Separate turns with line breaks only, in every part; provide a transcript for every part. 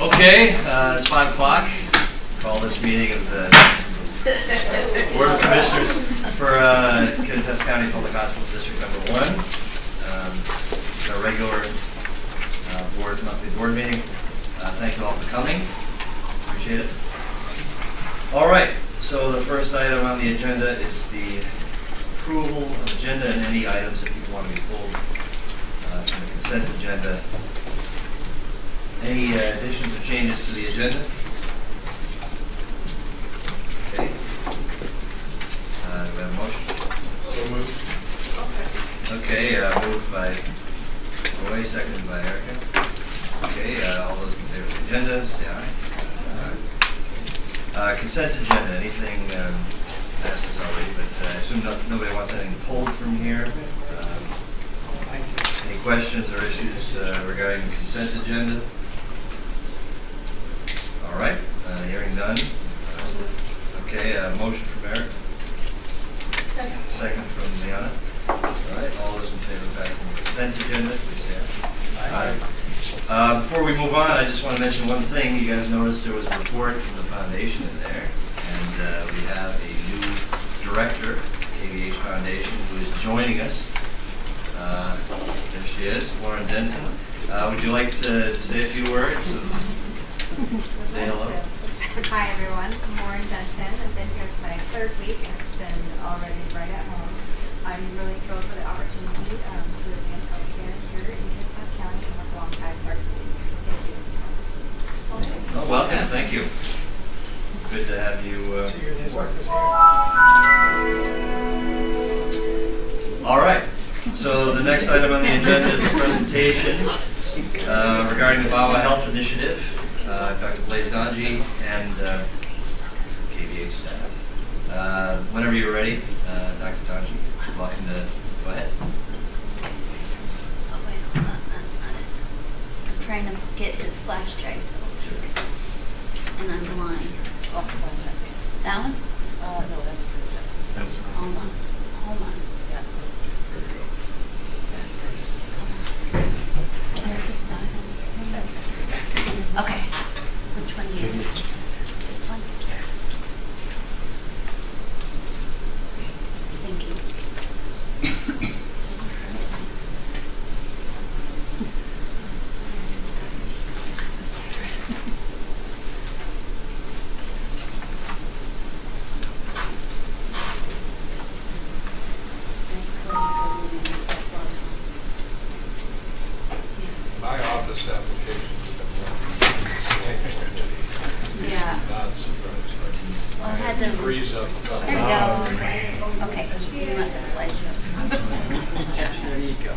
Okay, it's 5 o'clock. Call this meeting of the Board of Commissioners for Kittitas County Public Hospital District Number 1. Our regular monthly board meeting. Thank you all for coming. Appreciate it. All right, so the first item on the agenda is the approval of agenda and any items that people want to be pulled from the consent agenda. Any additions or changes to the agenda? Okay. Do we have a motion?
So moved.
Okay, moved by Roy, seconded by Erica. Okay, all those in favor of the agenda, say aye. Consent agenda, anything passed this already, but I assume nobody wants anything pulled from here. Any questions or issues regarding the consent agenda? All right, hearing none. Okay, motion from Eric.
Second.
Second from Liana. All right, all those in favor of passing the consent agenda, please say aye. Aye. Before we move on, I just want to mention one thing. You guys noticed there was a report from the foundation in there, and we have a new director, KVH Foundation, who is joining us. There she is, Lauren Denson. Would you like to say a few words? Say hello.
Hi everyone, I'm Lauren Denton. I've been here, it's my third week and it's been already right at home. I'm really thrilled for the opportunity to advance healthcare here in Kittitas County and work alongside with our community. So thank you.
Oh, welcome, thank you. Good to have you aboard. All right, so the next item on the agenda is a presentation regarding the VAWA Health Initiative. Dr. Blaise Donji and KVH staff. Whenever you're ready, Dr. Donji, welcome to go ahead.
Oh wait, hold on, that's not it. I'm trying to get his flash drive to open. And I'm blind. Oh, that one?
No, that's too much.
Hold on. Hold on.
Yeah.
Can I just sign on the screen? Okay. Which one do you need? This one? It's thinking.
My office application is the
Yeah.
not surprised.
Well, I had to
Freeze up.
There you go. Okay, you want the slideshow?
There you go.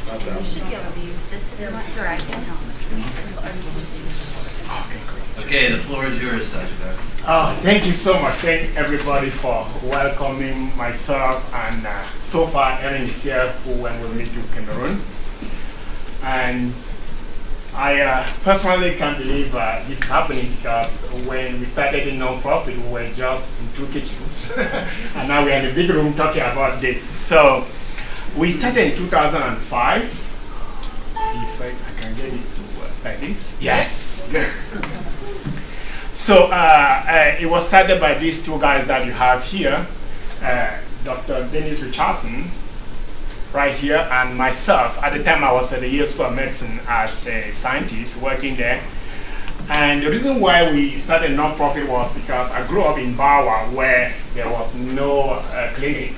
Not
You
that.
should be able to use this if you want to, or I can help. Or you can just use the board.
Okay, the floor is yours, Dr. Dark.
Thank you so much. Thank everybody for welcoming myself and so far Erin is here who went with me to Cameroon. And I personally can't believe this is happening because when we started in non-profit, we were just in 2 kitchens. And now we're in a big room talking about this. So we started in 2005. If I can get this to work like this. Yes. Good. So it was started by these 2 guys that you have here, Dr. Dennis Richardson, right here, and myself. At the time, I was at the Yale School of Medicine as a scientist working there. And the reason why we started non-profit was because I grew up in VAWA where there was no clinic.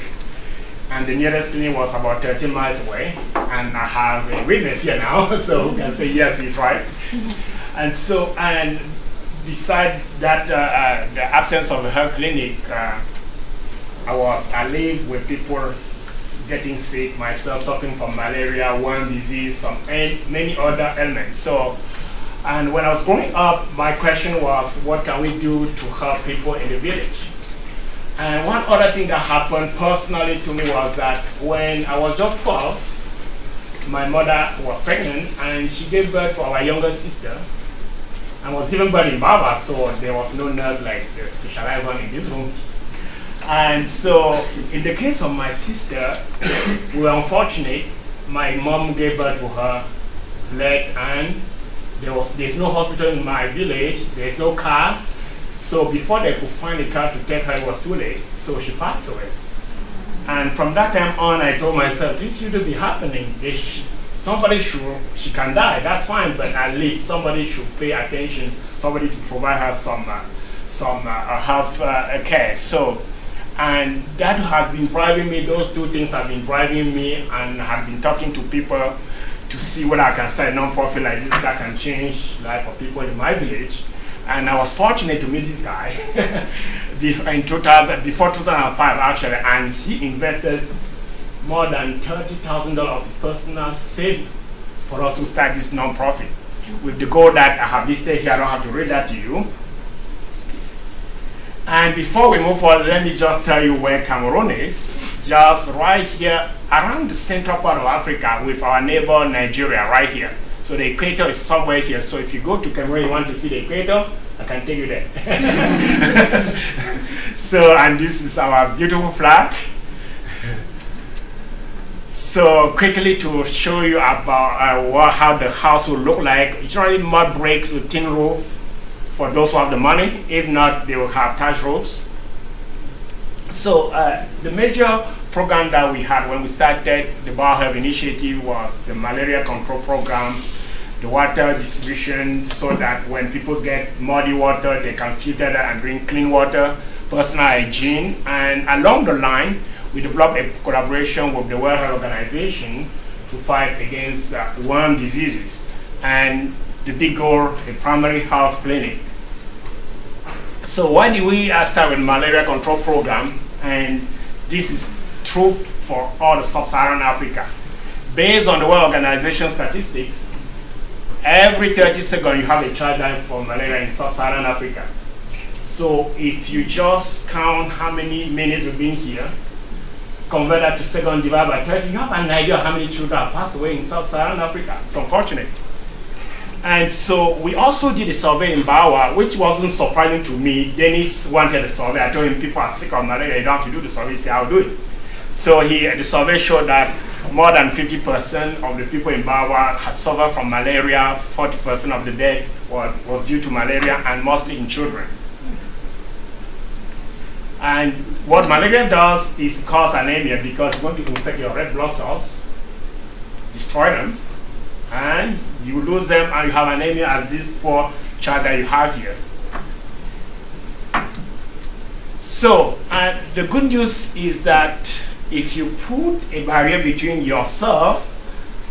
And the nearest clinic was about 13 miles away. And I have a witness here now, so who can say yes, he's right. And so, and beside that, the absence of a health clinic, I lived with people getting sick, myself suffering from malaria, worm disease, and many other ailments. So, and when I was growing up, my question was, what can we do to help people in the village? And one other thing that happened personally to me was that when I was just 12, my mother was pregnant and she gave birth to our younger sister. And was given birth in VAWA, so there was no nurse like the specialized one in this room. And so, in the case of my sister, we were unfortunate my mom gave birth to her, bled, and there's no hospital in my village, there's no car. So before they could find a car to take her, it was too late. So she passed away. And from that time on, I told myself, this shouldn't be happening. She can die, that's fine, but at least somebody should pay attention, somebody to provide her some health care. So, and that has been driving me, those two things have been driving me, and have been talking to people to see whether I can start a non-profit like this that can change life of people in my village. And I was fortunate to meet this guy before 2005 actually, and he invested more than $30,000 of his personal saving for us to start this non-profit. With the goal that I have listed here, I don't have to read that to you. And before we move forward, let me just tell you where Cameroon is. Just right here, around the central part of Africa with our neighbor Nigeria, right here. So the equator is somewhere here. So if you go to Cameroon, you want to see the equator, I can take you there. So, and this is our beautiful flag. So quickly to show you about how the house will look like. Generally mud bricks with tin roof for those who have the money. If not, they will have thatch roofs. So the major program that we had when we started the Biohealth Initiative was the malaria control program, the water distribution, so that when people get muddy water, they can filter that and drink clean water, personal hygiene. And along the line, we developed a collaboration with the World Health Organization to fight against worm diseases. And the big goal, a primary health clinic. So why did we start with malaria control program? And this is true for all the sub-Saharan Africa. Based on the World Organization statistics, every 30 seconds you have a child dying from malaria in sub-Saharan Africa. So if you just count how many minutes we've been here, convert that to second, divide by 30, you have an idea of how many children have passed away in sub-Saharan Africa. It's unfortunate. And so we also did a survey in Bawa, which wasn't surprising to me. Dennis wanted a survey. I told him people are sick of malaria, you don't have to do the survey. He said, I'll do it. So the survey showed that more than 50% of the people in Bawa had suffered from malaria, 40% of the death was due to malaria, and mostly in children. And what malaria does is cause anemia because it's going to infect your red blood cells, destroy them, and you lose them and you have anemia as this poor child that you have here. So, the good news is that if you put a barrier between yourself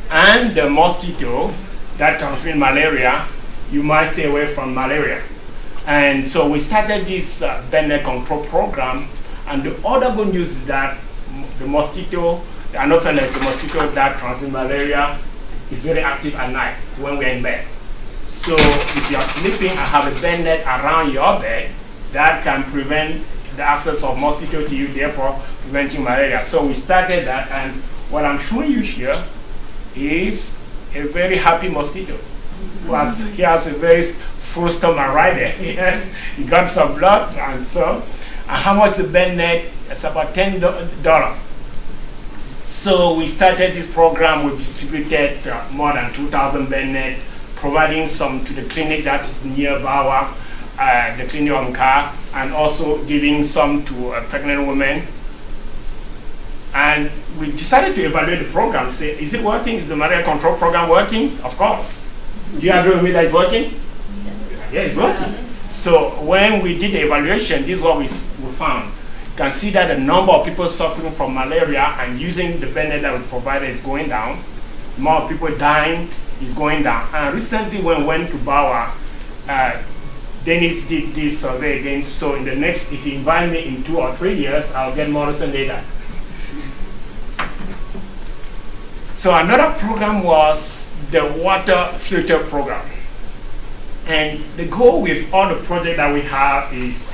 and the mosquito that transmits malaria, you might stay away from malaria. And so we started this Bed-Net control program, and the other good news is that the mosquito, the Anopheles, the mosquito that transmits malaria, is very active at night when we're in bed. So if you're sleeping and have a Bed-Net around your bed, that can prevent the access of mosquito to you, therefore preventing malaria. So we started that, and what I'm showing you here is a very happy mosquito. Plus, he has a very full stomach right there. Yes, he got some blood, and so. And how much the Bed-Net? It's about $10. So we started this program. We distributed more than 2,000 Bed-Net, providing some to the clinic that is near Bawa, the clinic on Car, and also giving some to pregnant women. And we decided to evaluate the program. Say, is it working? Is the malaria control program working? Of course. Do you agree with me that it's working? Yeah, it's working. So when we did the evaluation, this is what we found. You can see that the number of people suffering from malaria and using the Bed-Net that we provided is going down. The number of people dying is going down. And recently when we went to Bawa, Dennis did this survey again. So in the next, if you invite me in 2 or 3 years, I'll get more recent data. So another program was the water filter program. And the goal with all the projects that we have is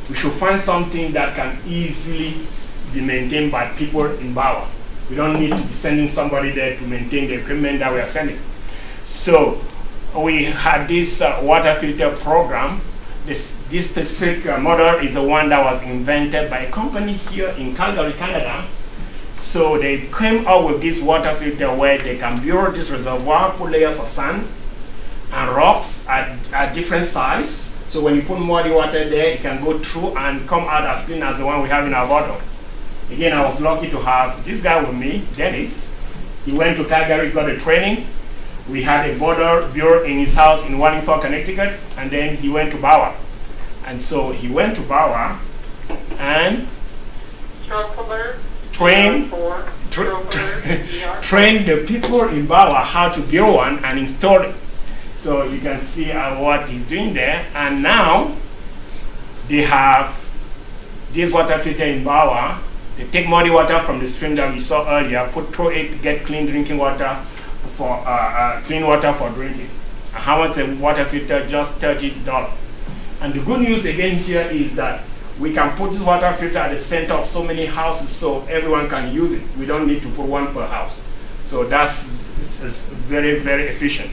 we should find something that can easily be maintained by people in Bawa. We don't need to be sending somebody there to maintain the equipment that we are sending. So we had this water filter program. This specific model is the one that was invented by a company here in Calgary, Canada. So they came up with this water filter where they can build this reservoir, put layers of sand and rocks at different size. So when you put muddy water there, it can go through and come out as clean as the one we have in our bottle. Again, I was lucky to have this guy with me, Dennis. He went to Calgary, got a training. We had a border bureau in his house in Wallingford, Connecticut, and then he went to Bauer. And so he went to Bauer and trained the people in Bauer how to build one and install it. So you can see what he's doing there. And now they have this water filter in Bauer. They take muddy water from the stream that we saw earlier, put through it, get clean drinking water for clean water for drinking. And how much a water filter? Just $30. And the good news again here is that we can put this water filter at the center of so many houses so everyone can use it. We don't need to put one per house. So that's very, very efficient.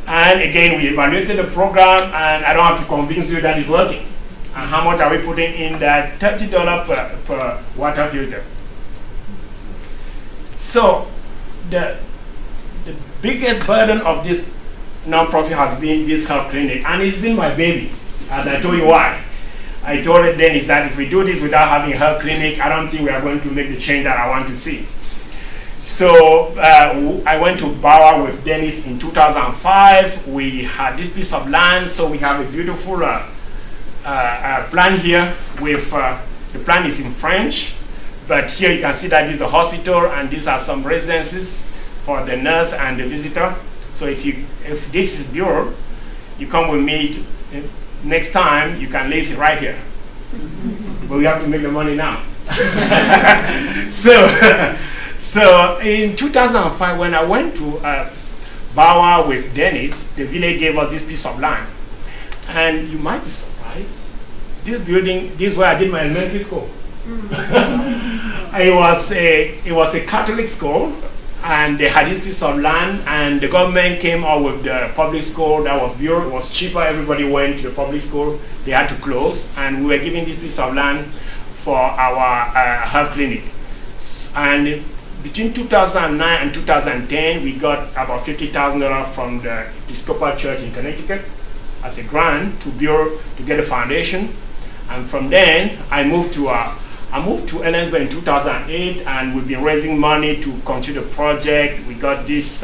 And again, we evaluated the program, and I don't have to convince you that it's working. And how much are we putting in that? $30 per water filter. So the biggest burden of this nonprofit has been this health clinic, and it's been my baby. And I told you why. I told Dennis that if we do this without having a health clinic, I don't think we are going to make the change that I want to see. So I went to Bauer with Dennis in 2005. We had this piece of land, so we have a beautiful plan here. With the plan is in French, but here you can see that this is a hospital, and these are some residences for the nurse and the visitor. So if this is bureau, you come with me. Next time you can live right here, but we have to make the money now. So in 2005, when I went to Bauer with Dennis, the village gave us this piece of land, and you might be surprised. This building, this is where I did my elementary school. It was a Catholic school, and they had this piece of land, and the government came out with the public school that was built. It was cheaper. Everybody went to the public school. They had to close, and we were given this piece of land for our health clinic. And between 2009 and 2010, we got about $50,000 from the Episcopal Church in Connecticut as a grant to get a foundation. And from then, I moved to Ellensburg in 2008, and we've been raising money to continue the project. We got this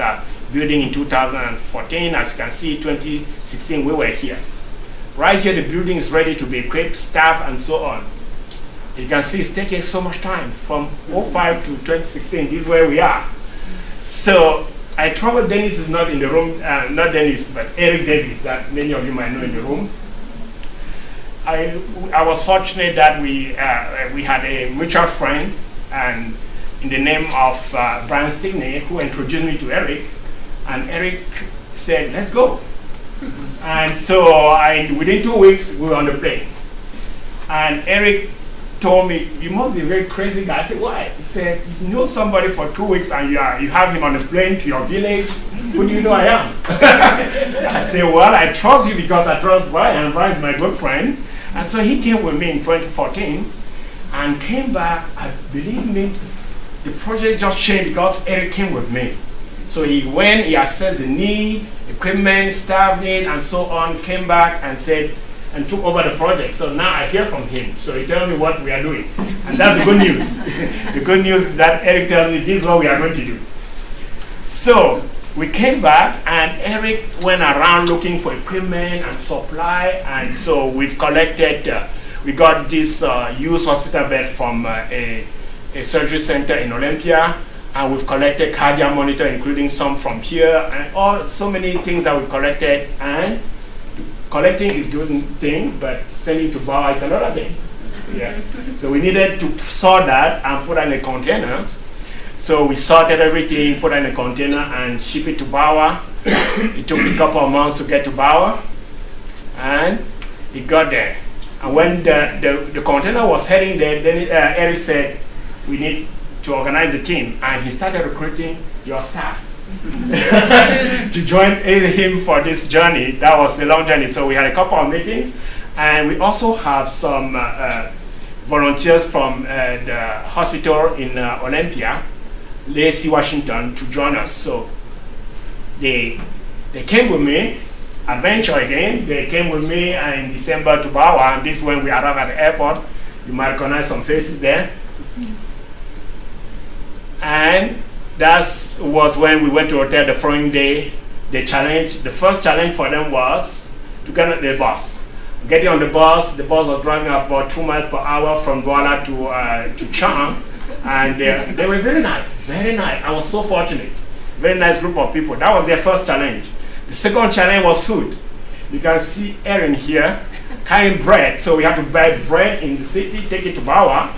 building in 2014. As you can see, 2016, we were here. Right here, the building is ready to be equipped, staff, and so on. You can see it's taking so much time. From 2005 to 2016, this is where we are. So I traveled. Dennis is not in the room, not Dennis, but Eric Davis, that many of you might know in the room. I was fortunate that we had a mutual friend, and in the name of Brian Stigney, who introduced me to Eric, and Eric said, "Let's go." And so within 2 weeks, we were on the plane. And Eric told me, "You must be a very crazy guy." I said, "Why?" He said, "You know somebody for 2 weeks, and you have him on a plane to your village. Who do you know I am?" I said, "Well, I trust you because I trust Brian. Brian is my good friend." And so he came with me in 2014 and came back. And believe me, the project just changed because Eric came with me. So he went, he assessed the need, equipment, staff need, and so on, came back and said, and took over the project. So now I hear from him. So he tells me what we are doing. And that's the good news. The good news is that Eric tells me this is what we are going to do. So we came back, and Eric went around looking for equipment and supply. And so we've collected, we got this used hospital bed from a surgery center in Olympia. And we've collected cardiac monitor, including some from here, and so many things that we collected. And collecting is a good thing, but sending to Bauer is another thing. Yes. So we needed to sort that and put it in a container. So we sorted everything, put it in a container, and ship it to Bauer. It took a couple of months to get to Bauer, and it got there. And when the container was heading there, then Eric said, "We need to organize a team," and he started recruiting your staff to join him for this journey. That was a long journey. So we had a couple of meetings, and we also have some volunteers from the hospital in Olympia, Lacey, Washington, to join us. So they came with me, adventure again. They came with me in December to Bawa, and this is when we arrived at the airport. You might recognize some faces there. And that was when we went to hotel the following day. The first challenge for them was to get on the bus. Getting on the bus was driving about 2 miles per hour from Douala to Chang, and they were very nice, very nice. I was so fortunate. Very nice group of people. That was their first challenge. The second challenge was food. You can see Erin here carrying bread. So we have to buy bread in the city, take it to Bawa.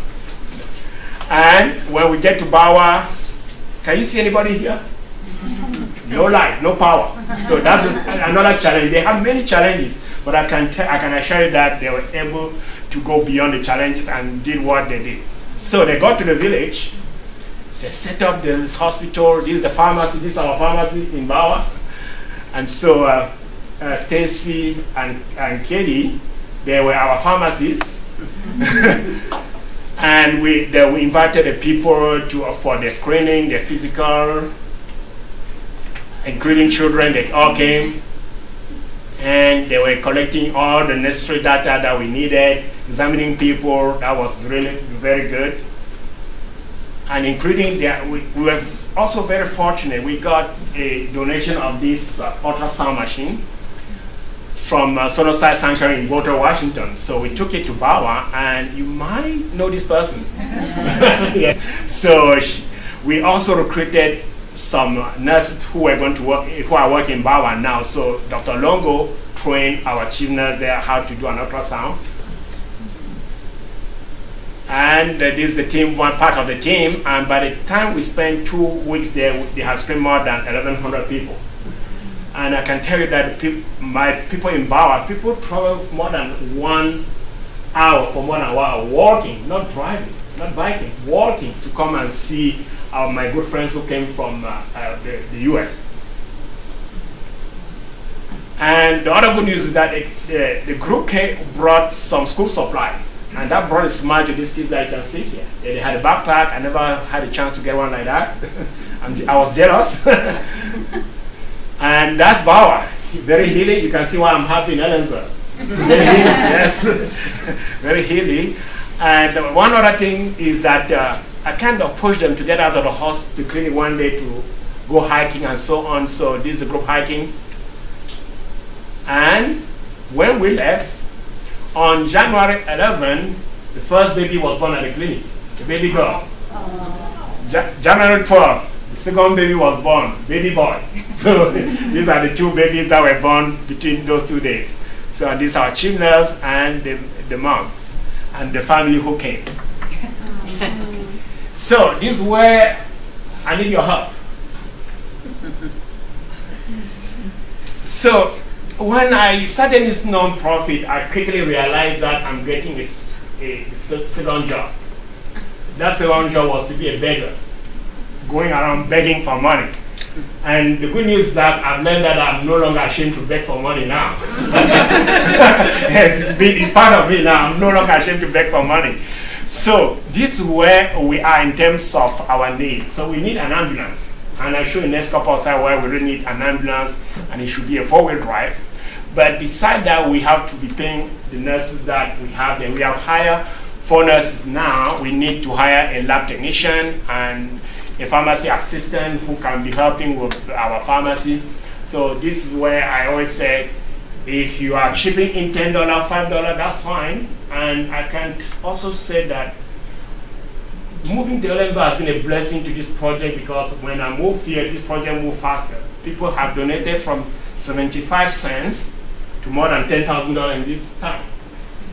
And when we get to Bawa, can you see anybody here? No light, no power. So that's another challenge. They have many challenges, but I can assure you that they were able to go beyond the challenges and did what they did. So they got to the village. They set up this hospital. This is the pharmacy. This is our pharmacy in Bawa. And so Stacy and Katie, they were our pharmacists. And we invited the people for the screening, the physical, including children. They all came, and they were collecting all the necessary data that we needed, examining people. That was really very good. And including that, we were also very fortunate. We got a donation of this ultrasound machine from Sonosai Sanctuary in Walter, Washington. So we took it to Bawa, and you might know this person. Yes. So we also recruited some nurses who are working in Bawa now. So Dr. Longo trained our chief nurse there how to do an ultrasound. And this is the team, one part of the team. And by the time we spent 2 weeks there, they had screened more than 1,100 people. And I can tell you that my people in Bawa, people travel more than 1 hour for more than 1 hour, walking, not driving, not biking, walking to come and see my good friends who came from the US. And the other good news is that the group brought some school supply. And that brought a smile to these kids that you can see here. They had a backpack. I never had a chance to get one like that. I was jealous. And that's Bawa. Very hilly. You can see why I'm happy in Ellensburg. Very hilly, yes. Very hilly. And one other thing is that I kind of pushed them to get out of the house to clinic one day to go hiking and so on. So this is the group hiking. And when we left, on January 11, the first baby was born at the clinic, the baby girl. January 12, the second baby was born, baby boy. So these are the 2 babies that were born between those 2 days. So these are our chief nurse and the mom and the family who came. So this is where I need your help. So when I started this non-profit, I quickly realized that I'm getting a second job. That second job was to be a beggar, going around begging for money. And the good news is that I've learned that I'm no longer ashamed to beg for money now. Yes, it's part of me now. I'm no longer ashamed to beg for money. So this is where we are in terms of our needs. So we need an ambulance. And I'll show you next couple of slides where we really need an ambulance, and it should be a 4-wheel drive. But beside that, we have to be paying the nurses that we have there. We have hired 4 nurses now. We need to hire a lab technician and a pharmacy assistant who can be helping with our pharmacy. So this is where I always say, if you are shipping in $10, $5, that's fine. And I can also say that moving to Ellensburg has been a blessing to this project, because when I moved here, this project moved faster. People have donated from 75 cents to more than $10,000 in this time,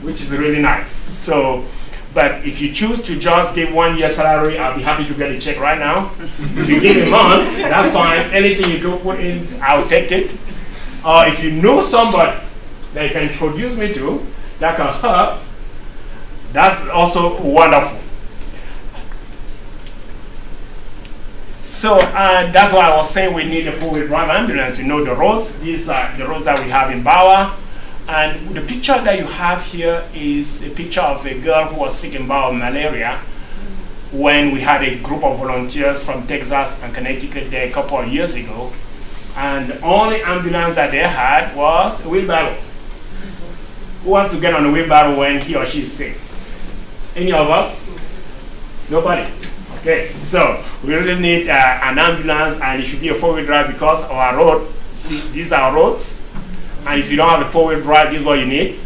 which is really nice. So, but if you choose to just give 1 year's salary, I'll be happy to get a check right now. If you give a month, that's fine. Anything you do put in, I'll take it. Or if you know somebody that you can introduce me to that can help, that's also wonderful. So that's why I was saying we need a 4-wheel drive ambulance. You know the roads. These are the roads that we have in Bawa. And the picture that you have here is a picture of a girl who was sick in bowel malaria when we had a group of volunteers from Texas and Connecticut there a couple of years ago. And the only ambulance that they had was a wheelbarrow. Who wants to get on a wheelbarrow when he or she is sick? Any of us? Nobody? Okay, so we really need an ambulance, and it should be a four-wheel drive because of our road. See, these are roads, and if you don't have a four-wheel drive, this is what you need.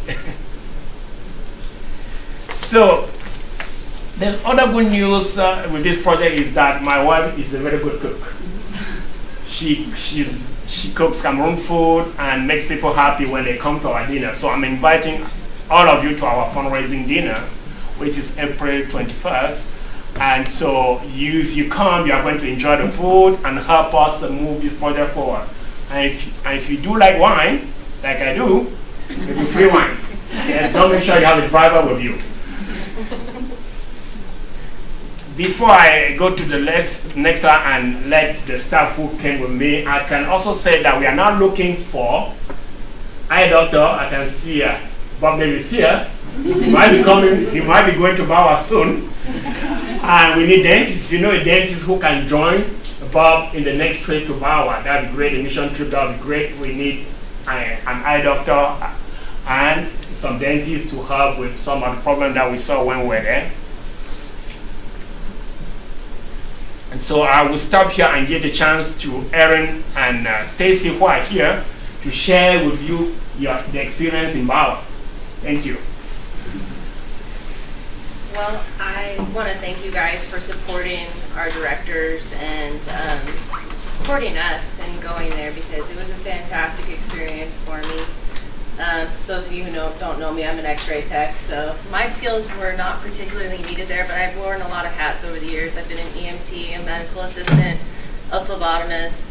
So, the other good news with this project is that my wife is a very good cook. She cooks Cameroon food and makes people happy when they come to our dinner. So I'm inviting all of you to our fundraising dinner, which is April 21st. And so if you come, you are going to enjoy the food and help us move this project forward. And if you do like wine, like I do, maybe free wine. Yes, don't make sure you have a driver with you. Before I go to the next slide and let the staff who came with me, I can also say that we are now looking for eye doctor. I can see Bob Davis here. He might be coming. He might be going to Bawa soon. And we need dentists. If you know a dentist who can join Bob in the next trip to Bawa, that would be great. A mission trip, that would be great. We need an eye doctor and some dentists to help with some of the problems that we saw when we were there. And so I will stop here and give the chance to Erin and Stacy, who are here, to share with you the experience in Bawa. Thank you.
Well, I want to thank you guys for supporting our directors and supporting us and going there, because it was a fantastic experience for me. Those of you who don't know me, I'm an x-ray tech, so my skills were not particularly needed there, but I've worn a lot of hats over the years. I've been an EMT, a medical assistant, a phlebotomist,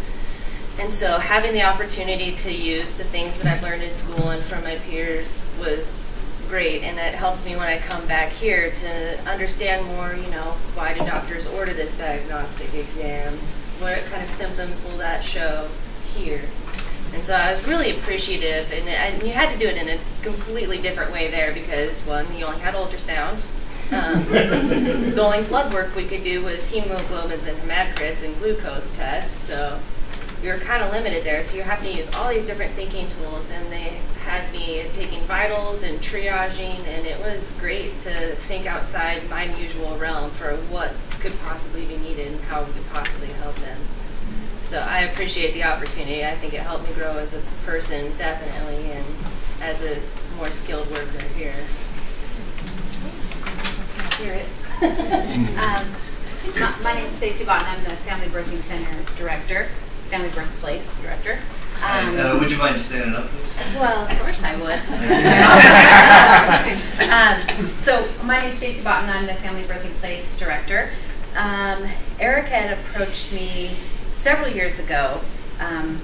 and so having the opportunity to use the things that I've learned in school and from my peers was great, and that helps me when I come back here to understand more, why do doctors order this diagnostic exam? What kind of symptoms will that show here? And so I was really appreciative, and you had to do it in a completely different way there because, one, you only had ultrasound. The only blood work we could do was hemoglobins and hematocrits and glucose tests, so we were kind of limited there. So you have to use all these different thinking tools, and they had me taking vitals and triaging, and it was great to think outside my usual realm for what could possibly be needed and how we could possibly help them. So I appreciate the opportunity. I think it helped me grow as a person, definitely, and as a more skilled worker here.
Hear it. My name is Stacy Botten. I'm the Family Birthing Center Director, Family Birth Place Director.
Would you mind standing up, please?
Well, of course I would. So my name is Stacy Botten. I'm the Family Birthing Place Director. Eric had approached me several years ago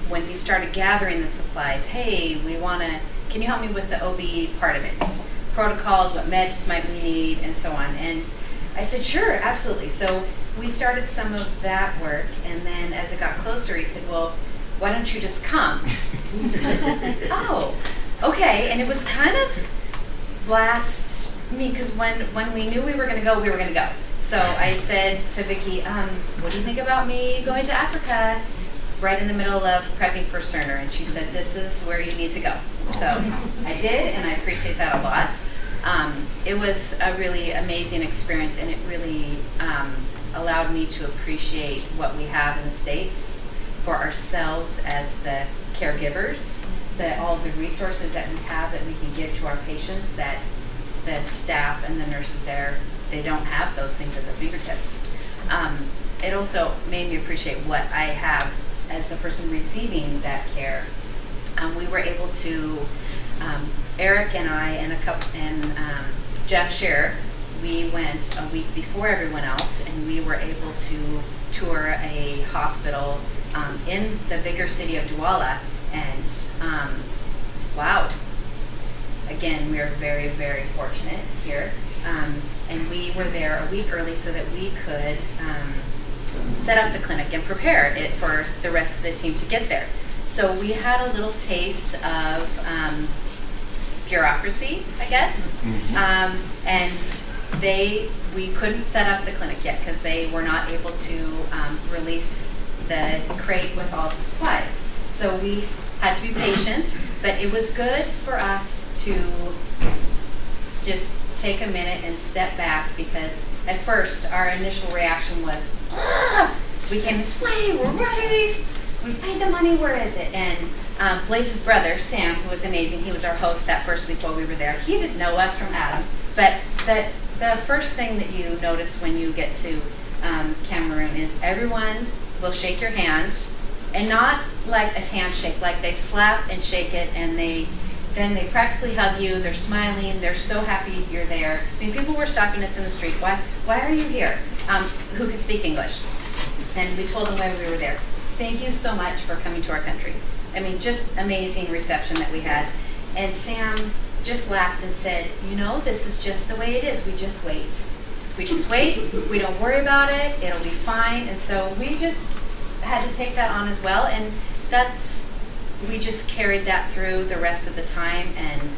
when he started gathering the supplies. Hey, can you help me with the OB part of it? Protocols, what meds might we need, and so on. And I said, sure, absolutely. So we started some of that work, and then as it got closer, he said, well, why don't you just come? Oh, okay. And it was kind of blast me, because when we knew we were going to go, we were going to go. So I said to Vicki, what do you think about me going to Africa right in the middle of prepping for Cerner? And she said, this is where you need to go. So I did, and I appreciate that a lot. It was a really amazing experience, and it really allowed me to appreciate what we have in the States for ourselves as the caregivers, all the resources that we have that we can give to our patients, that the staff and the nurses there, they don't have those things at their fingertips. It also made me appreciate what I have as the person receiving that care. We were able to, Eric and I and Jeff Scherer, we went a week before everyone else, and we were able to tour a hospital in the bigger city of Douala, and wow. Again, we are very, very fortunate here. And we were there a week early so that we could set up the clinic and prepare it for the rest of the team to get there. So we had a little taste of
bureaucracy, I guess. And we couldn't set up the clinic yet because they were not able to release the crate with all the supplies. So we had to be patient, but it was good for us to just take a minute and step back, because at first our initial reaction was, we came this way, we're ready, we paid the money, where is it? And Blaze's brother, Sam, who was amazing, he was our host that first week while we were there. He didn't know us from Adam, but the first thing that you notice when you get to Cameroon is everyone will shake your hand, and not like a handshake, like they slap and shake it, and then they practically hug you, they're smiling, they're so happy you're there. I mean, people were stopping us in the street, why are you here? Who could speak English? And we told them why we were there. Thank you so much for coming to our country. I mean, just amazing reception that we had. And Sam just laughed and said, you know, this is just the way it is. We just wait. We just wait. We don't worry about it. It'll be fine. And so we just had to take that on as well. And we just carried that through the rest of the time and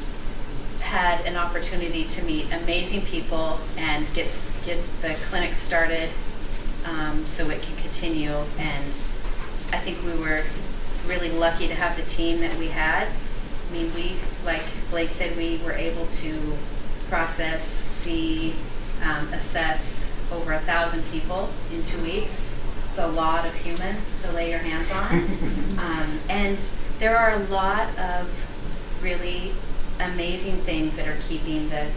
had an opportunity to meet amazing people and get the clinic started so it can continue. And I think we were really lucky to have the team that we had. I mean, like Blake said, we were able to process, see, assess over 1,000 people in 2 weeks. It's a lot of humans to lay your hands on. And there are a lot of really amazing things that are keeping the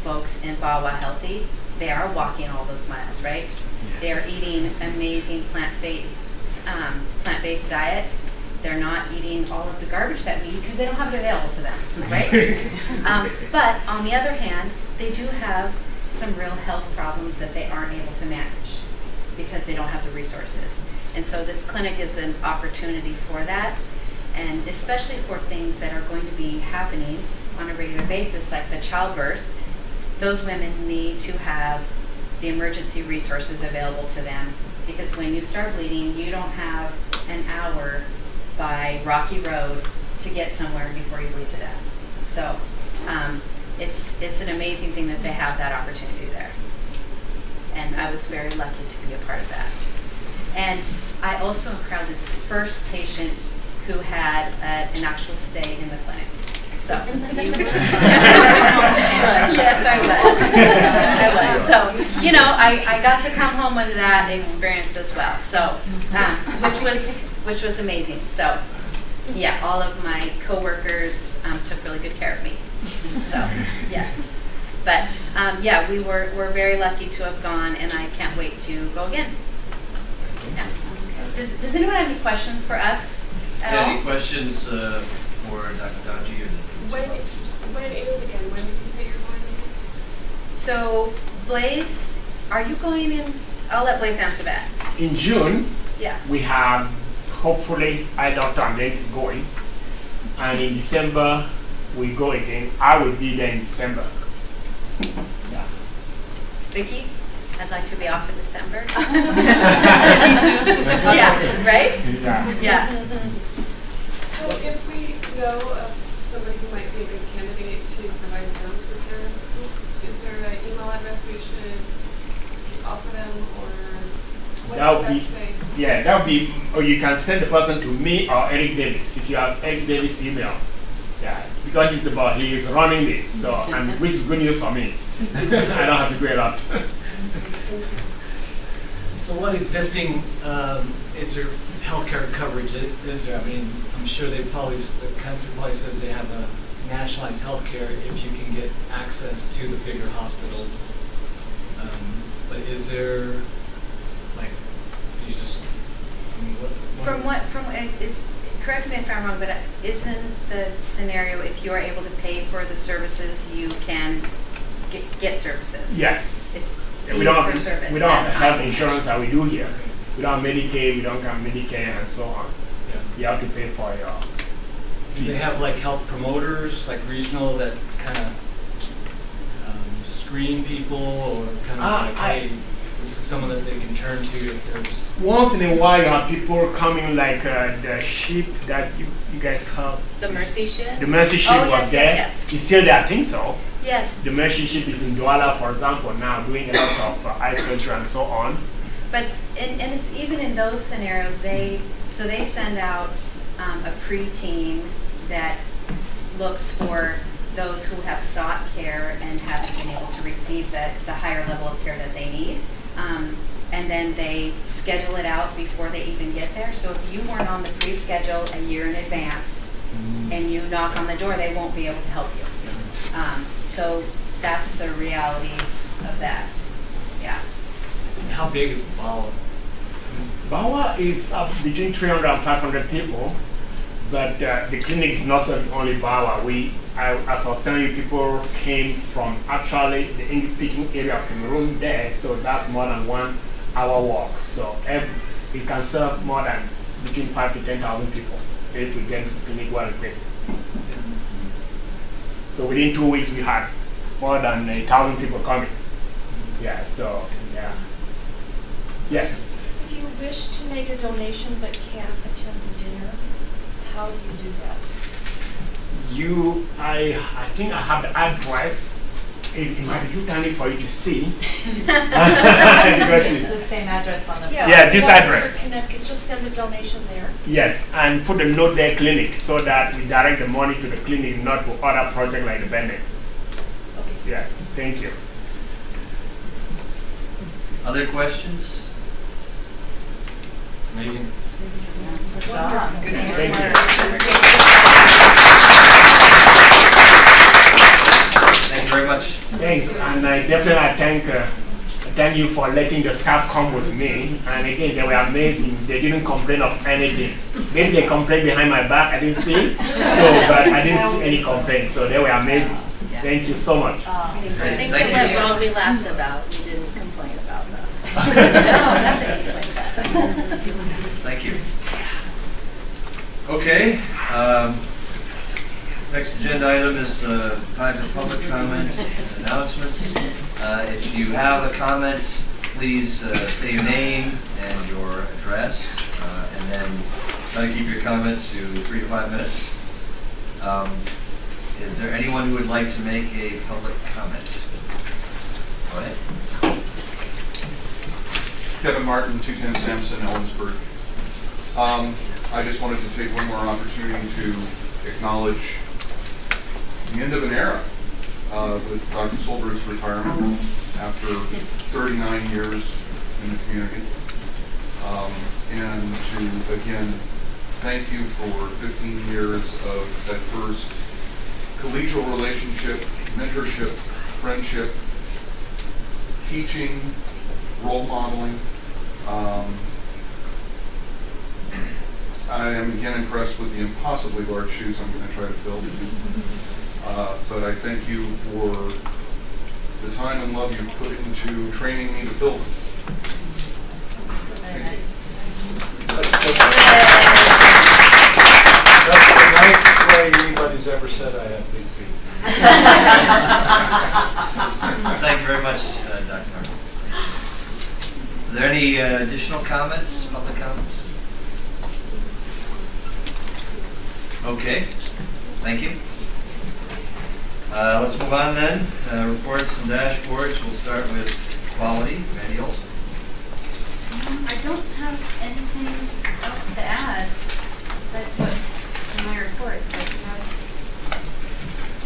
folks in Bawa healthy. They are walking all those miles, right? Yes. They are eating amazing plant-based diet. They're not eating all of the garbage that we eat because they don't have it available to them, right? But on the other hand, they do have some real health problems that they aren't able to manage because they don't have the resources. And so this clinic is an opportunity for that, and especially for things that are going to be happening on a regular basis, like the childbirth. Those women need to have the emergency resources available to them, because when you start bleeding, you don't have an hour by rocky road to get somewhere before you bleed to death. So it's an amazing thing that they have that opportunity there. And I was very lucky to be a part of that. And I also am proud that the first patient who had an actual stay in the clinic. So, yes, I was. So, you know, I got to come home with that experience as well. So, which was amazing. So, yeah, all of my coworkers took really good care of me. So, yes. But yeah, we're very lucky to have gone, and I can't wait to go again. Yeah. Does anyone have any questions for us at all?
Any questions for Dr. Dodgy?
When is again? When did you say you're going?
So, Blaze, are you going in? I'll let Blaze answer that.
In June,
yeah,
we have, hopefully, Dr. Ambient is going. And in December, we go again. I will be there in December. Yeah.
Vicky, I'd like to be off in December. Yeah, right?
Yeah.
Yeah.
So if we know of somebody who might be a good candidate to provide services there, is there an email address we should offer them, or what's the best way?
Yeah, that would be, or you can send the person to me or Eric Davis, if you have Eric Davis' email. Yeah, because he is running this, so, and which is good news for me. I don't have to do a lot.
So what existing is there healthcare coverage is there? I mean, I'm sure the country probably says they have a nationalized healthcare if you can get access to the bigger hospitals. But is there, like, you just, I mean,
correct me if I'm wrong, but isn't the scenario if you are able to pay for the services, you can get services?
Yes.
It's
we don't
for service.
We don't have health insurance that we do here. We don't have Medicaid, we don't have Medicare, and so on.
Yeah.
You have to pay for your.
Do they have like health promoters, like regional, that kind of screen people, or kind of like, hey? this is someone that they can turn to if there's.
Once in a while, you have people coming like the ship that you guys have.
The Mercy ship?
The Mercy ship
Oh,
was
yes,
there.
yes, yes.
It's still there, I think so.
Yes,
The Mercy ship is in Douala, for example, now doing a lot of eye surgery and so on.
but and it's even in those scenarios, they send out a pre-team that looks for those who have sought care and haven't been able to receive the higher level of care that they need. And then they schedule it out before they even get there. So if you weren't on the pre-schedule a year in advance and you knock on the door, they won't be able to help you. So that's the reality of that. Yeah.
How big is Bawa?
Bawa is up between 300 and 500 people, but the clinic is not only Bawa. As I was telling you, people came from actually the English-speaking area of Cameroon there, so that's more than 1 hour walk. So it can serve more than between 5 to 10,000 people if we get this clinic well equipped. So within 2 weeks, we had more than 1,000 people coming. Yeah, so, yeah. Yes?
If you wish to make a donation but can't attend the dinner, how do you do that?
I think I have the address. It might be too tiny for you to see.
It's the same address on the.
Yeah, this address.
Connecticut, just send a donation there.
Yes, and put a note there, clinic, so that we direct the money to the clinic, not to other projects like the Bennett.
Okay.
Yes, thank you.
Other questions?
It's amazing.
Good job.
Thank you.
Thank you very much.
Thanks, and I definitely thank you for letting the staff come with me. And again, they were amazing. They didn't complain of anything. Maybe they complained behind my back. I didn't see, but I didn't see any complaints. So they were amazing. Thank you so much.
Great.
Things
Thank
that
you.
went wrong we laughed about. We didn't complain about them.
No, nothing like that.
Thank you. Okay. Next agenda item is time for public comments and announcements. If you have a comment, please say your name and your address, and then try to keep your comment to 3 to 5 minutes. Is there anyone who would like to make a public comment? Go ahead.
Kevin Martin, 210 Sampson, Ellensburg. I just wanted to take one more opportunity to acknowledge the end of an era with Dr. Solberg's retirement after 39 years in the community. And to, again, thank you for 15 years of that first collegial relationship, mentorship, friendship, teaching, role modeling. I am again impressed with the impossibly large shoes I'm going to try to fill. But I thank you for the time and love you put into training me to fill them. Thank you.
That's the nicest way anybody's ever said I have big feet.
Thank you very much, Dr. Martin. Are there any additional comments, public comments? Okay, thank you. Let's move on then. Reports and dashboards. We'll start with quality. Randy Olson.
I don't have anything else to add besides what's in my report.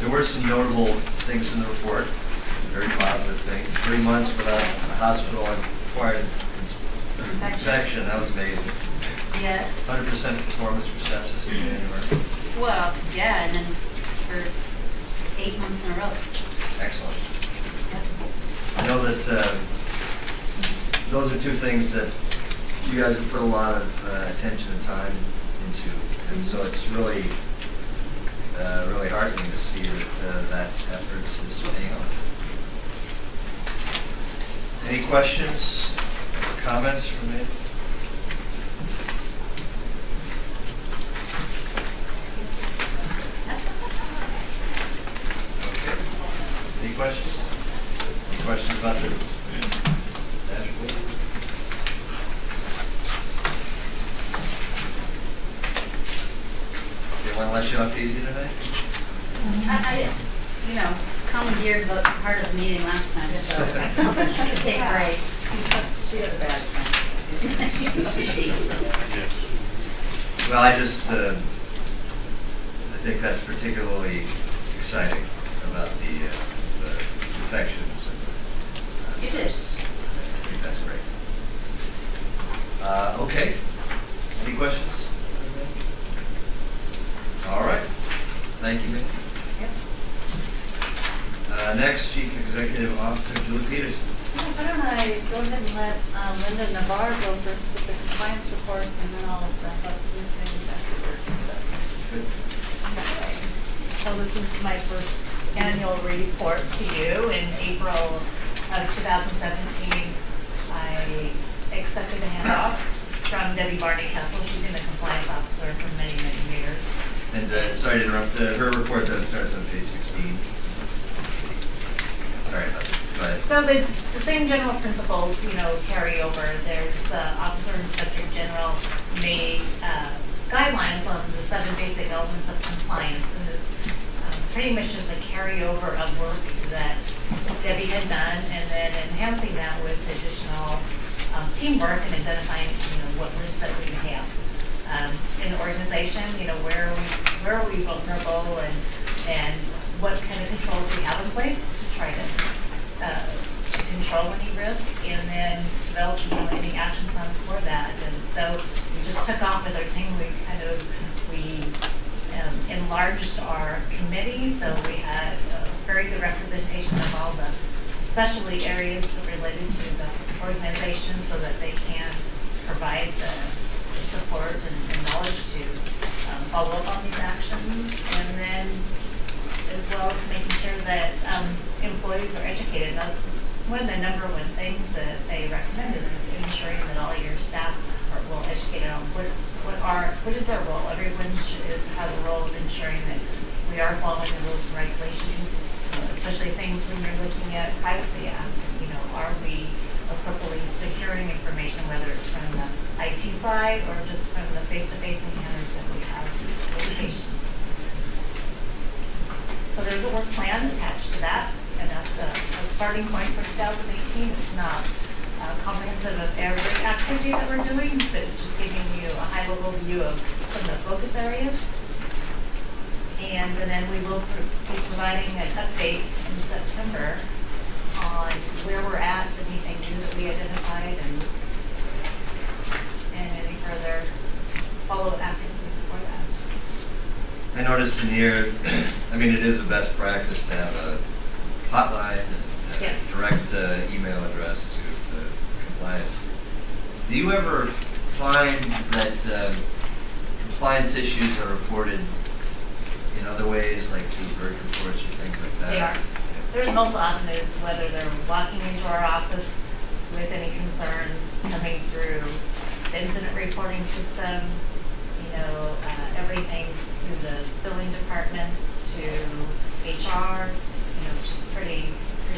There were some notable things in the report, very positive things. 3 months without a hospital acquired infection. That was amazing.
Yes.
100% performance for sepsis in January.
Well, yeah, and then for 8 months in a row.
Excellent. I know that those are 2 things that you guys have put a lot of attention and time into, and so it's really, really heartening to see that that effort is paying off. Any questions or comments from me? Okay. Any questions? Any questions about the dashboard? want to let you off easy tonight?
You know, commandeered the part of the meeting last time, so I could take a break. She had a bad time.
Well, I just, I think that's particularly exciting about the infections.
It is.
I think that's great. Okay. Any questions? All right. Thank you, Mickey. Next, Chief Executive Officer Julie Peterson.
Why don't I go ahead and let Linda Navarre go first with the compliance report, and then I'll wrap up with things afterwards.
Good.
So this is my first annual report to you. In April of 2017, I accepted a handoff from Debbie Barney-Kessel. She's been the compliance officer for many, many years.
And sorry to interrupt, her report does starts on page 16. Sorry about that. Go ahead.
So the same general principles, carry over. There's Officer Inspector General made guidelines on the 7 basic elements of compliance, and it's pretty much just a carryover of work that Debbie had done, and then enhancing that with additional teamwork and identifying, what risks that we have in the organization. Where are we vulnerable, and what kind of controls we have in place to try to control any risk, and then develop any action plans for that. And so we just took off with our team. We enlarged our committee, so we had a very good representation of all the especially areas related to the organization, so that they can provide the support and knowledge to follow up on these actions, and then as well as making sure that employees are educated. And that's one of the number one things that they recommend, is ensuring that all your staff are well educated on what is their role. Everyone has a role of ensuring that we are following the rules and regulations, especially things when you're looking at Privacy Act. Are we appropriately securing information, whether it's from the IT side or just from the face-to-face encounters that we have with patients. So there's a work plan attached to that, and that's a starting point for 2018. It's not comprehensive of every activity that we're doing, but it's just giving you a high-level view of some of the focus areas. And then we will be providing an update in September on where we're at, anything new that we identified, and any further follow-up activities for that.
I noticed in here, it is a best practice to have a hotline and
Yes.
a direct email address to the compliance. Do you ever find that compliance issues are reported in other ways, like through bird reports or things like that?
They are. There's multiple avenues, whether they're walking into our office with any concerns, coming through the incident reporting system, everything through the billing departments to HR. It's just pretty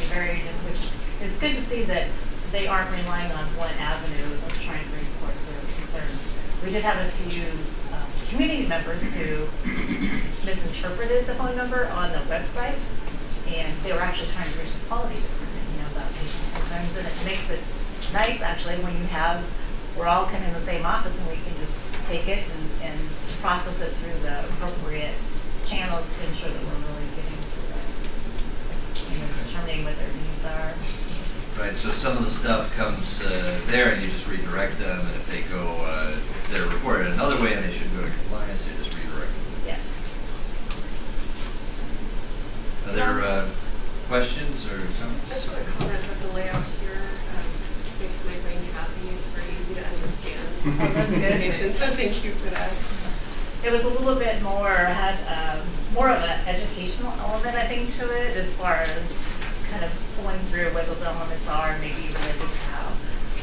varied, which is good to see that they aren't relying on one avenue of trying to report their concerns. We did have a few community members who misinterpreted the phone number on the website, and they were actually trying to reach the quality department, about patient concerns. And it makes it nice, actually, when we're all kind of in the same office, and we can just take it and process it through the appropriate channels to ensure that we're really getting to determining what their needs are.
Right, so some of the stuff comes there, and you just redirect them, and if they're reported another way and they should go to compliance, you just redirect them.
Yes.
Are there questions or comments?
I just want to comment that the layout here makes my brain happy. It's very easy to understand.
Oh, that's good.
So thank you for that.
It was a little bit had more of an educational element, I think, to it, as far as kind of pulling through what those elements are, and maybe related to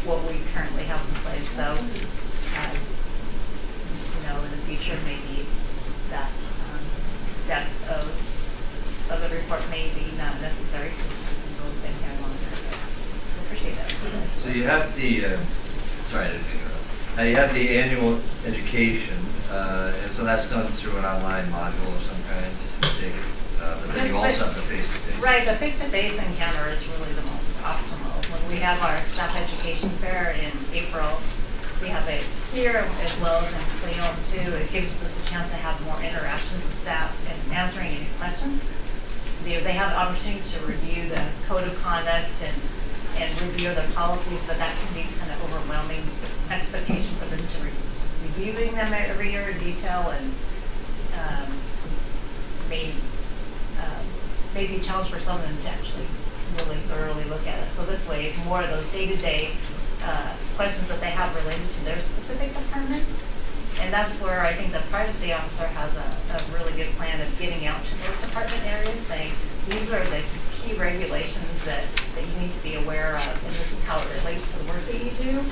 what we currently have in place. So, in the future, maybe that depth of the report may be not necessary, because we've been here longer. But I appreciate that.
So you have the, sorry, I didn't mean to interrupt. you have the annual education, and so that's done through an online module of some kind, I take it. But then you also have the face-to-face.
Right, the face-to-face encounter is really the most optimal. When we have our staff education fair in April, we have it here as well as in Cleon too. It gives us a chance to have more interactions with staff and answering any questions. They have the opportunity to review the code of conduct and review the policies, but that can be kind of overwhelming expectation for them to reviewing them every year in detail, and may be a challenge for some of them to actually really thoroughly look at it. So this way, it's more of those day-to-day questions that they have related to their specific departments. And that's where I think the privacy officer has a really good plan of getting out to those department areas, saying, these are the key regulations that you need to be aware of, and this is how it relates to the work that you do.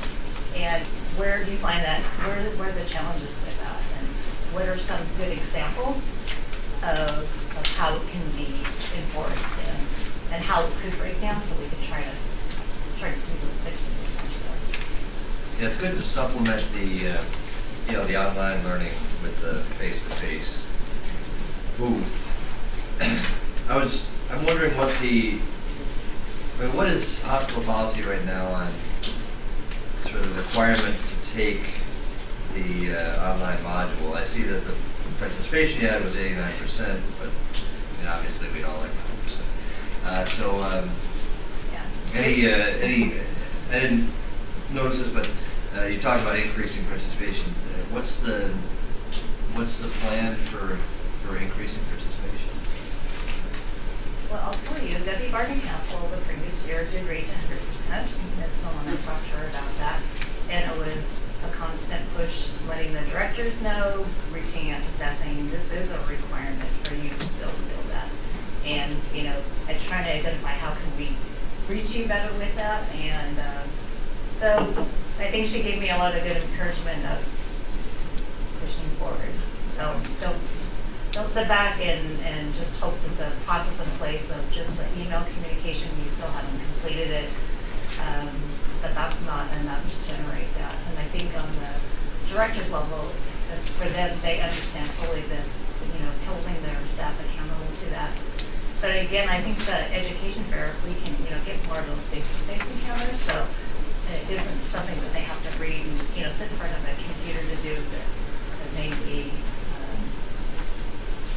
And where do you find that, where are the challenges with that? And what are some good examples of how it can be enforced and how it could break down, so we could try to do those fixes in there. So.
Yeah, it's good to supplement the the online learning with the face-to-face booth. I'm wondering what is hospital policy right now on sort of the requirement to take the online module? I see that the participation you had was 89%, but obviously we'd all like 100%. I didn't notice this, but you talked about increasing participation. What's the plan for increasing participation?
Well, I'll tell you, Debbie Barton-Castle the previous year did reach 100%. And someone I talked to her about that, and it was a constant push, letting the directors know, reaching out to staff, saying this is a requirement for you to build that, and and trying to identify how can we reach you better with that, and so I think she gave me a lot of good encouragement of pushing forward. Don't sit back and just hope that the process in place of just the email communication, you still haven't completed it, that's not enough to generate that. And I think on the director's level, for them, they understand fully that holding their staff accountable to that. But again, I think the education fair, if we can get more of those face-to-face encounters, so it isn't something that they have to read and sit in front of a computer to do, that may be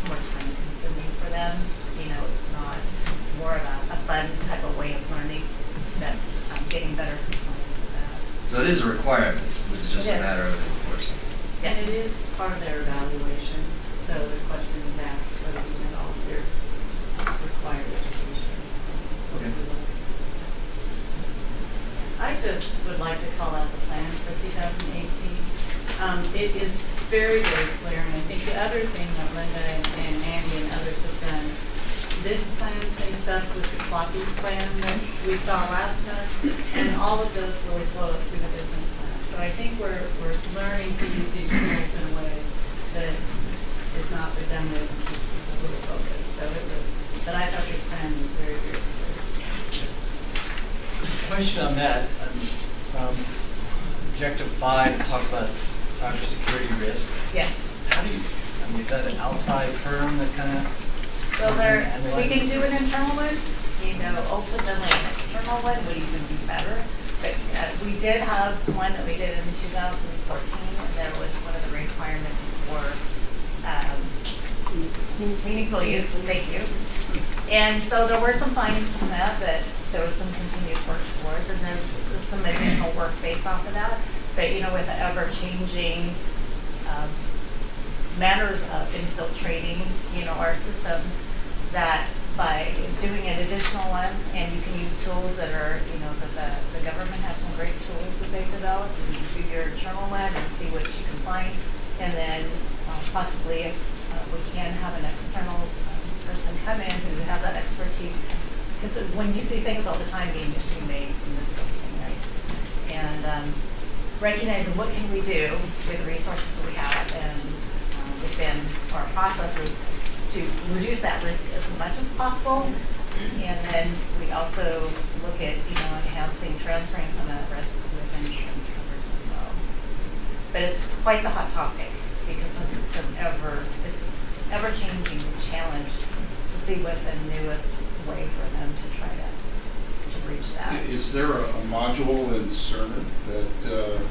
more time consuming for them. It's not more of a fun type of way of learning, that getting better compliance with that.
So it is a requirement. It's just a matter of enforcement.
Yeah. And it is part of their evaluation. So the question is asked whether you met all of their required education.
Okay.
I just would like to call out the plan for 2018. It is very, very clear, and I think the other thing that Linda and Andy and others have done, this plan syncs up with the floppy plan that we saw last time, and all of those really flow up through the business plan. So I think we're learning to use these tools in a way that is not redundant and keeps people really focused. So but I thought this plan was very, very clear.
Question on that. Objective 5 talks about cybersecurity risk.
Yes.
How do you, is that an outside firm that kind of?
Well, we can do an internal one. Ultimately an external one would even be better. But we did have one that we did in 2014, and there was one of the requirements for meaningful use. Thank you. And so there were some findings from that there was some continuous work towards, and there's some additional work based off of that. But with the ever-changing manners of infiltrating, our systems, that by doing an additional one, and you can use tools that are, that the government has some great tools that they've developed, and you can do your internal one and see what you can find, and then possibly we can have an external person come in who has that expertise. Because when you see things all the time being made, you miss something, right? And recognizing what can we do with the resources that we have and within our processes to reduce that risk as much as possible. And then we also look at enhancing, transferring some of that risk with insurance coverage as well. but it's quite the hot topic because it's an ever-changing challenge to see what the newest way for them to try to reach that.
Is there a module in Cerner that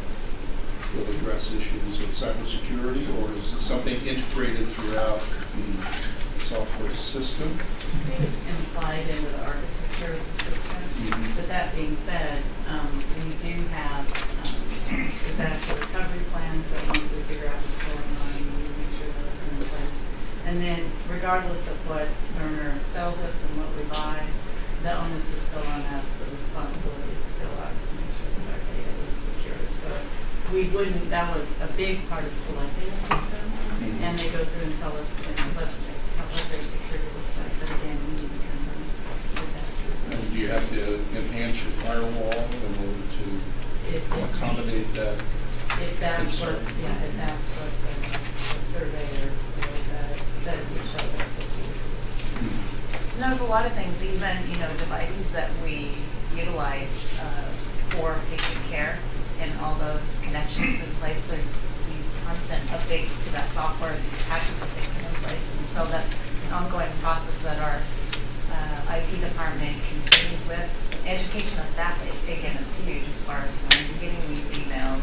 will address issues of cybersecurity, or is it something integrated throughout the software system?
I think it's implied into the architecture of the system. But that being said, we do have disaster recovery plans that once we figure out what's going on, we make sure those are in place. And then regardless of what Cerner sells us and what we buy, the onus is still on us, the responsibility is still ours to make sure that our data is secure. So we wouldn't, that was a big part of selecting a system, and they go through and tell us what their security looks like, but again, we need to confirm that.
And do you have to enhance your firewall in order to accommodate that?
If that's what, if that's what the surveyor said it would show us.
And there's a lot of things, even, devices that we utilize for patient care and all those connections in place. There's these constant updates to that software, these patches that they put in place. And so that's an ongoing process that our IT department continues with. Education of staff, again, is huge as far as when you're getting these emails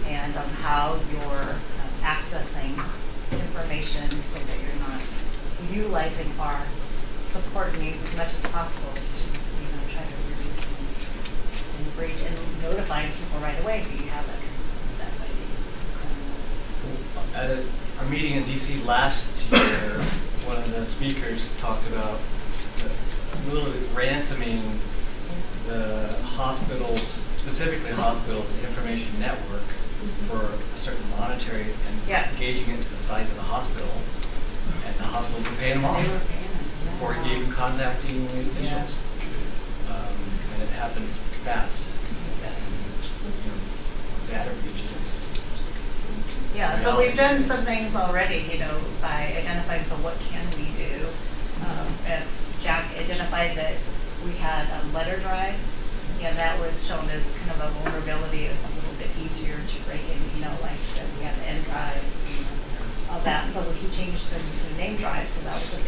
and how you're accessing information so that you're not utilizing our support needs as much as possible to try to reduce and breach and notifying people right away if you have a concern with that.
At our meeting in DC last year, one of the speakers talked about literally ransoming the hospitals, specifically hospitals' information network for a certain monetary and engaging it to the size of the hospital, and the hospital would pay them off before even contacting the officials. And it happens fast. Data breaches.
Yeah, so we've done some things already, by identifying, so what can we do? And Jack identified that we had letter drives. Yeah, that was shown as kind of a vulnerability. It was a little bit easier to break in, like we had the end drives and all that. So he changed them to name drives, so that was a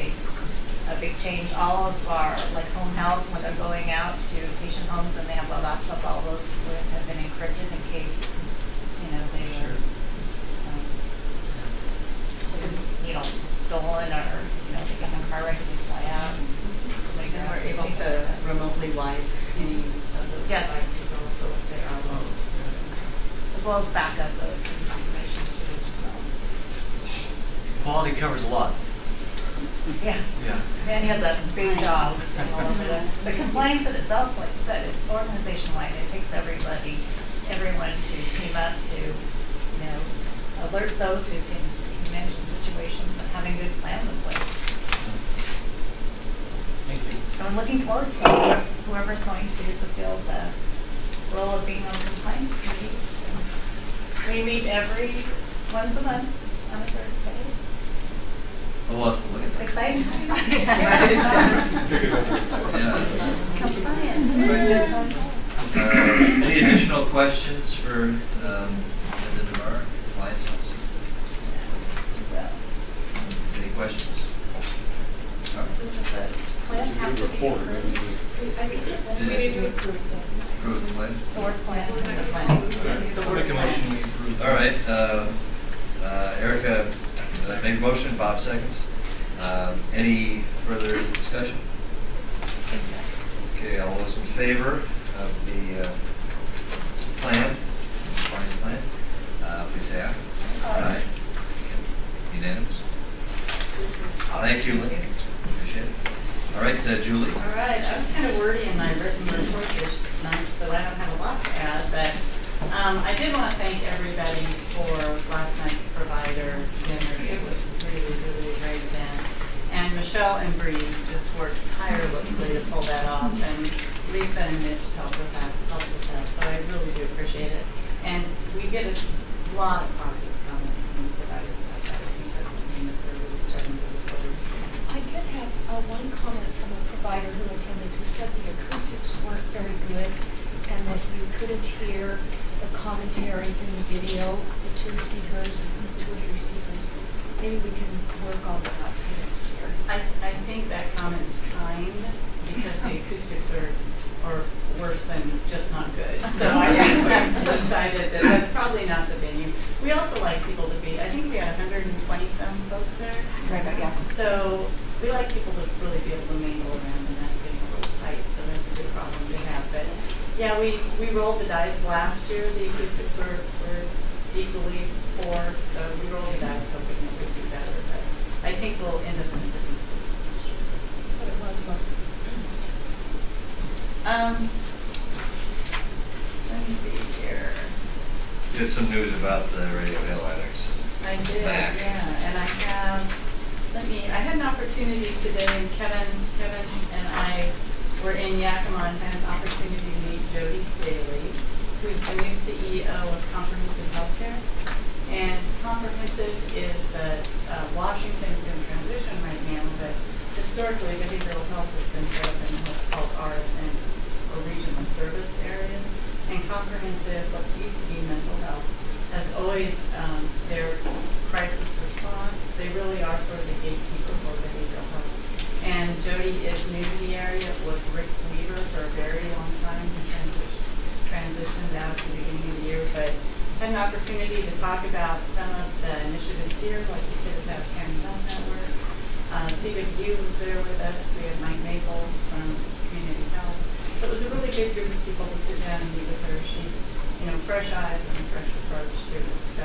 big change. All of our home health, when they're going out to patient homes and they have their laptops, all those have been encrypted in case, they were just, stolen or, they get in a car wreck and they fly out.
And we're able to remotely wipe any of those devices also if they are low.
As well as backup of information too.
Quality covers a lot.
Yeah. Manny has a big job all over that. The compliance in itself, like I said, it's organization-wide. It takes everyone to team up to, alert those who can manage the situations and having good plans in place.
Thank you.
So I'm looking forward to whoever's going to fulfill the role of being on the compliance committee. We meet once a month on a Thursday.
We'll have to look at that.
Exciting.
Any additional questions for Linda DeMar, compliance officer? Any questions? All right.
Report.
Approve the plan?
The work plan.
I'll make a motion we approve.
All right. Erica made a motion, Bob seconds. Any further discussion? Okay, all those in favor of the plan, compliance plan, please say aye. Aye. Unanimous? Thank you, Lynn. Appreciate it. All right, Julie.
All right, I was kind of wordy in my written report this month, so I don't have a lot to add, but I did want to thank everybody for last night's provider dinner. It was really, really a great event. And Michelle and Bree just worked tirelessly to pull that off, and Lisa and Mitch helped with that, so I really do appreciate it. And we get a lot of positive comments from providers about that. I think that's something that we're really starting to look forward to.
I did have one comment from a provider who attended who said the acoustics weren't very good and that you couldn't hear the commentary in the video, the 2 speakers or 2 or 3 speakers. Maybe we can work on that for next year.
I think that comment's kind because the acoustics are worse than just not good. So I think we've decided that that's probably not the venue. We also like people to be, I think we had 120-some folks there.
Right, yeah.
So we like people to really be able to mingle around, and that's getting a little tight, so that's a good problem to have. But yeah, we rolled the dice last year. The acoustics were equally poor, so we rolled the dice hoping it would be better. But I think we'll end up in a different place.
But it was fun.
Let me see here.
You had some news about the Radio Hill annex.
I did,
Back.
yeah, and I had an opportunity today, and Kevin and I were in Yakima and had an opportunity to meet Jody Daly, who's the new CEO of Comprehensive Healthcare. And Comprehensive is that Washington's in transition right now, but historically behavioral health has been set up in what's called RSNs, or regional service areas. And Comprehensive, what used to be mental health, has always their crisis response. They really are sort of the gatekeeper for behavioral health. And Jody is new to the area with Rick Weaver for a very long time. He transitioned out at the beginning of the year, but had an opportunity to talk about some of the initiatives here, like the Kittitas County Health Network. CWU was there with us. We had Mike Maples from Community Health. So it was a really good group of people to sit down and meet with her. She's, fresh eyes and a fresh approach to it. So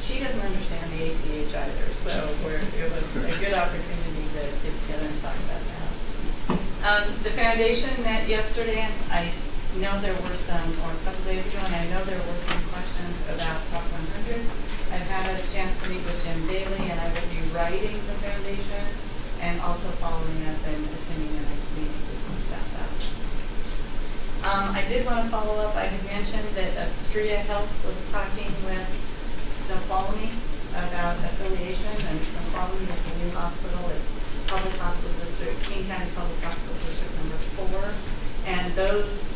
she doesn't understand the ACH either. So it was a good opportunity to get together and talk about that. The foundation met yesterday, and I know there were some, or a couple days ago, and I know there were some questions about Top 100. I've had a chance to meet with Jim Daly, and I will be writing the foundation and also following up and attending the next meeting to talk about that. I did want to follow up. I had mentioned that Astria Health was talking with Snoqualmie about affiliation, and Snoqualmie is a new hospital. It's Public Hospital District, King County Public Hospital District number 4, and those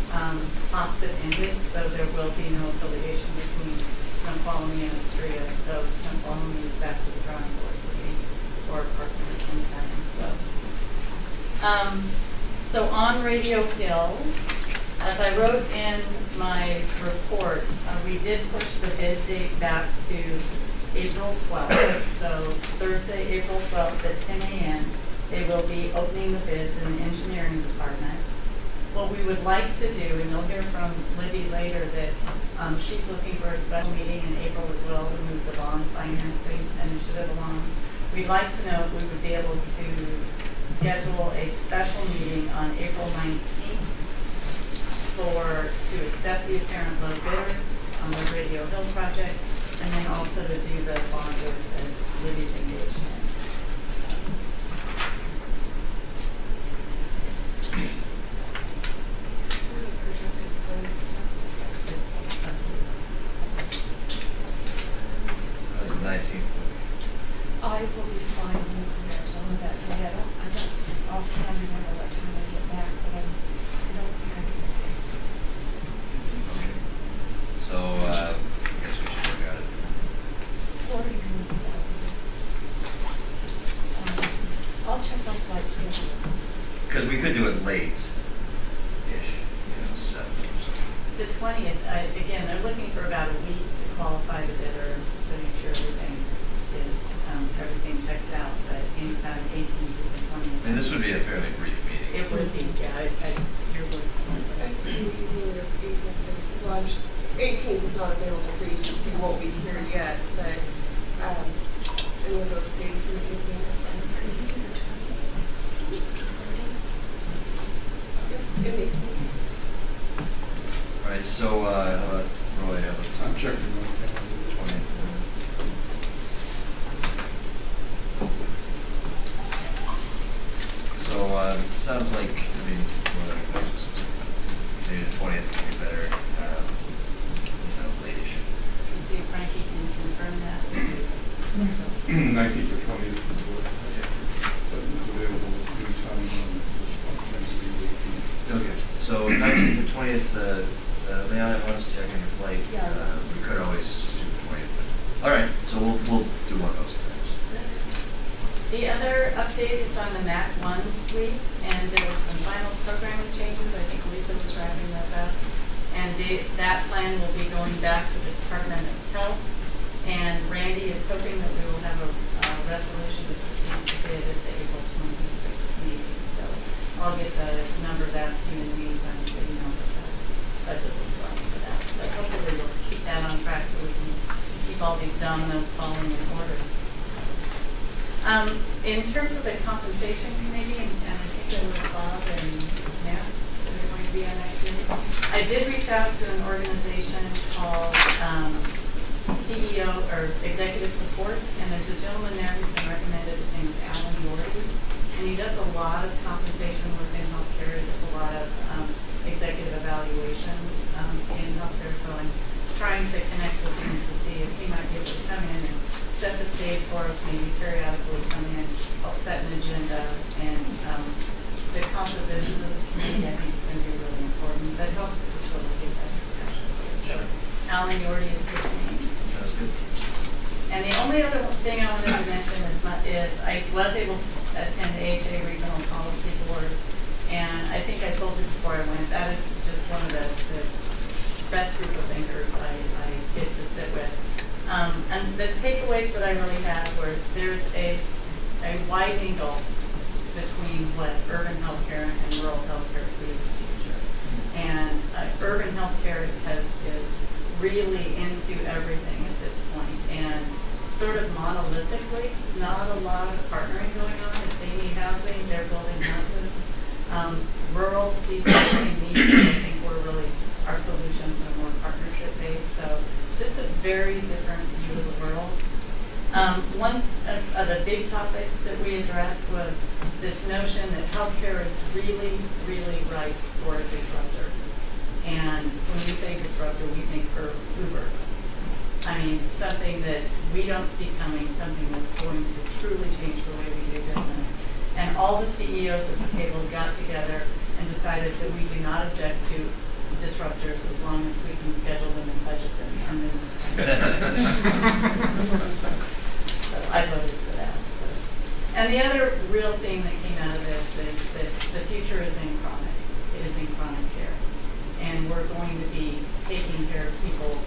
talks have ended, so there will be no affiliation between Snoqualmie and Astria. So Snoqualmie is back to the drawing board for partners sometime. So on Radio Hill, as I wrote in my report, we did push the bid date back to April 12th. So Thursday, April 12th at 10 a.m., they will be opening the bids in the engineering department. What we would like to do, and you'll hear from Libby later, that she's looking for a special meeting in April as well to move the bond financing initiative along. We'd like to know if we would be able to schedule a special meeting on April 19th to accept the apparent low bidder on the Radio Hill project, and then also to do the bond work that Libby's engaged in.
That's the 19th.
I will be flying home from Arizona that day. I don't offhand remember what time I get back, but I don't think I can.
So, I guess we should work at it.
Or you can leave that. I'll check my flight schedule.
Because we could do it late-ish, 7 or something.
The 20th, again, they're looking for about a week to qualify the bidder to make sure everything checks out, but anytime 18th to the 20th.
And this would be a fairly brief meeting.
It would be, yeah, you're looking.
Well, 18th is not available for you since you won't be here yet, but any of those days in the evening.
All right, so, Roy, let's
I'm checking my calendar.
20th. So, sounds like, maybe the 20th would be better, late-ish.
See if Frankie can confirm that.
19th or 20th would work. But available anytime on Wednesday, 18th.
Okay, so 19th or 20th, Leon, I want us to check on your flight.
Yeah,
All right, so we'll do one of those times.
The other update is on the MAC 1 suite, and there were some final programming changes. I think Lisa was wrapping those up. And that plan will be going back to the Department of Health. And Randy is hoping that we will have a resolution to proceed to bid at the April 26th meeting. So I'll get the numbers out to you in the meantime so you know what the budget looks like for that. But hopefully we'll keep that on track so we can keep all these dominoes falling in order. In terms of the compensation committee, and I think it was Bob and Matt that are going to be on that committee, I did reach out to an organization called CEO or Executive Support, and there's a gentleman there who's been recommended. His name is Alan Yorty, and he does a lot of compensation within healthcare. He does a lot of executive evaluations in healthcare, so I'm trying to connect with him to see if he might be able to come in and set the stage for us, maybe periodically come in, help set an agenda, and the composition of the committee I think is going to be really important, but help facilitate that discussion. So Alan Yorty is his name.
Sounds good.
And the only other thing I wanted to mention is I was able to attend the AHA Regional Policy Board, and I think I told you before I went, that is just one of the best group of thinkers I get to sit with. And the takeaways that I really had were there's a widening gulf between what urban healthcare and rural healthcare sees in the future. And urban healthcare is really into everything at this point, and sort of monolithically, not a lot of partnering going on. If they need housing, they're building houses. Rural sees the same needs, and I think our solutions are more partnership based. So just a very different view of the world. One of the big topics that we addressed was this notion that healthcare is really, really ripe for a disruptor. And when we say disruptor, we think for Uber. I mean, something that we don't see coming, something that's going to truly change the way we do business. And all the CEOs at the table got together and decided that we do not object to disruptors as long as we can schedule them and budget them. So I voted for that. So. And the other real thing that came out of this is that the future is in chronic. It is in chronic care. And we're going to be taking care of people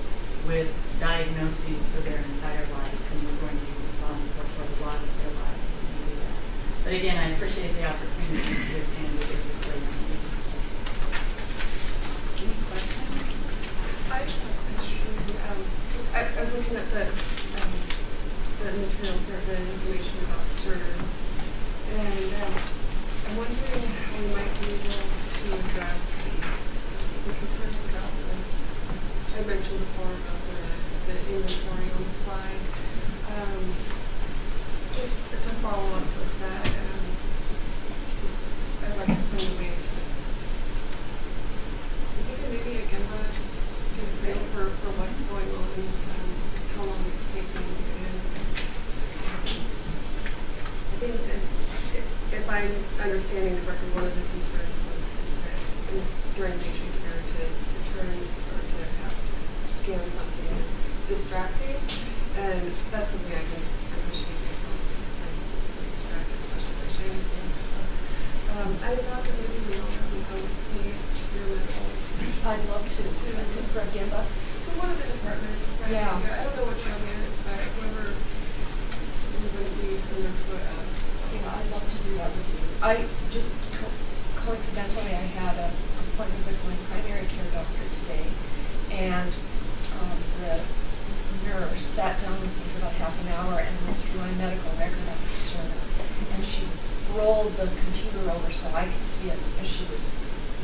with diagnoses for their entire life, and we're going to be responsible for a lot of their lives when we do that. But again, I appreciate the opportunity to attend the basically. Any questions?
I have a question. I was looking at the material for the information about Cerner, and I'm wondering how we might be able to address the concerns about I mentioned before about the inventory on the fly. Just to follow up with that, I'd like to find a way to maybe again just to get a feel for what's going on, how long it's taking, and I think if I'm understanding correctly, one of the concerns is that during patient care to turn or to have to scan something is distracting, and that's something I can appreciate myself because I'm so distracted, especially by sharing things. So I thought that maybe we all have maybe your medical.
I'd love to for a Gimba.
So one of the departments, right?
Yeah.
I don't know what you're in, but whoever you're going to be in your foot of.
Yeah, I'd love to do that with you. I just coincidentally I had an appointment with my primary care doctor today, and the nurse sat down with me for about half an hour and went through my medical record on the Cerner, and she rolled the computer over so I could see it as she was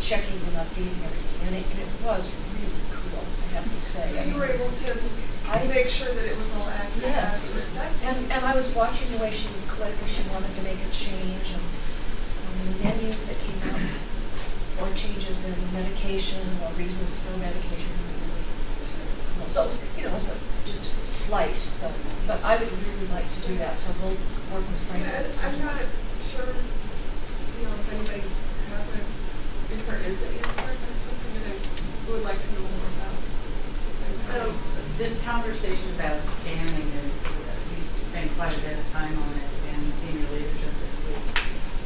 checking and updating everything, and it was really cool, I have to say.
So you were able to make sure that it was all accurate?
Yes, and I was watching the way she would click if she wanted to make a change, and the menus that came out or changes in medication or reasons for medication. So it's, it's just a slice, but I would really like to do that, so we'll work with Frank.
I'm not sure, if anybody has if there is an answer, but it's something that I would like to know more about.
So this conversation about scanning quite a bit of time on it in senior leadership this week.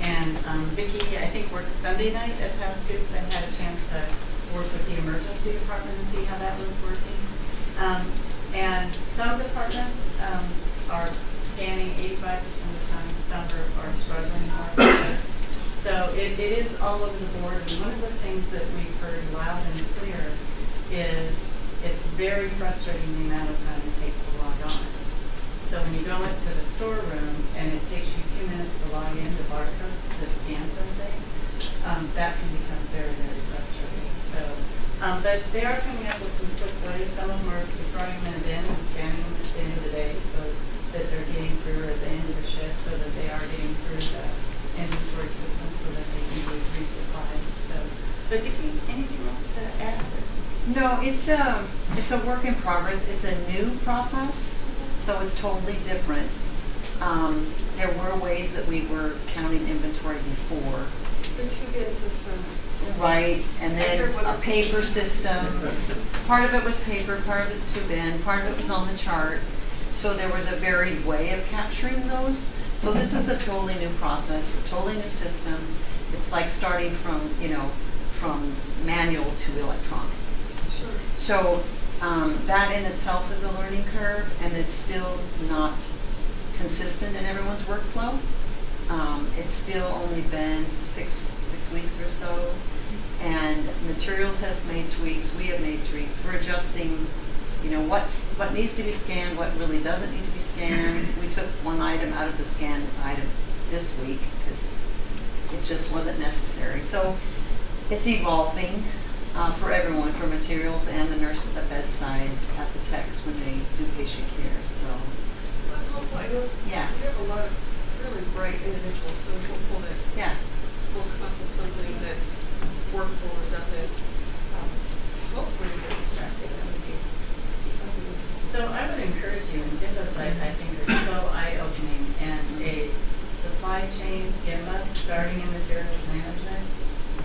And Vicki, I think, worked Sunday night as house soup and had a chance to work with the emergency department and see how that was working. And some departments are scanning 85% of the time, some are struggling more. So it is all over the board, and one of the things that we've heard loud and clear is it's very frustrating the amount of time it takes to log on. So when you go into the storeroom and it takes you 2 minutes to log in the barcode to scan something, that can become very, very frustrating. So, but they are coming up with some slick ways. Some of them are throwing them in and scanning them at the end of the day so that they're getting through, or at the end of the shift, so that they are getting through the inventory system so that they can be resupplied. So, but anything else to add?
No, it's a work in progress. It's a new process, so it's totally different. There were ways that we were counting inventory before.
The 2-bin system.
Right, and then a paper system. Part of it was paper, part of it's 2-bin, part of it was on the chart. So there was a varied way of capturing those. So this is a totally new process, a totally new system. It's like starting from, from manual to electronic.
Sure.
So that in itself is a learning curve, and it's still not consistent in everyone's workflow. It's still only been six weeks or so, and materials has made tweaks. We have made tweaks. We're adjusting, what needs to be scanned, what really doesn't need to be scanned. We took one item out of the scan item this week because it just wasn't necessary. So it's evolving for everyone, for materials and the nurse at the bedside, at the techs when they do patient care. So yeah,
we have a lot of really bright individuals, so we're hopeful that we'll come up with something that's workable and doesn't hopefully isn't distracting.
So I would encourage you, and GitHubs I think are so eye-opening, and a supply chain GitHub starting in materials management.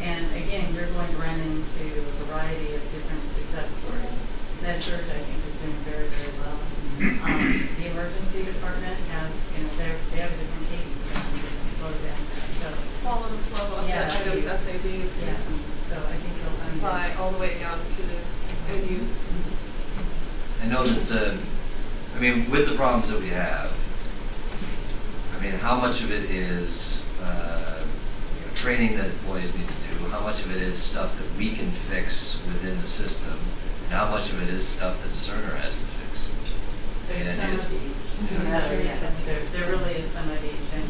And again, you're going to run into a variety of different success stories. MedSurg, I think, is doing very, very well. The emergency department has, they have a different cadence and a different flow down there. So
follow the flow of the items as they leave.
Yeah. So I think you'll find
supply all the way down to the end use.
I know that, with the problems that we have, how much of it is training that employees need to do, how much of it is stuff that we can fix within the system, and how much of it is stuff that Cerner has to fix?
There's some of each. There really is some of each. And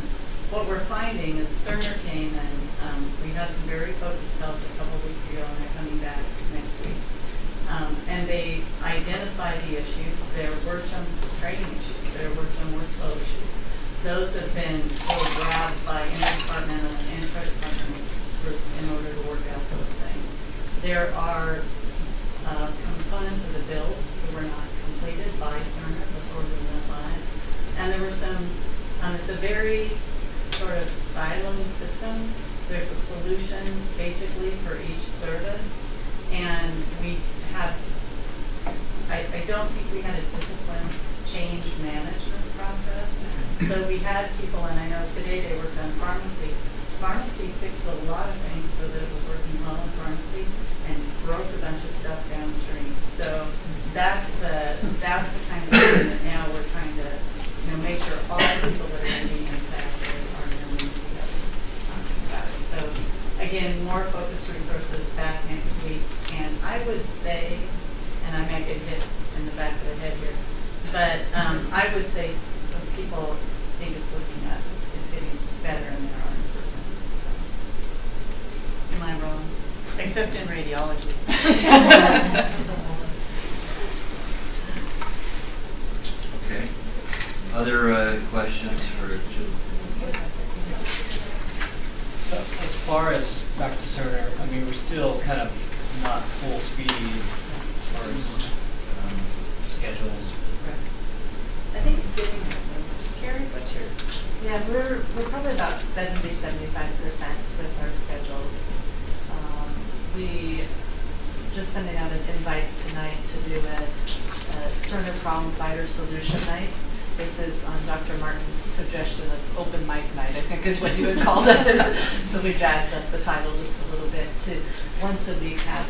what we're finding is Cerner came and we had some very focused help a couple of weeks ago, and they're coming back next week. And they identified the issues. There were some training issues. There were some workflow issues. Those have been grabbed by interdepartmental and intra-departmental groups in order to work out those things. There are components of the build that were not completed by Cerner before we went live. And there were some, it's a very sort of siloed system. There's a solution basically for each service. And we have, I don't think we had a disciplined change management process. So we had people, and I know today they worked on pharmacy. Pharmacy fixed a lot of things so that it was working well in pharmacy and broke a bunch of stuff downstream. So that's the kind of thing that now we're trying to make sure all the people that are going to be impacted are going to be together talking about it. So again, more focused resources back next week. And I would say, and I might get hit in the back of the head here, but I would say what people think it's looking at is getting better and there are improvements. So. Am I wrong? Except in radiology.
Okay. Other questions for Jim?
So as far as Dr. Cerner, we're still kind of not full speed as far as schedules.
I think it's getting there. Carrie, what's your?
Yeah, we're probably about 70-75% with our schedules. We just sending out an invite tonight to do a Cerner Problem Fighter Solution Night.
This is on Dr. Martin's suggestion of open mic night, I think is what you had called it. So we jazzed up the title just a little bit to once a week have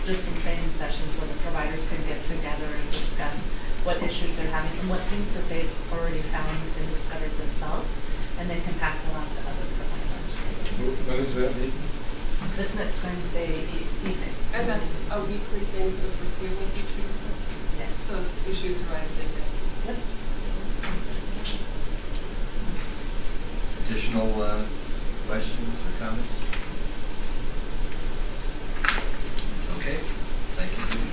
just some training sessions where the providers can get together and discuss what issues they're having and what things that they've already found and discovered themselves, and then can pass it on to other providers.
When is that meeting?
That's next Wednesday evening.
And that's a weekly thing for the foreseeable future?
Yes.
So as issues arise, they can.
Yep.
Additional questions or comments? Okay, thank you, Judy.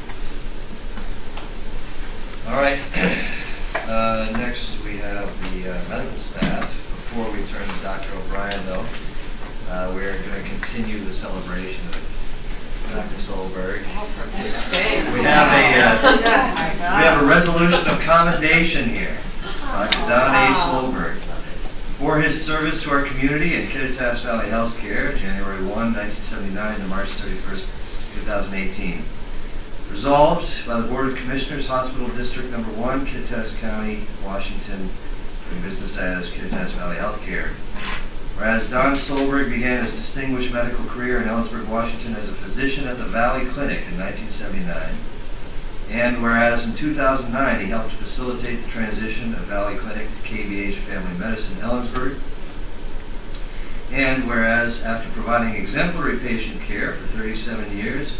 All right, next we have the medical staff. Before we turn to Dr. O'Brien, though, we're going to continue the celebration of Dr. Solberg. We have a resolution of commendation here. Dr. Don A. Solberg, for his service to our community at Kittitas Valley Healthcare, January 1, 1979 to March 31st, 2018. Resolved by the Board of Commissioners, Hospital District Number 1, Kittitas County, Washington, doing business as Kittitas Valley Healthcare. Whereas Don Solberg began his distinguished medical career in Ellensburg, Washington as a physician at the Valley Clinic in 1979. And whereas in 2009 he helped facilitate the transition of Valley Clinic to KVH Family Medicine Ellensburg. And whereas after providing exemplary patient care for 37 years,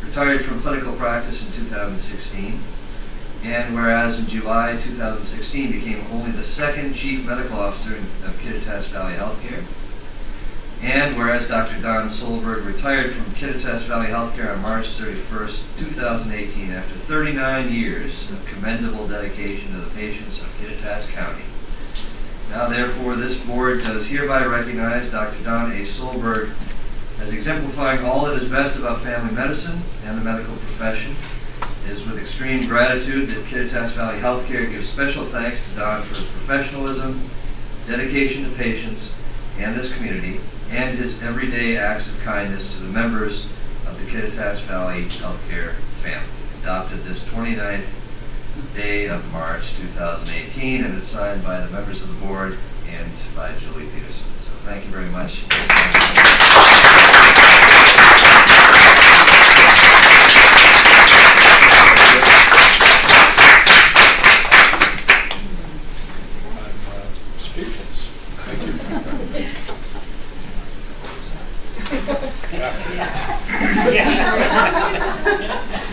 retired from clinical practice in 2016. And whereas in July 2016 became only the second Chief Medical Officer of Kittitas Valley Healthcare. And whereas Dr. Don Solberg retired from Kittitas Valley Healthcare on March 31st, 2018 after 39 years of commendable dedication to the patients of Kittitas County. Now therefore this board does hereby recognize Dr. Don A. Solberg as exemplifying all that is best about family medicine and the medical profession. It is with extreme gratitude that Kittitas Valley Healthcare gives special thanks to Don for his professionalism, dedication to patients and this community, and his everyday acts of kindness to the members of the Kittitas Valley Healthcare family. Adopted this 29th day of March 2018, and it's signed by the members of the board and by Julie Peterson. So thank you very much.
Speechless. Thank you.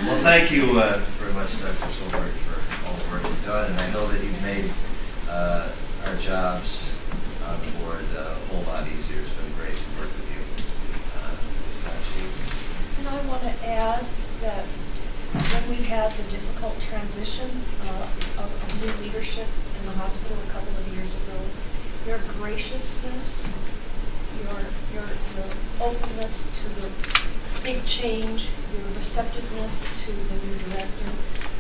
Well, thank you very much, Dr. Solberg, for all the work you've done, and I know that you've made our jobs on the board a whole lot easier. It's been great to work with you.
And I want to add that when we had the difficult transition of new leadership in the hospital a couple of years ago, your graciousness, your openness to the big change, your receptiveness to the new director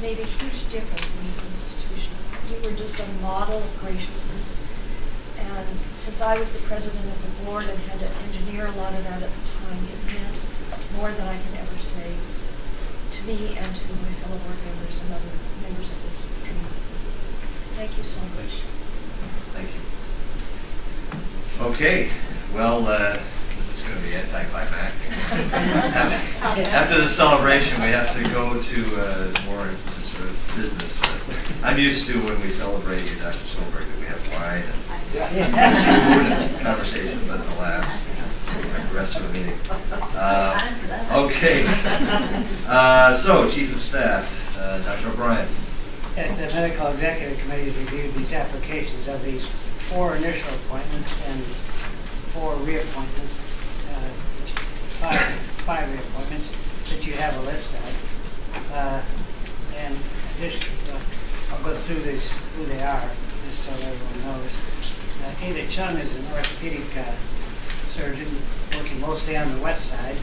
made a huge difference in this institution. You were just a model of graciousness. And since I was the president of the board and had to engineer a lot of that at the time, it meant more than I can ever say to me and to my fellow board members and other members of this community. Thank you so much.
Thank you. Okay, well, this is going to be anticlimactic. After the celebration, we have to go to more just sort of business. I'm used to when we celebrate you, Dr. Solberg, that we have wine and food and conversation, but alas, like the rest of the meeting. Okay. So, Chief of Staff, Dr. O'Brien.
Yes, the Medical Executive Committee has reviewed these applications of these 4 initial appointments and 4 reappointments, 5 reappointments that you have a list of. And I'll go through these, who they are, just so everyone knows. Ada Chung is an orthopedic surgeon working mostly on the west side,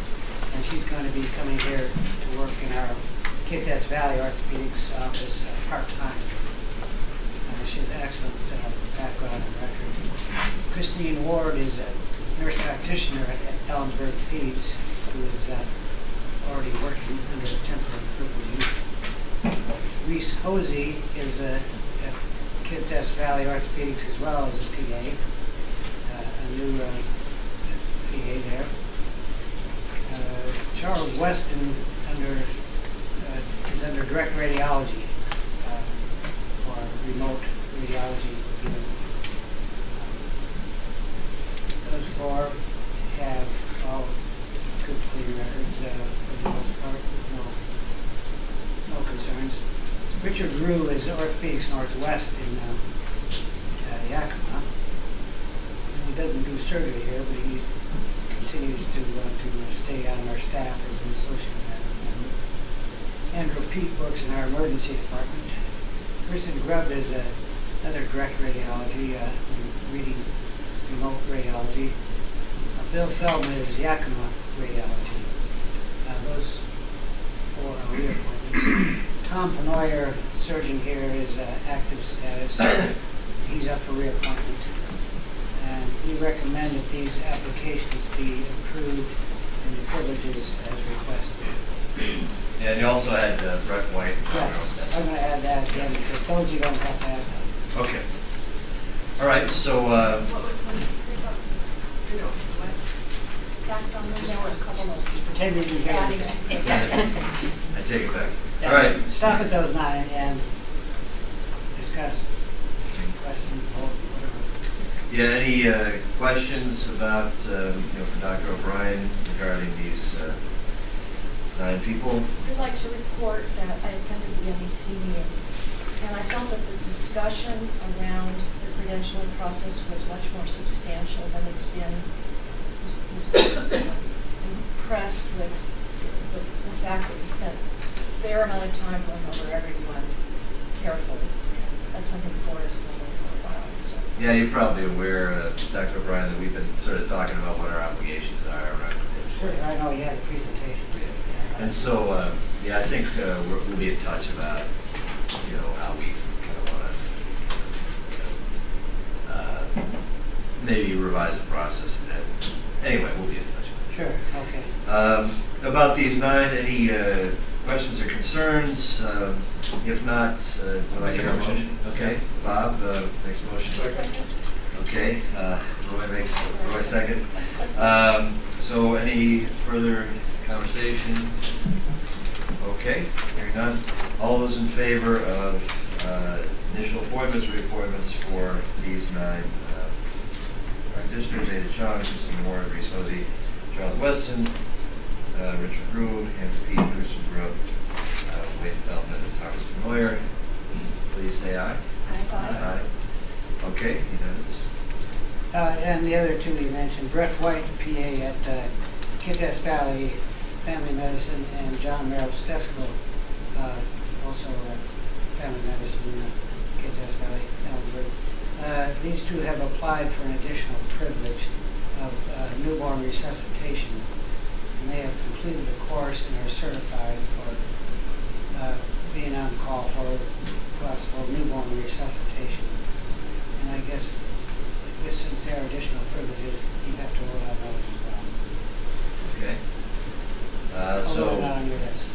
and she's going to be coming here to work in our Kittitas Valley Orthopedics office part-time. She has an excellent background and record. Christine Ward is a nurse practitioner at Ellensburg Peds, who is already working under a temporary privilege. Reese Hosey is a Kittitas Valley Orthopedics as well as a PA, a new PA there. Charles Weston is under direct radiology or remote radiology. Those four have all good clean records for the most part. There's no concerns. Richard Rue is Orthopedics Northwest in Yakima. He doesn't do surgery here, but he continues to stay on our staff as an associate medical. Andrew Pete works in our emergency department. Kristen Grubb is another direct radiology, reading remote radiology. Bill Feldman is Yakima radiology. Those four are reappointments. Tom Penoyer, surgeon here, is active status. He's up for reappointment. And we recommend that these applications be approved in the privileges as requested.
Yeah, and you also had Brett White.
Yes, I'm going to add that again because those you don't have to add.
Okay. All right, so...
What did you say about, back on those, there were a couple of...
Pretend you didn't hear
addings.
I take it back. All right.
Stop at those 9 and discuss questions or whatever.
Yeah, any questions about, for Dr. O'Brien regarding these 9 people?
I'd like to report that I attended the MEC meeting, and I felt that the discussion around the credentialing process was much more substantial than it's been. Impressed with the fact that we spent a fair amount of time going over everyone carefully. That's something the board has been doing for a while. So.
Yeah, you're probably aware, Dr. O'Brien, that we've been sort of talking about what our obligations are around credentialing.
Sure, I know you had a presentation.
And so, yeah, I think we'll be in touch about, how we kind of want to maybe revise the process. Anyway, we'll be in touch.
Sure, okay.
About these 9, any questions or concerns? If not, would I hear a motion? Okay, Bob makes a motion. Okay, Roy seconds. So any further conversation? Okay, hearing none. All those in favor of initial appointments, reappointments for these 9 practitioners: Ada Chong, Kristen Ward, Reese Hosey, Charles Weston, Richard Rue, Hans Pete, Kristen Grubb, Wade Feldman, and Thomas Penoyer. Please say aye.
Aye.
Okay, unanimous.
And the other 2 you mentioned, Brett White, PA at Kittitas Valley Family Medicine, and John Merrill Stesko, also Family Medicine, Kittitas Valley, Ellenburg. These 2 have applied for an additional privilege of newborn resuscitation, and they have completed the course and are certified for being on call for possible newborn resuscitation. And I guess since there are additional privileges, you have to vote on those as well.
Okay.
Although not on your list.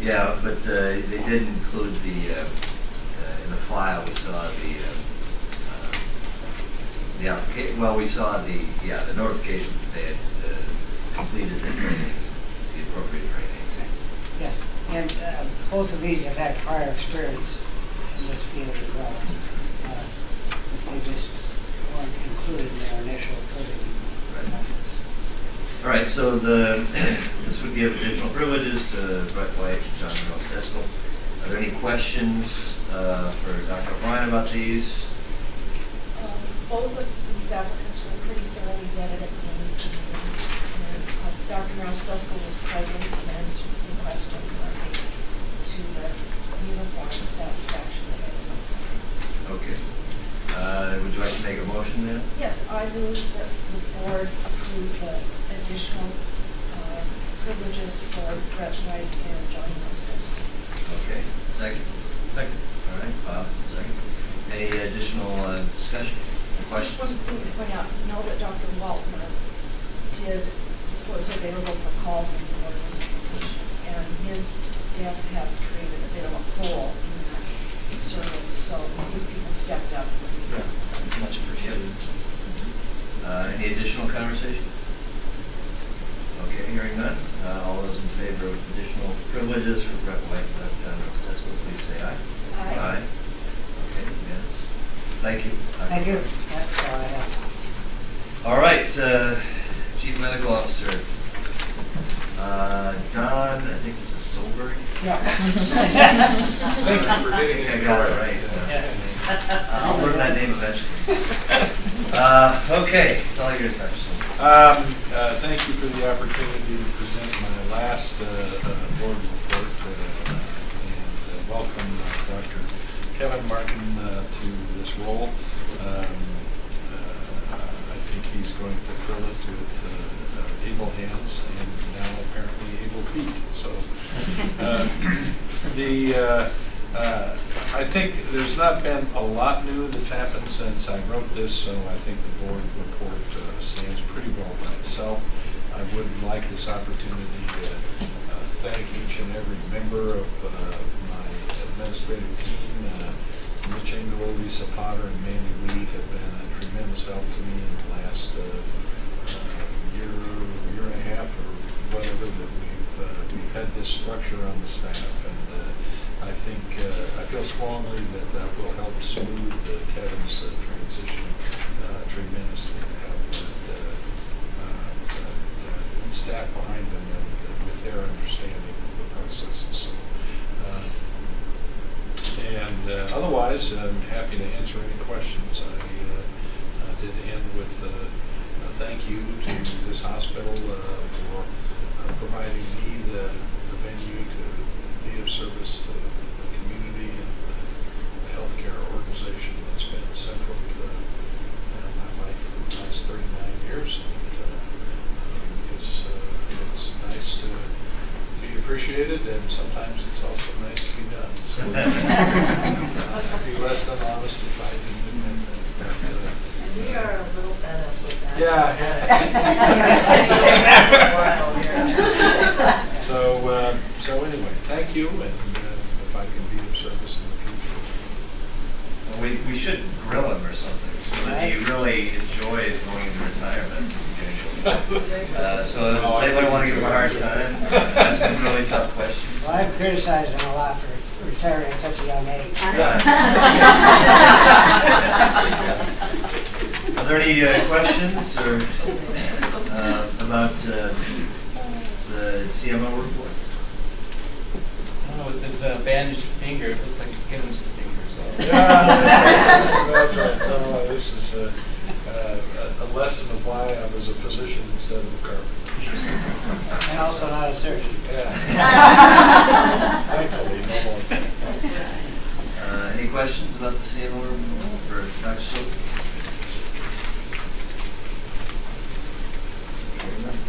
Yeah, but they did include the in the file. We saw the application. Well, we saw the notification that they had completed the trainings, the appropriate trainings.
Yes, and both of these have had prior experience in this field as well. But they just weren't included in their initial coding process.
All right, so this would give additional privileges to Brett White and John Merrill Stesko. Are there any questions for Dr. O'Brien about these?
Both of these applicants were pretty thoroughly vetted at the MEC meeting. Dr. Merrill Stesko was present and answered some questions, and I think to the uniform satisfaction of everyone.
Okay. Would you like to make a motion then?
Yes, I move that the board approve the additional privileges for Brett White and John Merrill Stesko.
Okay. Second? Second. All right, Bob, second. Any additional discussion or
Just
questions?
one thing to point out, know that Dr. Waltman was available for call from the Board of Resuscitation, and his death has created a bit of a hole in that service, so these people stepped up.
Yeah, that's much appreciated. Any additional conversation? Okay, hearing none. All those in favor of additional privileges for Brett White and John Tesco, please say aye.
Aye.
Okay, unanimous. Thank you.
Thank you. That's all I have.
All right, Chief Medical Officer. Don, I think this is Solberg.
Yeah.
Thank you for getting
I
it
got it
correct.
right. I'll learn that name eventually. Okay, it's all yours, Dr. Solberg.
Thank you for the opportunity to present my last board report and welcome Dr. Kevin Martin to this role. I think he's going to fill it with able hands and now apparently able feet. So I think there's not been a lot new that's happened since I wrote this, so I think the board report stands pretty well by itself. I would like this opportunity to thank each and every member of my administrative team. Mitch Engel, Lisa Potter, and Mandy Lee have been a tremendous help to me in the last year and a half or whatever that we've had this structure on the staff, and I think I feel strongly that that will help smooth Kevin's transition tremendously to have that staff behind them and with their understanding of the processes. And otherwise, I'm happy to answer any questions. I did end with a thank you to this hospital for providing me the venue to be of service to the community and the healthcare organization that's been central to my life for the last 39 years. And it's nice to be appreciated, and sometimes it's also nice to be done. So I'd be less than honest if I didn't admit that.
And we are a little fed up with that.
Yeah. So anyway, thank you, and if I can be of service in the future.
Well, we should grill him or something so that he really enjoys going into retirement. So does anybody want to give him a hard time? Ask him really tough questions.
Well, I've criticized him a lot for retiring at such a young age.
Are there any questions or about the CMO report?
I don't know, with this bandaged finger, it looks like it's giving us the finger. So.
Yeah, that's right. No, this is a lesson of why I was a physician instead of a carpenter.
And also not a surgeon.
Yeah. Thankfully, no more.
Any questions about the CMO report for Dr. Silver?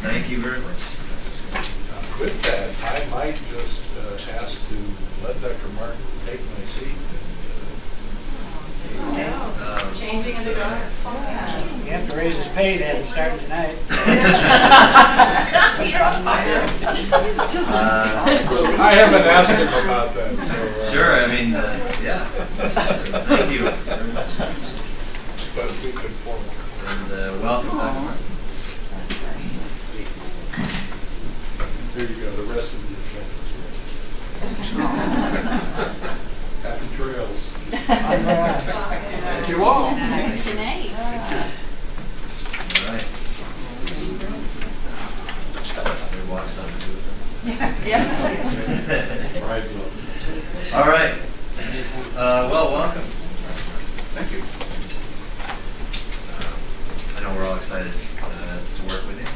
Thank you very much.
With that, I might just ask to let Dr. Martin take my seat.
Changing into guard.
You have to raise his pay then, starting tonight.
You're on fire.
I haven't asked him about that. So,
sure, I mean, yeah. Thank you very much.
But we could form
one. And welcome, Dr. Martin.
There you go, the rest of the agenda. Happy trails. Thank you all.
Good night.
All right. Everybody walks up and do something.
Yeah.
All right. Well, welcome.
Thank you.
I know we're all excited to work with you.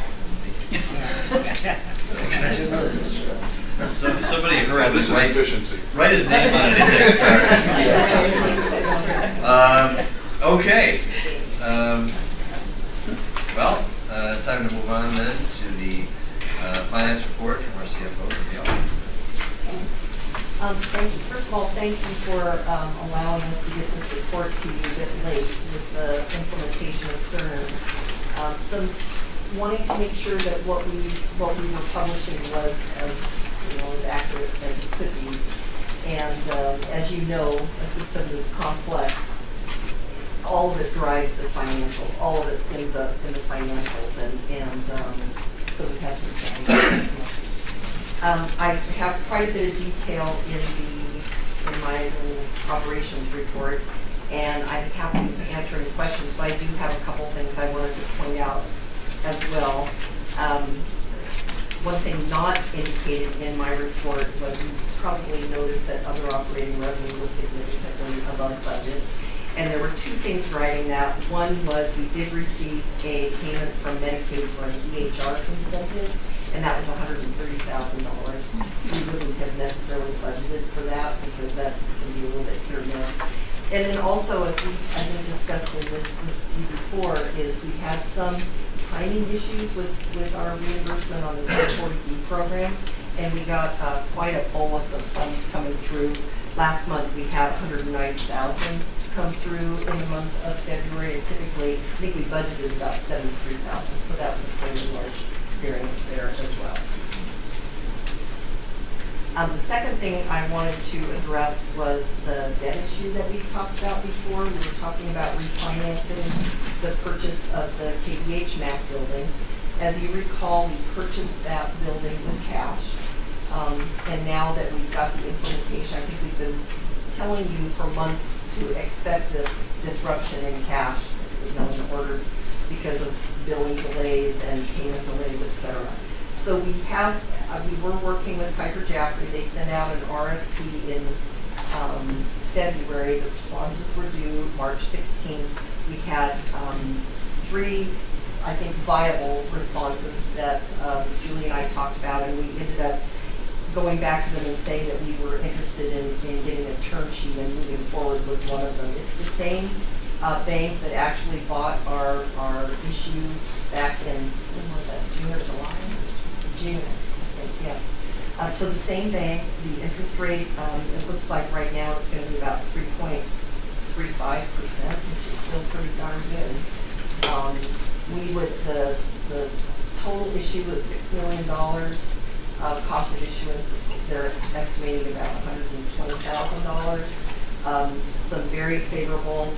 Somebody heard
this is efficiency.
Write his name on an index card. Okay. Well, time to move on then to the finance report from our CFO, Gail.
Thank you. First of all, thank you for allowing us to get this report to you a bit late with the implementation of CERN. So wanting to make sure that what we were publishing was as accurate as it could be. And as you know, a system is complex. All of it drives the financials. All of it ends up in the financials, and so we have some challenges. I have quite a bit of detail in my operations report, and I'm happy to answer any questions, but I do have a couple things I wanted to point out as well. One thing not indicated in my report was you probably noticed that other operating revenue was significantly above budget. And there were two things driving that. One was we did receive a payment from Medicaid for an EHR incentive, and that was $130,000. We wouldn't have necessarily budgeted for that because that can be a little bit hit or miss. And then also, as I think discussed in this with you before, is we had some timing issues with our reimbursement on the 340B program, and we got quite a bolus of funds coming through. Last month we had $190,000 come through in the month of February, and typically, I think we budgeted about $73,000, so that was a fairly large variance there as well. The second thing I wanted to address was the debt issue that we talked about before. We were talking about refinancing the purchase of the KBH MAC building. As you recall, we purchased that building with cash, and now that we've got the implementation, I think we've been telling you for months to expect a disruption in cash, in order because of billing delays and payment delays, etc. So we were working with Piper Jaffray. They sent out an RFP in February. The responses were due March 16th. We had 3, I think, viable responses that Julie and I talked about, and we ended up going back to them and saying that we were interested in getting a term sheet and moving forward with one of them. It's the same bank that actually bought our issue back in, when was that, June or July? June, I think, yes. So the same bank, the interest rate, it looks like right now it's going to be about 3.35%, which is still pretty darn good. The total issue was $6 million. Cost of issuance, they're estimating about $120,000. Some very favorable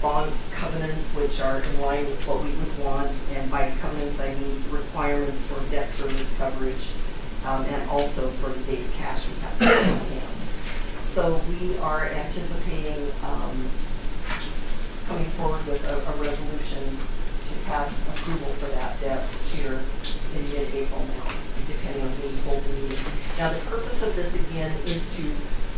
bond covenants, which are in line with what we would want, and by covenants I mean requirements for debt service coverage, and also for the days cash we have to pay on hand. So we are anticipating coming forward with a resolution to have approval for that debt here in mid-April now, depending on who we hold the meeting. Now, the purpose of this, again, is to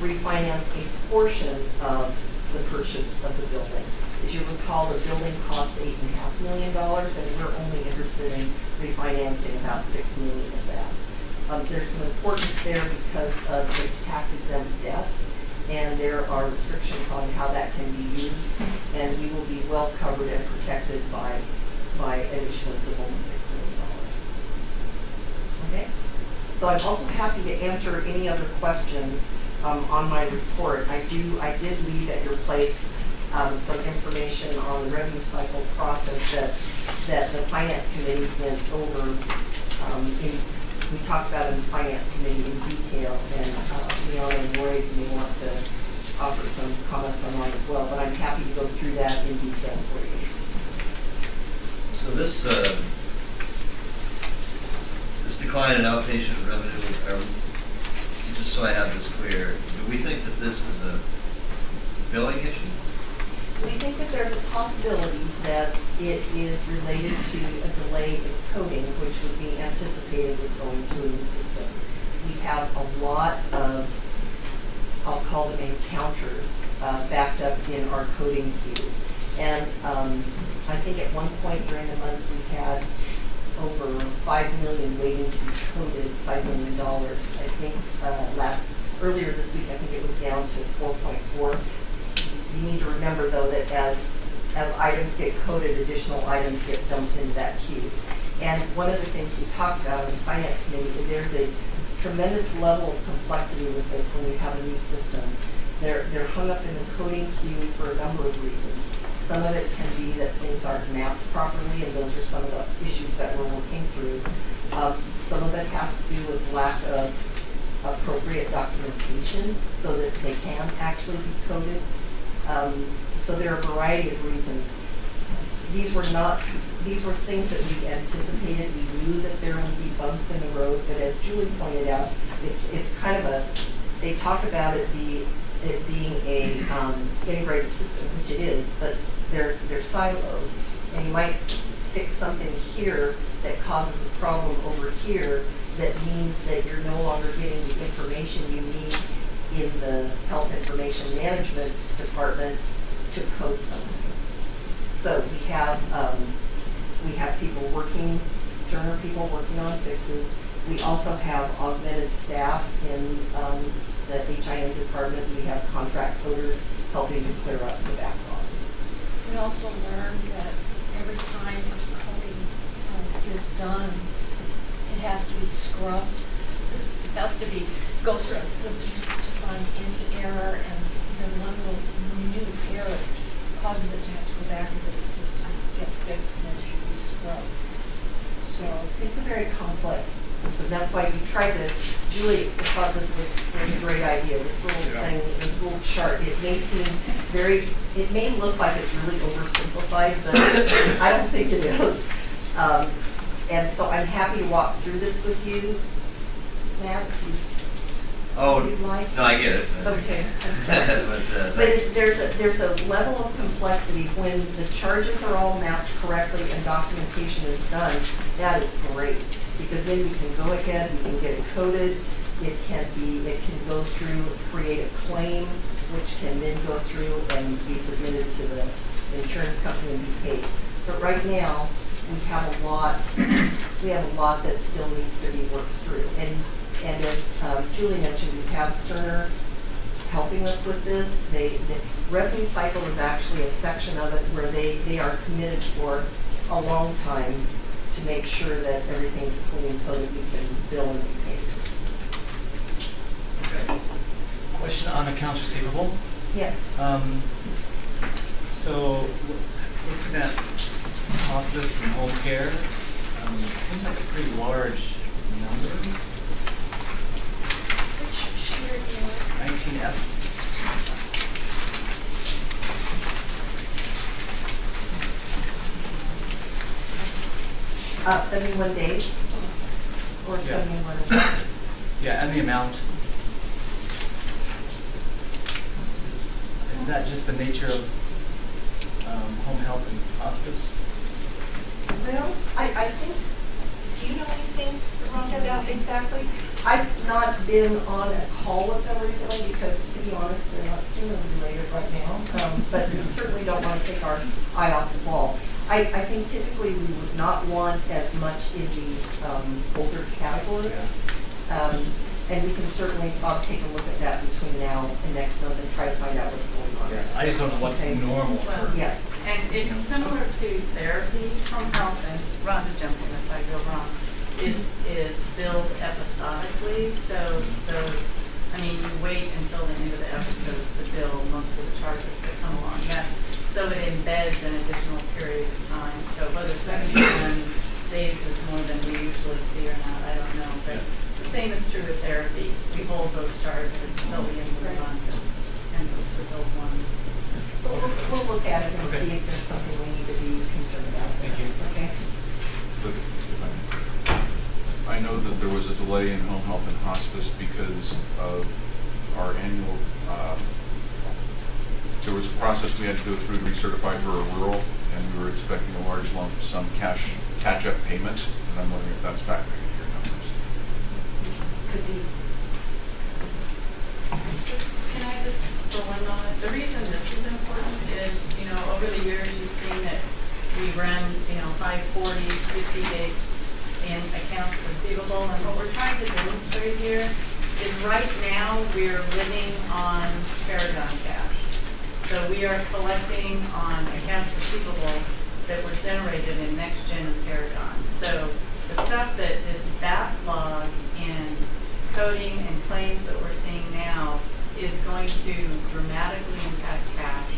refinance a portion of the purchase of the building. As you recall, the building cost $8.5 million, and we're only interested in refinancing about $6 million of that. There's some importance there because of its tax-exempt debt, and there are restrictions on how that can be used, and we will be well covered and protected by an issuance of only $6 million. Okay? So I'm also happy to answer any other questions on my report. I did leave at your place some information on the revenue cycle process that the Finance Committee went over. We talked about it in the Finance Committee in detail, and Leon and Lloyd may want to offer some comments on that as well, but I'm happy to go through that in detail for you.
So this decline in outpatient revenue, just so I have this clear, do we think that this is a billing issue?
We think that there's a possibility that it is related to a delay in coding, which would be anticipated with going to a new system. We have a lot of, I'll call them encounters, backed up in our coding queue. And I think at one point during the month we had over $5 million waiting to be coded, $5 million. I think earlier this week, I think it was down to 4.4. You need to remember, though, that as items get coded, additional items get dumped into that queue. And one of the things we talked about in the Finance Committee is there's a tremendous level of complexity with this when we have a new system. They're hung up in the coding queue for a number of reasons. Some of it can be that things aren't mapped properly, and those are some of the issues that we're working through. Some of it has to do with lack of appropriate documentation so that they can actually be coded. So there are a variety of reasons. These were things that we anticipated. We knew that there would be bumps in the road, but as Julie pointed out, it's kind of they talk about it being a integrated system, which it is, but they're silos. And you might fix something here that causes a problem over here that means that you're no longer getting the information you need in the Health Information Management Department to code something. So we have people working, Cerner people working on fixes. We also have augmented staff in the HIM department. We have contract coders helping to clear up the backlog.
We also learned that every time coding is done, it has to be scrubbed. It has to be go through a system to find any error, and then one little minute error causes it to have to go back into the system, get fixed, and then to be scrubbed. So
it's a very complex system. That's why we tried to. Julie thought this was a great idea. This little thing, this little chart. It may seem it may look like it's really oversimplified, but I don't think it is. And so I'm happy to walk through this with you, Matt.
Oh,
you'd like.
no, I get it.
Okay. But there's a level of complexity when the charges are all mapped correctly and documentation is done. That is great, because then you can go ahead, you can get it coded. It can go through, create a claim, which can then go through and be submitted to the insurance company and be paid. But right now, we have a lot that still needs to be worked through. And as Julie mentioned, we have Cerner helping us with this. The revenue cycle is actually a section of it where they are committed for a long time to make sure that everything's clean so that we can bill and be paid.
Okay.
Question on accounts receivable.
Yes.
So looking at hospice and home care, seems like a pretty large number.
which sheet are you on?
19F.
Up 71 days or
Yeah.
71.
Yeah, and the amount. Is that just the nature of home health and hospice?
Well, I think, do you know anything, Rhonda, about exactly? I've not been on a call with them recently because, to be honest, they're not Cerner related right now. But we certainly don't want to take our eye off the ball. I think typically we would not want as much in these older categories. And we can certainly take a look at that between now and next month and try to find out what's going on.
Yeah, I just don't know what's normal for.
Yeah.
And it's similar to therapy. Home health, and Rhonda jump in if I go wrong, is billed episodically. So those, I mean, you wait until the end of the episode to bill most of the charges that come along. So it embeds an additional period of time. So whether 71 days is more than we usually see or not, I don't know. But the same is true with therapy. We hold those charges until the end of the month, and those are billed one.
We'll look at it and
Okay.
see if there's something we need to be concerned about.
Thank you.
Okay.
But I know that there was a delay in home health and hospice because of our annual, there was a process we had to go through to recertify for a rural, and we were expecting a large lump sum cash catch-up payment, and I'm wondering if that's factoring into your numbers.
Could be.
Can I just, for one moment, the reason this is important is, over the years, you've seen that we run, high 40s, 50 days in accounts receivable. And what we're trying to demonstrate here is right now we're living on Paragon cash. So we are collecting on accounts receivable that were generated in next-gen Paragon. So the stuff that is backlog in coding and claims that we're seeing now is going to dramatically impact cash,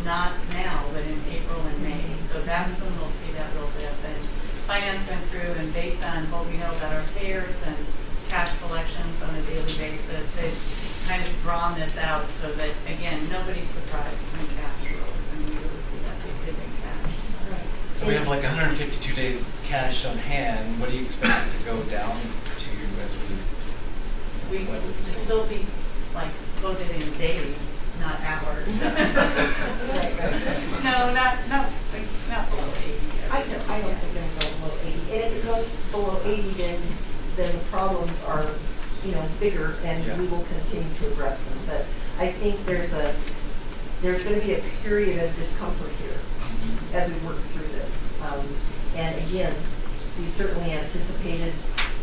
not now, but in April and May. So that's when we'll see that real dip. And finance went through, and based on what we know about our payers and cash collections on a daily basis. They've kind of drawn this out so that, again, nobody's surprised when cash rolls, and we really see that big dip in cash.
So we have like 152 days of cash on hand. What do you expect it to go down to as we?
We would still be like quoted in days, not hours. No, not below 80.
I don't think it'll go below 80. And if it goes below 80, then the problems are, bigger, and we will continue to address them. But I think there's going to be a period of discomfort here as we work through this. And again, we certainly anticipated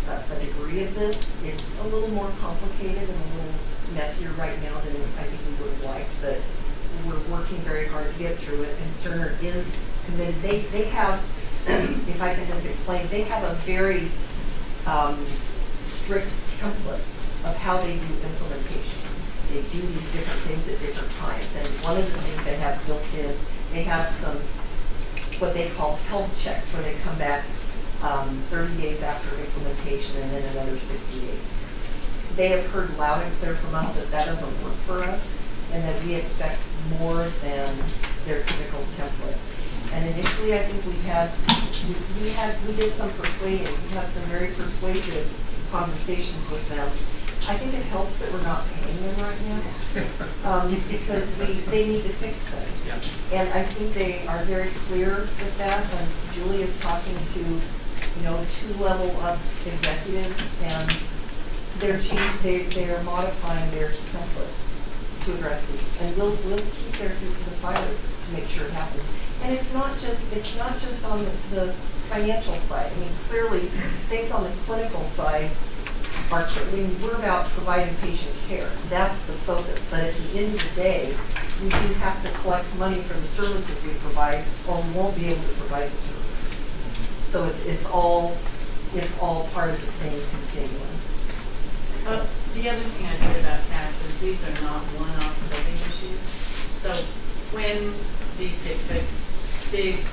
a degree of this. It's a little more complicated and a little messier right now than I think we would have liked, but we're working very hard to get through it, and Cerner is committed. They have, if I can just explain, they have a very strict template of how they do implementation. They do these different things at different times, and one of the things they have built in, they have some, what they call health checks, where they come back 30 days after implementation and then another 60 days. They have heard loud and clear from us that that doesn't work for us, and that we expect more than their typical template. And initially, I think we did some persuading. We had some very persuasive conversations with them. I think it helps that we're not paying them right now, because they need to fix things. Yeah. And I think they are very clear with that. And Julie is talking to, two-level up executives, and they're modifying their template to address these. And we'll keep their feet to the fire to make sure it happens. And it's not just on the financial side. I mean, clearly, things on the clinical side we're about providing patient care. That's the focus. But at the end of the day, we do have to collect money for the services we provide, or we won't be able to provide the services. So it's all part of the same continuum.
The other thing I'd say about cash is these are not one-off billing issues. So when these get fixed, big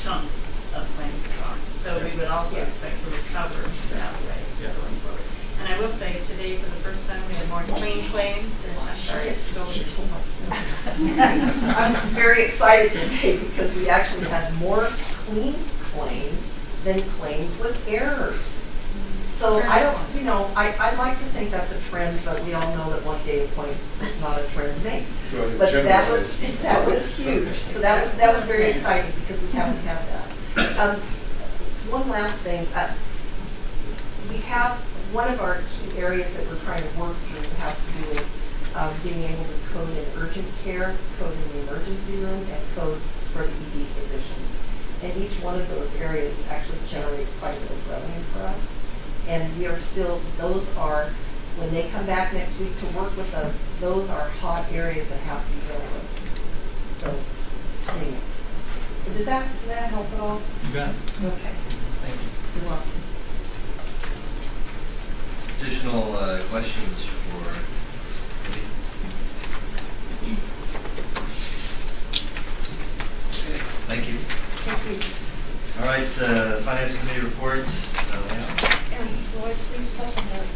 chunks of claims drop. So we would also expect to recover that way going forward. And I will say today, for the first time, we had more clean claims. I'm sorry, it's still so much.
I was very excited today because we actually had more clean claims than claims with errors. So I don't, I like to think that's a trend, but we all know that one data point is not a trend thing. But that was huge. So that was very exciting because we haven't had that. One last thing, we have one of our key areas that we're trying to work through has to do with being able to code in urgent care, code in the emergency room, and code for the ED physicians. And each one of those areas actually generates quite a bit of revenue for us. And we are still, those are, when they come back next week to work with us, those are hot areas that have to be dealt with. So, anyway. Does that help at all?
You got it.
Okay.
Thank you.
You're welcome.
Additional questions for Amy? Okay, thank you.
Thank you.
All right, Finance Committee reports.
And will I please supplement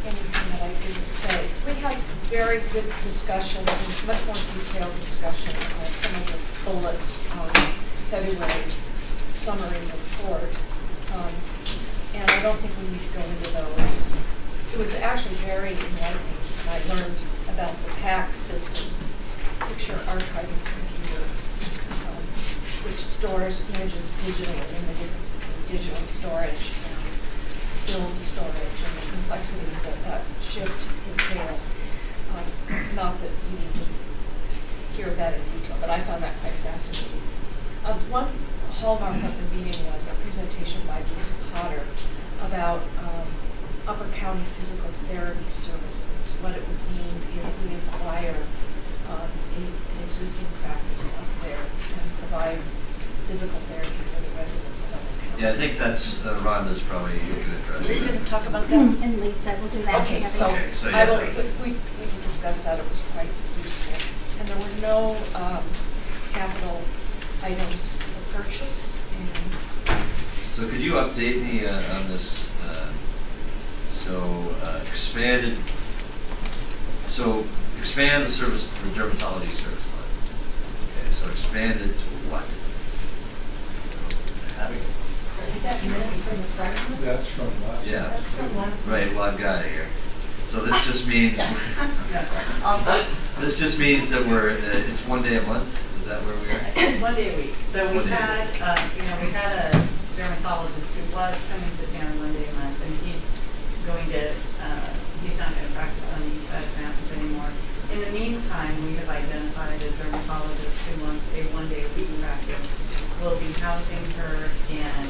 anything that I didn't say? We had very good discussion, much more detailed discussion of some of the bullets on February summary report. And I don't think we need to go into those. It was actually very enlightening. I learned about the PACS system, picture archiving computer, which stores images digitally, and the difference between digital storage and film storage and the complexities that that shift entails. Not that you need to hear that in detail, but I found that quite fascinating. One hallmark of the meeting was a presentation by Lisa Potter about Upper County Physical Therapy Services, what it would mean if we acquire an existing practice up there and provide physical therapy for the residents of Upper County.
Yeah, I think that's Rhonda's probably a good address.
We're going to talk about that?
And Lisa will do that.
Okay, so
yeah,
I will, we did discuss that. It was quite useful. And there were no capital items for purchase. And
so could you update me on this So expand the service, the dermatology service line. Okay, so expand it to what? Having.
Is that minutes from the prior one?
That's from last.
Yeah.
That's from last one.
Right. Well, I've got it here. So this just means this just means that we're it's 1 day a month. Is that where we are?
It's 1 day a week. So we
1 day a
had, we had a dermatologist who was coming to town 1 day a month, and he's not going to practice on the east side of the mountains anymore. In the meantime, we have identified a dermatologist who wants a 1 day a week practice. We'll be housing her in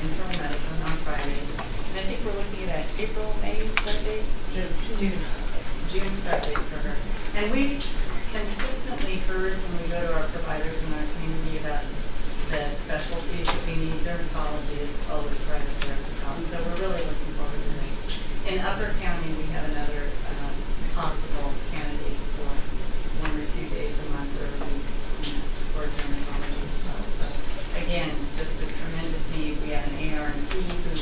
internal medicine on Fridays. And I think we're looking at April, May start date? June start date for her. And we've consistently heard when we go to our providers in our community about the specialties that we need. Dermatology is always right up there at the top. So we're really looking forward to this. In Upper County, we have another possible candidate for 1 or 2 days a month or a week for dermatology as well. So again, just a tremendous need. We have an ARNP who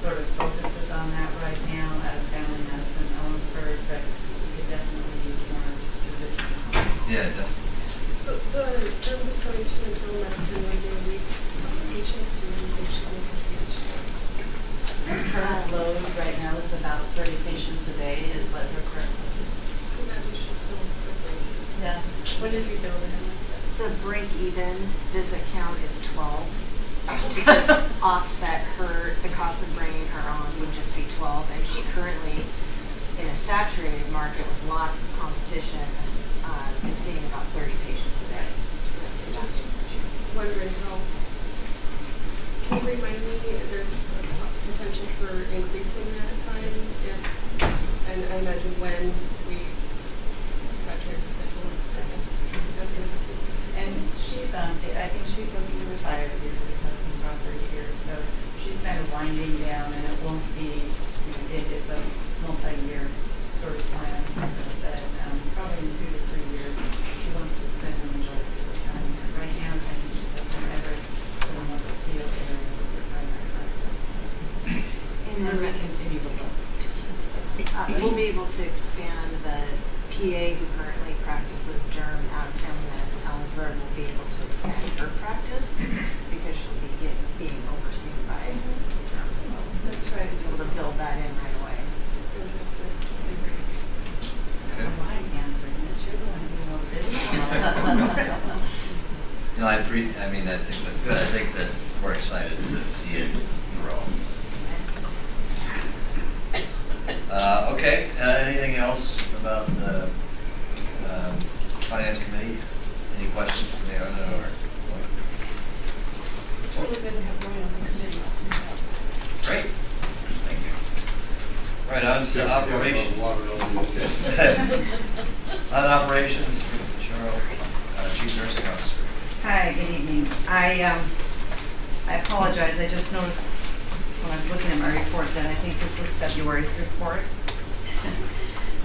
sort of focuses on that right now out of family medicine, Ellensburg, but we could definitely use more physicians.
Yeah, definitely.
So the derm who's going to internal medicine 1 day a week, how many patients do you think should be received?
Her current load right now is about 30 patients a day is what her current load is.
Yeah. When did you build it?
The break-even visit count is 12. To just offset the cost of bringing her on would just be 12, and she currently, in a saturated market with lots of competition, is seeing about 30 patients a day. So that's
just wondering how. Can you remind me? There's a potential for increasing that time, and I imagine when we saturate the schedule, that's going to happen.
And she's I think she's looking to retire here. We have some property here, so she's kind of winding down, and it won't be, it's a multi-year sort of plan. But probably in 2 to 3 years, she wants to spend the majority of her time here. Right now, I think she's up in Everett, in the Mother's Heel area with her primary practice. And then we continue to look.
we'll be able to expand the PA who currently practices derm out of family medicine Ellensburg will be able to expand her practice because she'll be being overseen by derm. So
that's right.
So we'll build that in right away.
Fantastic.
Well, I'm answering this. You're the one doing all the business.
No, I think that's good. I think that we're excited to see it grow. Okay, anything else about the Finance Committee? Any questions from the other?
It's really good to have Ryan on the committee.
Great. Thank you. Right, on to operations. On operations, Cheryl, Chief Nursing Officer.
Hi, good evening. I apologize. I just noticed when I was looking at my report that I think this was February's report.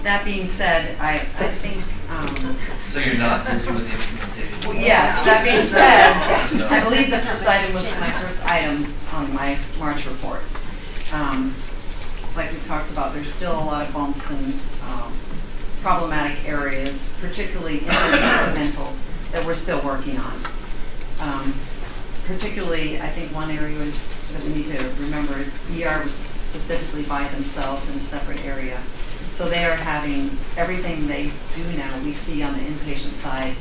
That being said, I think...
So you're not busy with the implementation?
Well, yes, that being said, I believe the first item was my first item on my March report. Like we talked about, there's still a lot of bumps and problematic areas, particularly interdepartmental, that we're still working on. Particularly, I think one area that we need to remember is ER was specifically by themselves in a separate area. So they are having everything they do now we see on the inpatient side,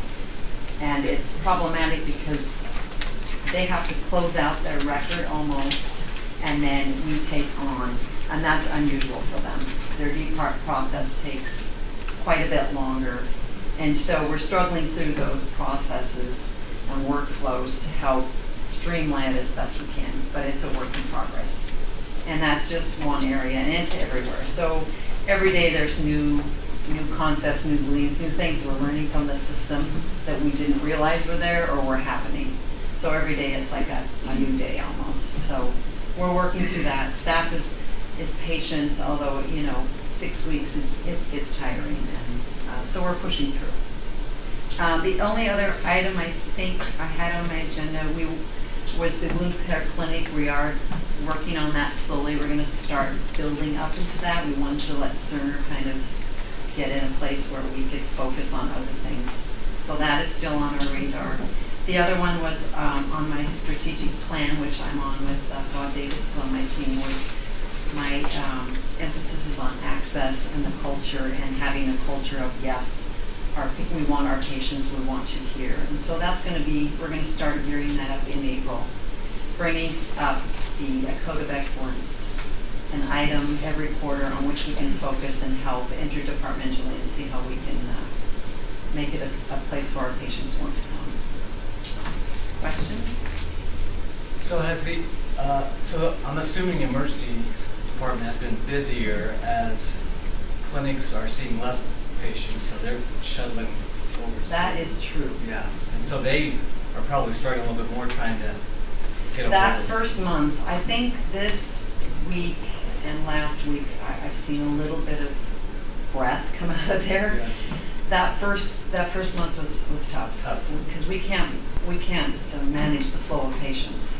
and it's problematic because they have to close out their record almost, and then we take on, and that's unusual for them. Their depart process takes quite a bit longer, and so we're struggling through those processes and workflows to help streamline it as best we can, but it's a work in progress. And that's just one area, and it's everywhere. So every day there's new concepts, new beliefs, new things we're learning from the system that we didn't realize were there or were happening. So every day it's like a new day almost. So we're working through that. Staff is patient, although 6 weeks it's tiring, and so we're pushing through. The only other item I think I had on my agenda, was the wound care clinic. We are working on that slowly. We're going to start building up into that. We wanted to let Cerner kind of get in a place where we could focus on other things. So that is still on our radar. The other one was on my strategic plan, which I'm on with Bob Davis is on my team. My emphasis is on access and the culture and having a culture of yes, we want our patients, we want you here. And so that's going to be, we're going to start gearing that up in April. Bringing up the Code of Excellence, an item every quarter on which we can focus and help interdepartmentally and see how we can make it a place where our patients want to come. Questions?
So has the, so I'm assuming emergency department has been busier as clinics are seeing less patients, so they're shuttling over.
That is true.
Yeah, and so they are probably struggling a little bit more trying to get
that first month. I think this week and last week I've seen a little bit of breath come out of there.
Yeah.
That first month was tough because we can't manage the flow of patients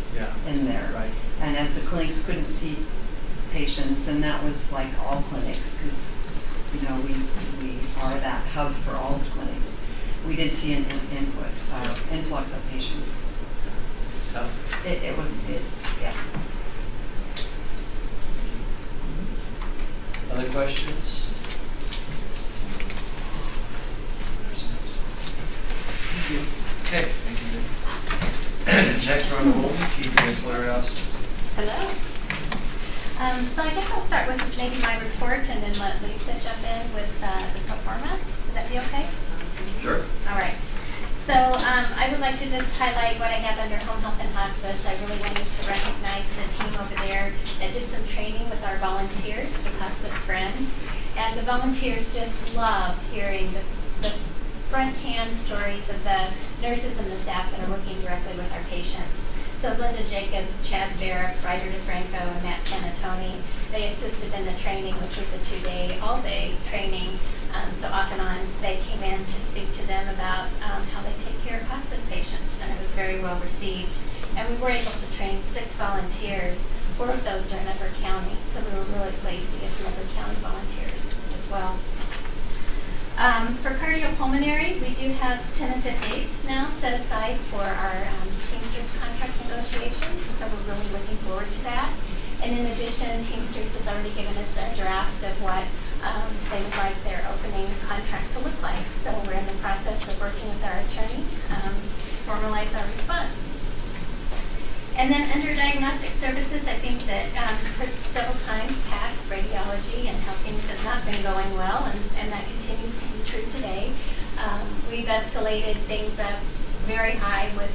in there.
Right.
And as the clinics couldn't see patients, and that was like all clinics because we are that hub for all the clinics. We did see an influx of patients.
It's tough.
Yeah.
Other questions? Thank you. Okay, thank you. Next we're on the roll, Chief Ancillary Officer.
Hello. So I guess I'll start with maybe my report and then let Lisa jump in with the pro forma. Would that be okay?
Sure.
All right. So I would like to just highlight what I have under home health and hospice. I really wanted to recognize the team over there that did some training with our volunteers, with Hospice Friends. And the volunteers just loved hearing the front-hand stories of the nurses and the staff that are working directly with our patients. So Linda Jacobs, Chad Barrett, Ryder DeFranco, and Matt Canatoni, they assisted in the training, which was a 2-day, all-day training. So off and on, they came in to speak to them about how they take care of hospice patients, and it was very well received. And we were able to train 6 volunteers. 4 of those are in Everett County, so we were really pleased to get some Everett County volunteers as well. For cardiopulmonary, we do have tentative dates now set aside for our Teamsters contract negotiations, so we're really looking forward to that. And in addition, Teamsters has already given us a draft of what they would like their opening contract to look like. So we're in the process of working with our attorney to formalize our response. And then under diagnostic services, I think that for several times, PACS, radiology, and how things have not been going well, and that continues to be true today. We've escalated things up very high with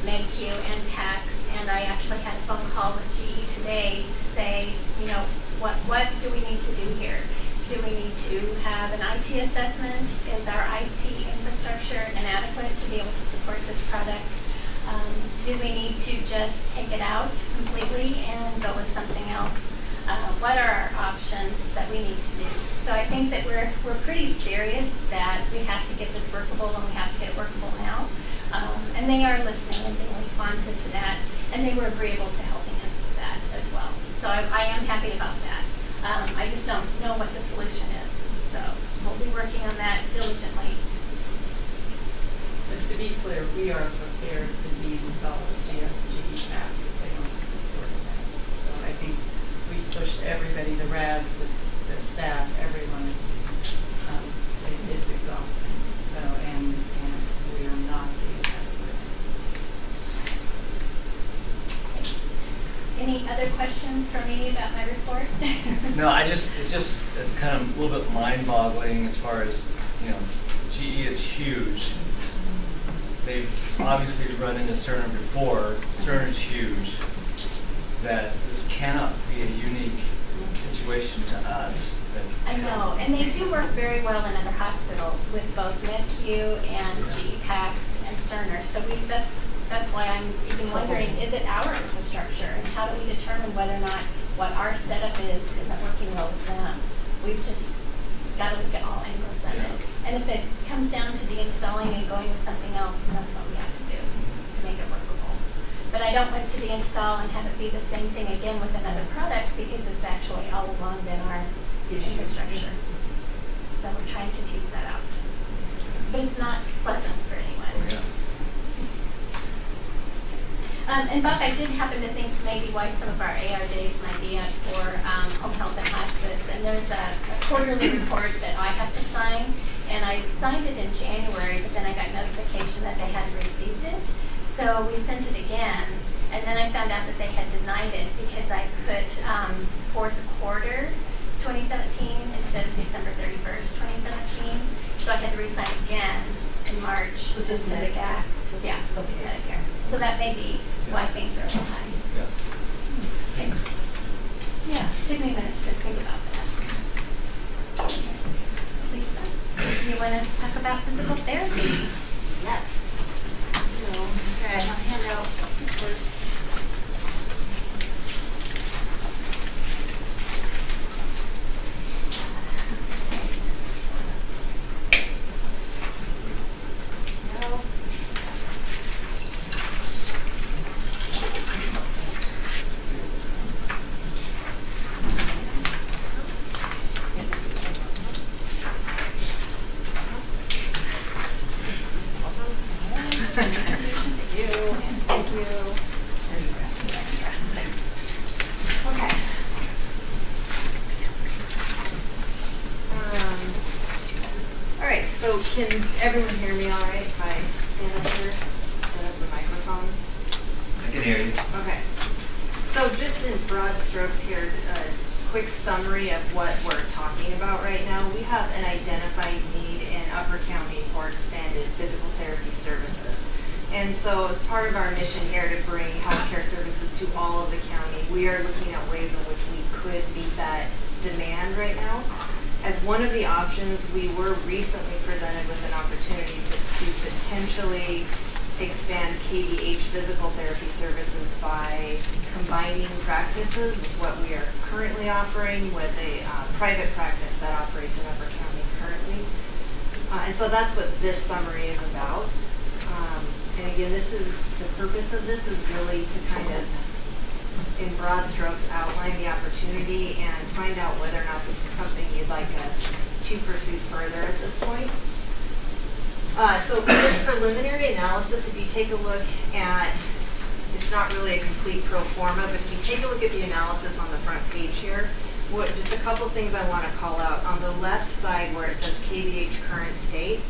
MedQ and PACS, and I actually had a phone call with GE today to say, what do we need to do here? Do we need to have an IT assessment? Is our IT infrastructure inadequate to be able to support this product? Do we need to just take it out completely and go with something else? What are our options that we need to do? So I think that we're pretty serious that we have to get this workable, and we have to get it workable now. And they are listening and being responsive to that, and they were agreeable to helping us with that as well. So I am happy about that. I just don't know what the solution is. So we'll be working on that diligently.
But to be clear, we are prepared to be solid GE PACS if they don't have this sort of thing. So I think we've pushed everybody, the RADs, the staff, everyone is, it's exhausting. So, and we are not being adequate.
Any other questions for me about my report?
No, it's kind of a little bit mind-boggling as far as, GE is huge. They've obviously run into Cerner before. Cerner's huge. That this cannot be a unique situation to us.
I know, and they do work very well in other hospitals with both MedQ and GE PACS and Cerner. So that's why I'm even wondering, is it our infrastructure, and how do we determine whether or not what our setup isn't working well with them? We've just got to look at all angles of it. And if it comes down to deinstalling and going with something else, then that's what we have to do to make it workable. But I I don't want to deinstall and have it be the same thing again with another product because it's actually all along been our infrastructure. So we're trying to tease that out. But it's not pleasant for anyone. And Buck, I did happen to think maybe why some of our AR days might be up for home health and hospice. And there's a quarterly report that I have to sign. And I signed it in January, but then I got notification that they hadn't received it. So we sent it again. And then I found out that they had denied it because I put fourth quarter 2017 instead of December 31st, 2017. So I had to re-sign again in March.
Was this
Medicare? Yeah, it was Medicare. So that may be why things are a little high.
Yeah.
Thanks. Yeah, took me minutes to think about that. Lisa, you want to talk about physical therapy?
Yes. Okay, I'll hand out first. Can everyone hear me all right if I stand up here, set up the microphone?
I can hear you.
Okay. So just in broad strokes here, a quick summary of what we're talking about right now. We have an identified need in Upper County for expanded physical therapy services. And so as part of our mission here to bring healthcare services to all of the county, we are looking at ways in which we could meet that demand right now. As one of the options, we were recently presented with an opportunity to potentially expand KVH physical therapy services by combining practices with what we are currently offering with a private practice that operates in Upper County currently. And so that's what this summary is about. And again, the purpose of this is really to kind of, in broad strokes, outline the opportunity and find out whether or not this is something you'd like us to pursue further at this point. So for this preliminary analysis, if you take a look at, it's not really a complete pro forma, but if you take a look at the analysis on the front page here, just a couple things I want to call out. On the left side where it says KVH current state,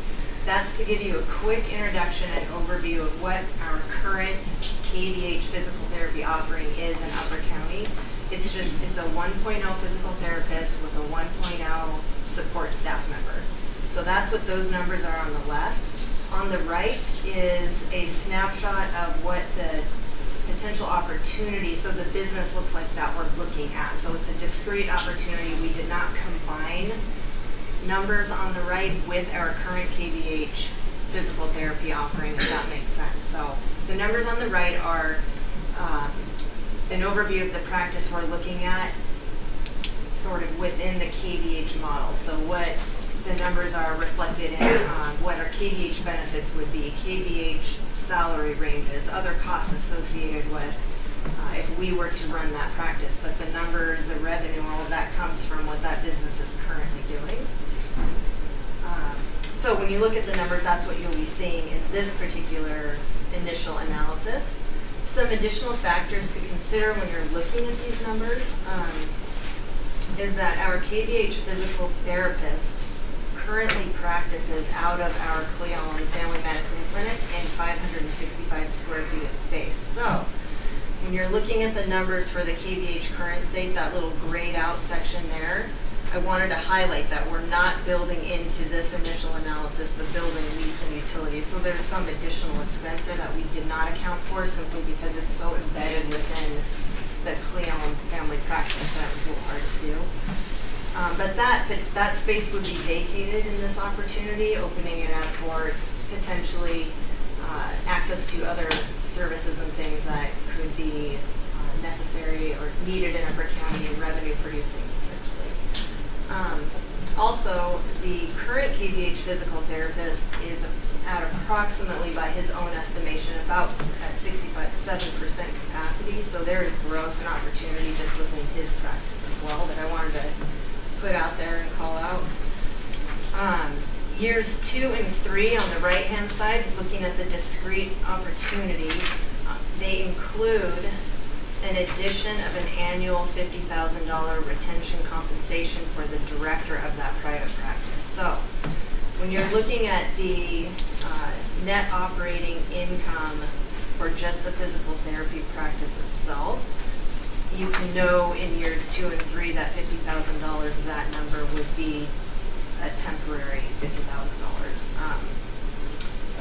that's to give you a quick introduction and overview of what our current KVH physical therapy offering is in Upper County. It's a 1.0 physical therapist with a 1.0 support staff member. So that's what those numbers are on the left. On the right is a snapshot of what the potential opportunity, so the business looks like that we're looking at. So it's a discrete opportunity. We did not combine numbers on the right with our current KVH physical therapy offering, if that makes sense. So the numbers on the right are an overview of the practice we're looking at sort of within the KVH model. So what the numbers are reflected in what our KVH benefits would be, KVH salary ranges, other costs associated with if we were to run that practice. But the numbers, the revenue, all of that comes from what that business is currently doing. So when you look at the numbers, that's what you'll be seeing in this particular initial analysis. Some additional factors to consider when you're looking at these numbers is that our KVH physical therapist currently practices out of our Cleon Family Medicine Clinic in 565 square feet of space. So when you're looking at the numbers for the KVH current state, that little grayed out section there, I wanted to highlight that we're not building into this initial analysis the building, lease, and utilities. So there's some additional expense there that we did not account for simply because it's so embedded within the Cleon family practice that was a little hard to do. But that space would be vacated in this opportunity, opening it up for potentially access to other services and things that could be necessary or needed in Upper County and revenue producing potentially. Also, the current KVH physical therapist is at approximately, by his own estimation, about at 67% capacity. So there is growth and opportunity just within his practice as well that I wanted to put out there and call out. Years 2 and 3 on the right-hand side, looking at the discrete opportunity, they include an addition of an annual $50,000 retention compensation for the director of that private practice. So when you're looking at the net operating income for just the physical therapy practice itself, you can know in years 2 and 3 that $50,000 of that number would be a temporary $50,000.
I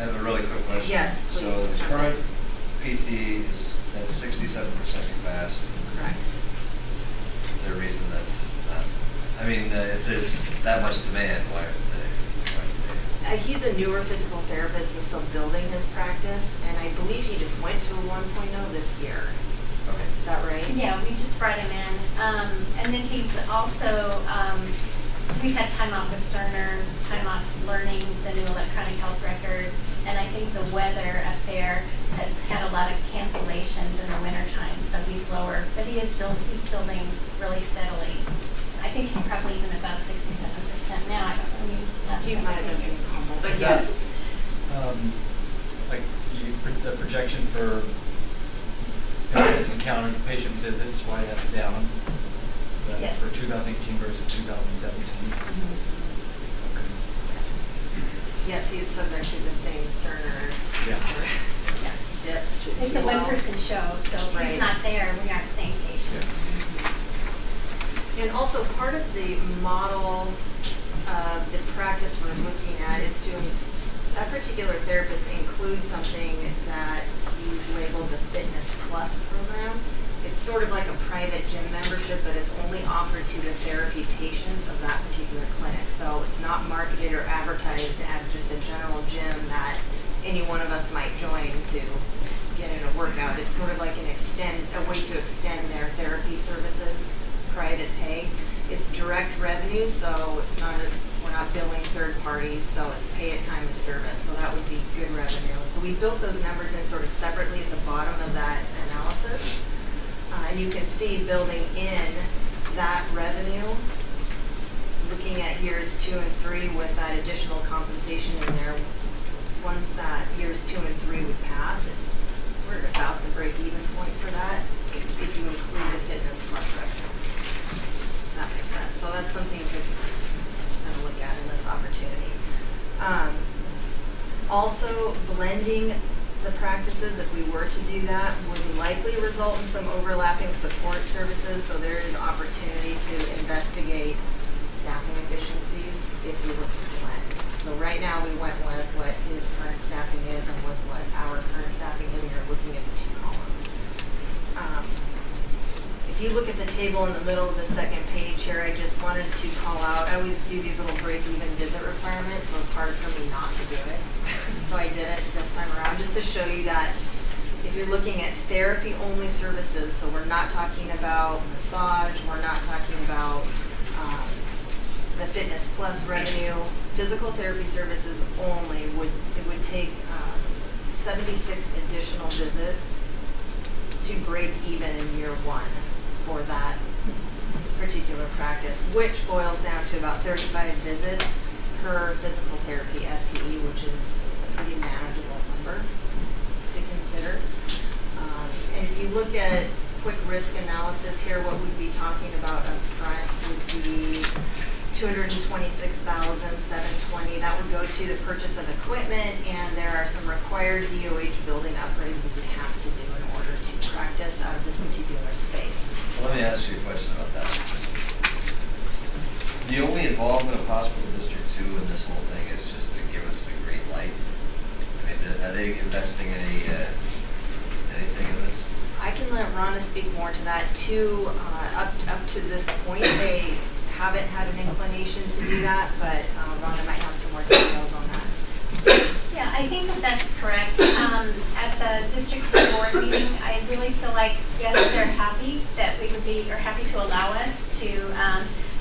have a really quick question.
Yes, please.
So the current PT is at 67% capacity.
Correct.
Is there a reason that's not? I mean, if there's that much demand, why aren't they?
He's a newer physical therapist and still building his practice, and I believe he just went to a 1.0 this year.
Okay.
Is that right?
Yeah, we just brought him in. And then he's also, we've had time off with Cerner, time off learning the new electronic health record, and I think the weather up there has had a lot of cancellations in the wintertime, so he's lower, but he's building really steadily. I think he's probably even about 67% now. I don't know.
He might have been humble, but
Is
yes.
that, like the projection for patient encounter, patient visits, why that's down
Yes.
for 2018 versus 2017? Okay.
Yes, he is subject to the same Cerner dips.
It's a one-person show, so if
Right.
he's not there, we aren't seeing patients.
And also part of the model of the practice we're looking at is to, that particular therapist includes something that he's labeled the Fitness Plus program. It's sort of like a private gym membership, but it's only offered to the therapy patients of that particular clinic. So it's not marketed or advertised as just a general gym that any one of us might join to get in a workout. It's sort of like a way to extend their therapy services, private pay. It's direct revenue, so it's not we're not billing third parties, so it's pay at time of service. So that would be good revenue. So we built those numbers in sort of separately at the bottom of that analysis. And you can see building in that revenue, looking at years 2 and 3 with that additional compensation in there. Once that years 2 and 3 would pass, we're at about the break-even point for that, if you include the Fitness Plus revenue. That makes sense. So that's something you could kind of look at in this opportunity. Also, blending the practices, if we were to do that, would likely result in some overlapping support services, so there is opportunity to investigate staffing efficiencies if we were to blend. So right now we went with what his current staffing is and with what our current staffing is, and you're looking at the 2 columns. If you look at the table in the middle of the second page here, I just wanted to call out, I always do these little break-even visit requirements, so it's hard for me not to do it. So I did it this time around, just to show you that if you're looking at therapy-only services, so we're not talking about massage, we're not talking about the Fitness Plus revenue, physical therapy services only, it would take 76 additional visits to break even in year 1 for that particular practice, which boils down to about 35 visits per physical therapy FTE, which is a pretty manageable number to consider. And if you look at quick risk analysis here, what we'd be talking about up front would be $226,720. That would go to the purchase of equipment, and there are some required DOH building upgrades we would have to do in order to practice out of this particular space.
Well, let me ask you a question about that. The only involvement of Hospital District 2 in this whole thing is just to give us the green light. I mean, are they investing anything in this?
I can let Rhonda speak more to that too. Up to this point, they haven't had an inclination to do that, but Rhonda might have some more details on that.
Yeah, I think that's correct. At the District 2 board meeting, I really feel like, yes, they're happy that we would be, or happy to allow us to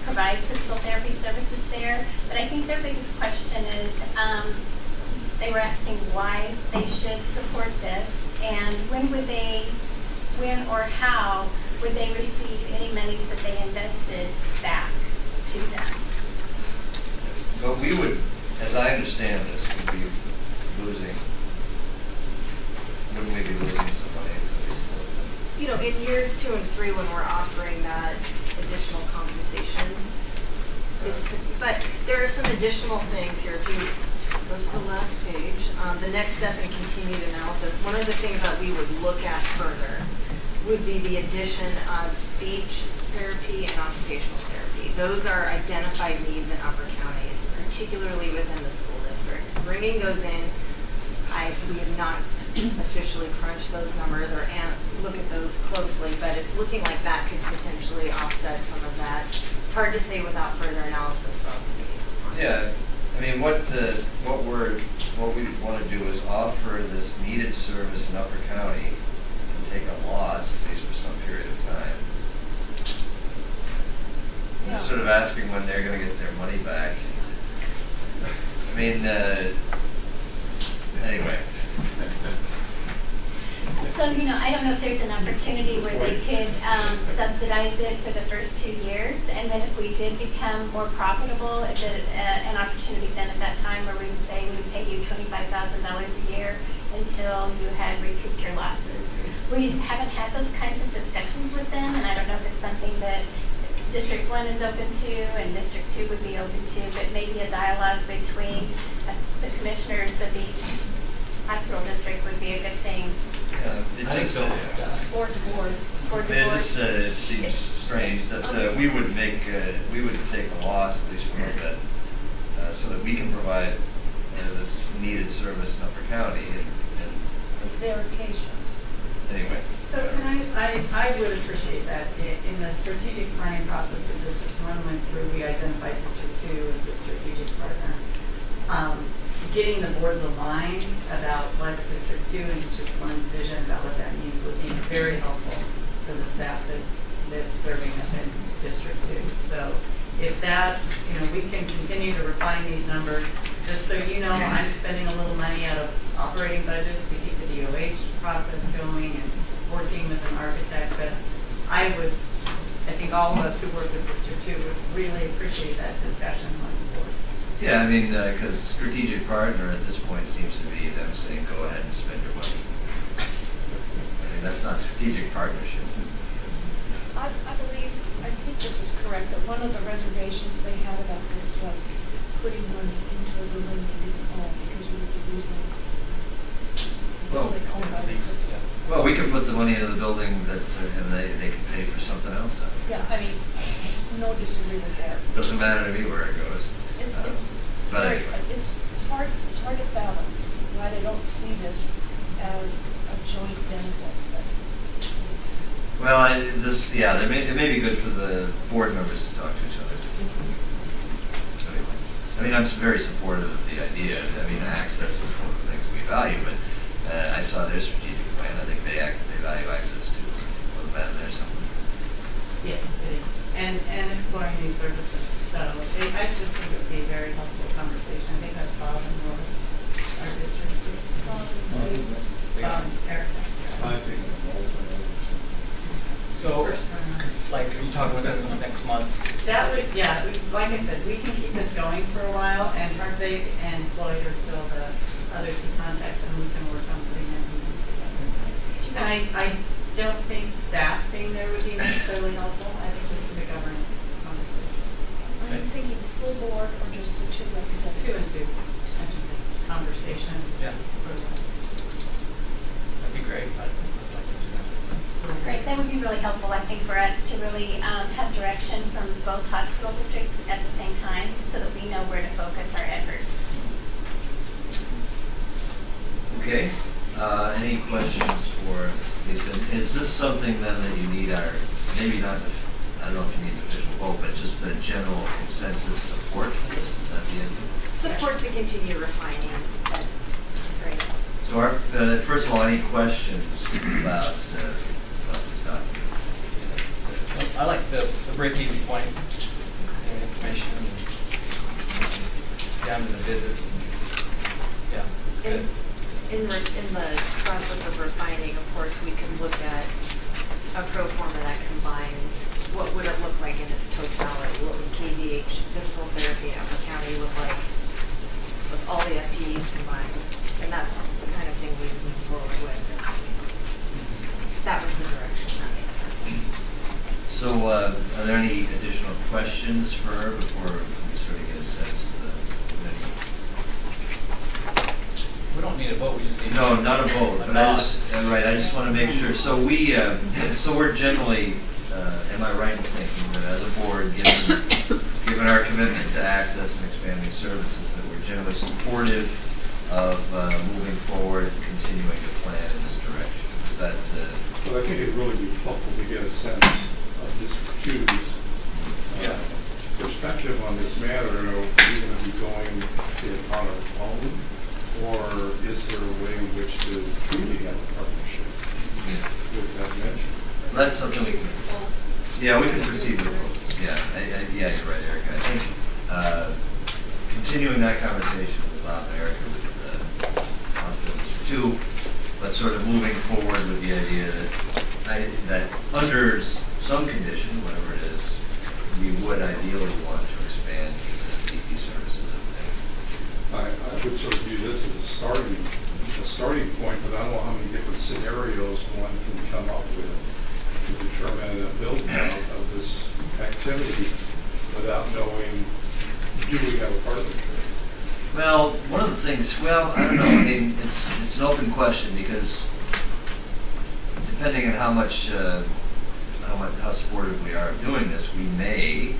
provide physical therapy services there. But I think their biggest question is, they were asking why they should support this, and when or how would they receive any monies that they invested back to them?
But we would, as I understand this, would be losing, wouldn't we be losing some money?
You know, in years 2 and 3 when we're offering that additional compensation, but there are some additional things here. If you go to the last page, the next step in continued analysis, one of the things that we would look at further would be the addition of speech therapy and occupational therapy. Those are identified needs in Upper Counties, particularly within the school district. Bringing those in, we have not officially crunched those numbers or look at those closely, but it's looking like that could potentially offset some of that. It's hard to say without further analysis, though, to be honest.
Yeah, I mean, what we want to do is offer this needed service in Upper County and take a loss, at least for some period of time.
Yeah.
Sort of asking when they're going to get their money back. I mean, anyway.
So, you know, I don't know if there's an opportunity where they could subsidize it for the first 2 years, and then if we did become more profitable, is it an opportunity then at that time where we would say we would pay you $25,000 a year until you had recouped your losses? We haven't had those kinds of discussions with them, and I don't know if it's something that District 1 is open to and District 2 would be open to, but maybe a dialogue between the commissioners of each hospital district would be a good thing.
Yeah, it just,
Board to board. Board to
it
board.
just it seems strange that we would take a loss, at least for a little bit, so that we can provide this needed service in Upper County.
With their patients.
Anyway.
So can I would appreciate that. In the strategic planning process that District 1 went through, we identified District 2 as a strategic partner. Getting the boards aligned about what District 2 and District 1's vision about what that means would be very helpful for the staff that's serving up in District 2. So if that's, you know, we can continue to refine these numbers. Just so you know, I'm spending a little money out of operating budgets to keep the DOH process going and working with an architect, but I think all of us who work with District 2 would really appreciate that discussion on the boards.
Yeah, I mean, because strategic partner at this point seems to be them saying, go ahead and spend your money. I mean, that's not strategic partnership.
I think this is correct, that one of the reservations they had about this was putting money into a building they didn't own because we would be losing the building owned by the city.
Well, we could put the money into the building and they can pay for something else.
Yeah, I mean, no disagreement there.
Doesn't matter to me where it goes. But anyway.
It's hard to fathom why they don't see this as a joint benefit.
Well, it may be good for the board members to talk to each other. Anyway, I mean, I'm very supportive of the idea. I mean, access is one of the things we value, but I saw their strategic plan. I think they value access too. A little bit there somewhere.
Yes, it is. And exploring new services. So I just think it would be a very helpful conversation. I think that's Bob and Laura, our district. Erica.
I think so, like, are you talking about that next month?
That would, yeah, like I said, we can keep this going for a while, and Hartvig and Floyd are still the other key contacts, and we can work on putting that meetings together. And I don't think staff being there would be necessarily helpful. I think this is a governance conversation.
Are you thinking full board or just the 2 representatives?
2 and 2. Conversation.
Yeah. That'd be great.
That's great. That would be really helpful, I think, for us to really have direction from both hospital districts at the same time so that we know where to focus our efforts.
Okay. Any questions for Lisa? Is this something then that you need maybe not, I don't know if you need the official vote, but just the general consensus support for this? Is that the end?
Support to continue refining. That's great.
So first of all, any questions about this document?
I like the break-even point. down to the visits. Yeah, it's good.
In the process of refining, of course, we can look at a pro forma that combines what would it look like in its totality, what would KVH physical therapy at Upper County look like with all the FTEs combined, and that's the kind of thing we would move forward with. That was the direction, that makes sense.
So are there any additional questions for her before we sort of get a sense of the committee?
We don't need a vote, we just need.
No, not a vote, but I just want to make sure. So we're generally, am I right in thinking that as a board, given our commitment to access and expanding services, that we're generally supportive of moving forward and continuing to plan in this direction? Is that?
Well, I think it'd really be helpful to get a sense of District 2's perspective on this matter. Are we going to be going it on our own? Or is there a way in which to truly have a partnership with that venture?
That's something we can. Yeah, we can proceed with. Yeah, you're right, Eric. I think continuing that conversation with Bob and Erica with Hospital District 2, but sort of moving forward with the idea that under some condition, whatever it is, we would ideally want to expand the PT services.
I would sort of view this as a starting point, but I don't know how many different scenarios one can come up with to determine a build out of this activity without knowing, do we have a partnership?
Well, one of the things, I don't know. I mean, it's an open question because depending on how supportive we are of doing this, we may,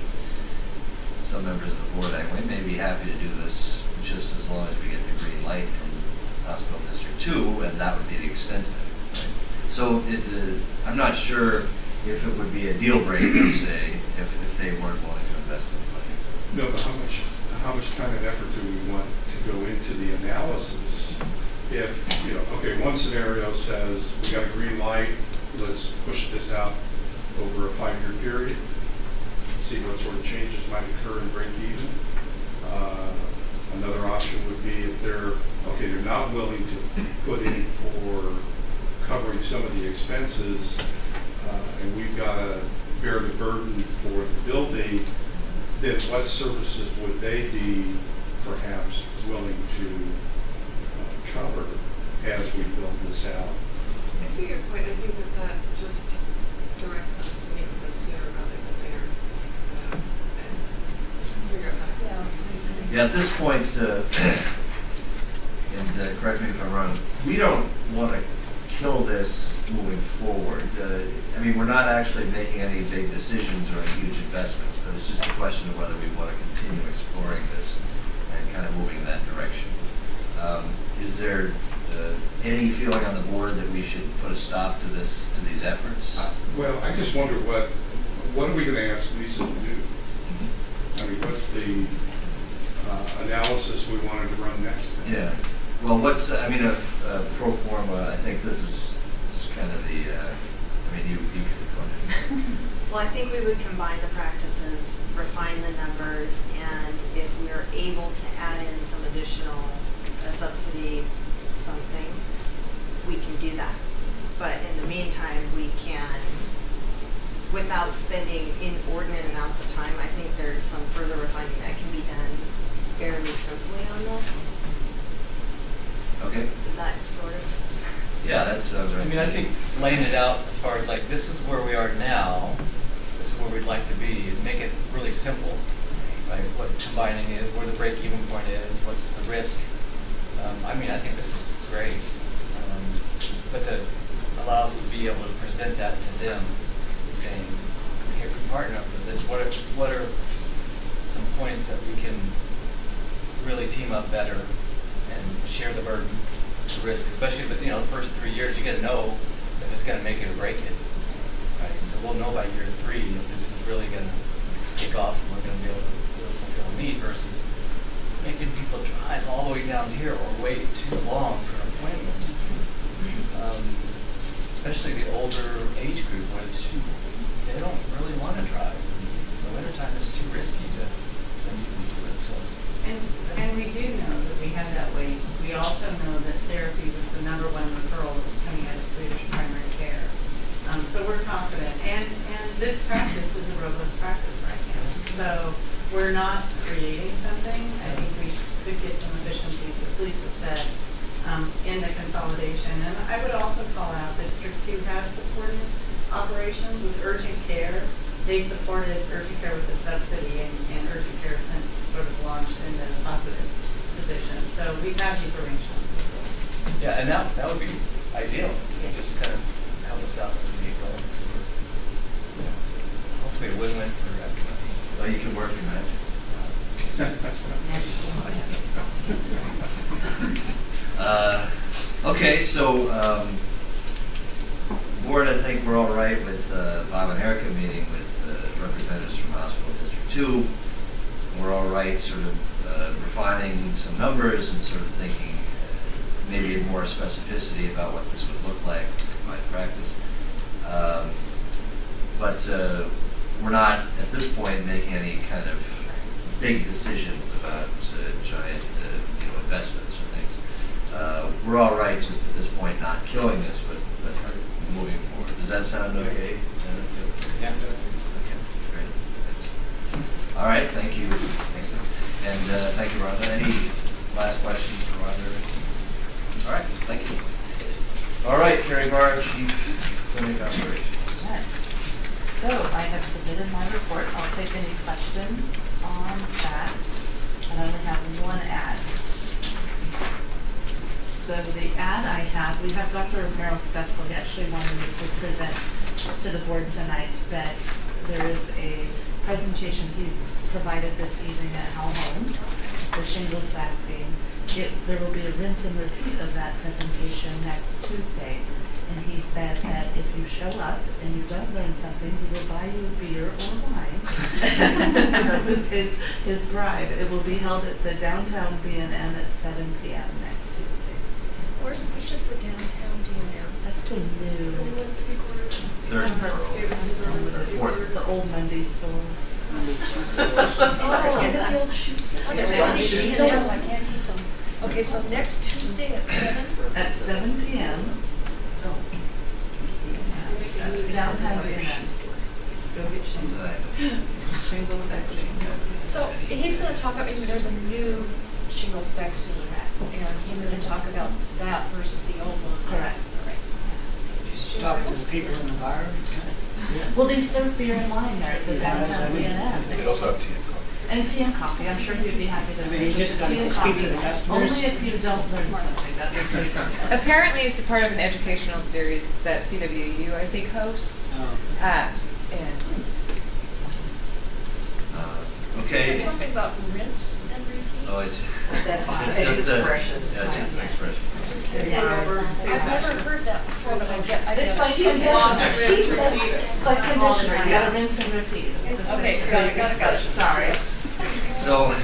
some members of the board anyway, may be happy to do this just as long as we get the green light from Hospital District 2, and that would be the extent of it. Right? So I'm not sure if it would be a deal breaker, say, if they weren't willing to invest in the money.
No, but how much time and effort do we want to go into the analysis? If, okay, one scenario says we got a green light, let's push this out over a 5-year period, see what sort of changes might occur and break even. Another option would be if they're not willing to put in for covering some of the expenses, and we've got to bear the burden for the building, then what services would they be perhaps willing to cover as we build this out?
I see your point. I think that just directs us to meet with them sooner rather than later. And just figure out how to
Yeah, at this point, and correct me if I'm wrong, we don't want to kill this moving forward. I mean, we're not actually making any big decisions or any huge investments, but it's just a question of whether we want to continue exploring this and kind of moving in that direction. Is there any feeling on the board that we should put a stop to these efforts?
Well, I just wonder what are we going to ask Lisa to do? I mean, what's the analysis we wanted to run next?
Yeah. Well, a pro forma, I think this is kind of the, you could go ahead.
Well, I think we would combine the practices, refine the numbers, and if we are able to add in some additional subsidy, something, we can do that. But in the meantime, we can, without spending inordinate amounts of time, I think there's some further refining that can be done fairly simply on this.
Okay.
Is that sort of?
Yeah, that's right.
I mean, I think laying it out as far as like, this is where we are now, this is where we'd like to be, and make it really simple, right? What combining is, where the break-even point is, what's the risk. I mean, I think this is great. But to allow us to be able to present that to them, saying, hey, we partner up with this, what are some points that we can really team up better and share the burden, the risk, especially the first 3 years. You got to know if it's going to make it or break it, right? So we'll know by year 3 if this is really going to take off and we're going to be able to fulfill a need versus making people drive all the way down here or wait too long for appointments. Especially the older age group, where they don't really want to drive. In the wintertime, it's too risky to do it. So
And we do know that we have that weight. We also know that therapy was the #1 referral that was coming out of Swedish primary care. So we're confident. And this practice is a robust practice right now. So we're not creating something. I think we could get some efficiencies, as Lisa said, in the consolidation. And I would also call out that District 2 has supported operations with urgent care. They supported urgent care with a subsidy, and urgent care since sort of launched in the positive position. So we've had these arrangements before.
Yeah, and that would be ideal. Just kind of help us out as we get going. Hopefully a win-win for everybody.
Well, you can work your magic. Okay, so board, I think we're all right with Bob and Erica meeting with representatives from Hospital District 2. We're all right sort of refining some numbers and sort of thinking maybe more specificity about what this would look like by practice. But we're not at this point making any kind of big decisions about giant investments or things. We're all right just at this point not killing this, but moving forward. Does that sound okay?
Yeah.
Okay, great. All right, thank you. And thank you, Rhonda. Any last questions for Rhonda? All right, thank you. All right, Carrie Barr, Chief Clinic Operations.
Yes. So I have submitted my report. I'll take any questions on that. And I only have one ad. So the ad I have, we have Dr. Merrill Steskel. He actually wanted me to present to the board tonight, but there is a presentation he's provided this evening at Hal Holmes, the shingles vaccine. There will be a rinse and repeat of that presentation next Tuesday. And he said that if you show up and you don't learn something, he will buy you beer or wine. That was his bribe. It will be held at the downtown B&M at 7 p.m. next Tuesday.
Which is the downtown D&M?
That's the new
Third
fourth, the old Monday store.
Oh, is it the old shoe store?
Okay,
so I can't keep them. Okay, so next Tuesday at 7?
At 7 p.m. That's downtown B&M. Go get shingles. Shingles vaccine.
So he's going to talk about, there's a new shingles vaccine, and he's going to talk about that versus the old one.
Correct.
Talk to the people in the bar.
Well, they serve beer and wine there at the downtown B&M.
They also have tea and coffee.
And tea and coffee. I'm sure you'd be happy to.
I mean, you just got to speak to the customers.
Only if you don't learn something. That is something.
Apparently, it's a part of an educational series that CWU, I think, hosts.
Okay.
You said something about rinse and repeat?
Oh, it's
It's
just
expressions.
Yeah, it's just an expression.
I've never heard that before, but I get
It's like conditioner. It's like conditioner. You gotta rinse and repeat.
Okay, got it.
Sorry.
So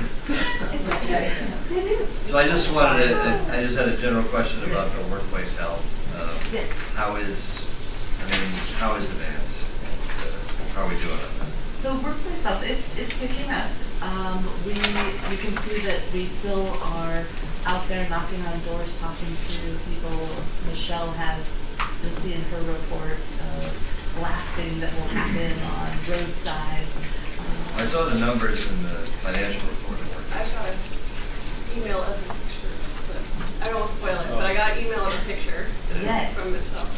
I just wanted to, I just had a general question about the workplace health.
Yes.
How is demand? How are we doing on that?
So workplace health, it's picking up. You can see that we still are out there knocking on doors, talking to people. Michelle has, you'll see in her report, blasting that will happen on roadsides.
I saw the numbers in the financial report.
I've got an email of a picture, but I don't want to spoil it, but I got an email of a picture from Michelle.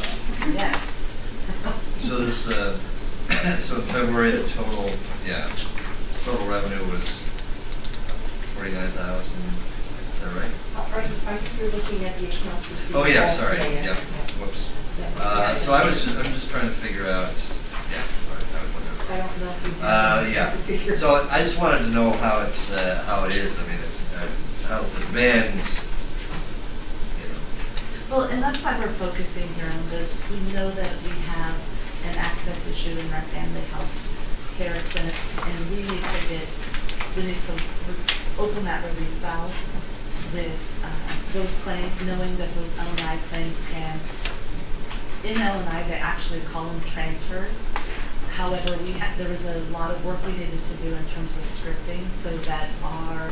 Yes.
So this, so in February, the total revenue was 49,000. Is that right?
Are you looking at the accounts receivable?
Oh yeah, sorry.
Yeah.
Whoops. So I'm just trying to figure out. Yeah, I was looking at it.
I don't know if you have to figure.
So I just wanted to know how it is. I mean, how's the demand?
Well, and that's why we're focusing here on this. We know that we have an access issue in our family health care clinics, and we need to open that relief valve with those claims, knowing that those L&I claims can, in L&I they actually call them transfers. However, there was a lot of work we needed to do in terms of scripting so that our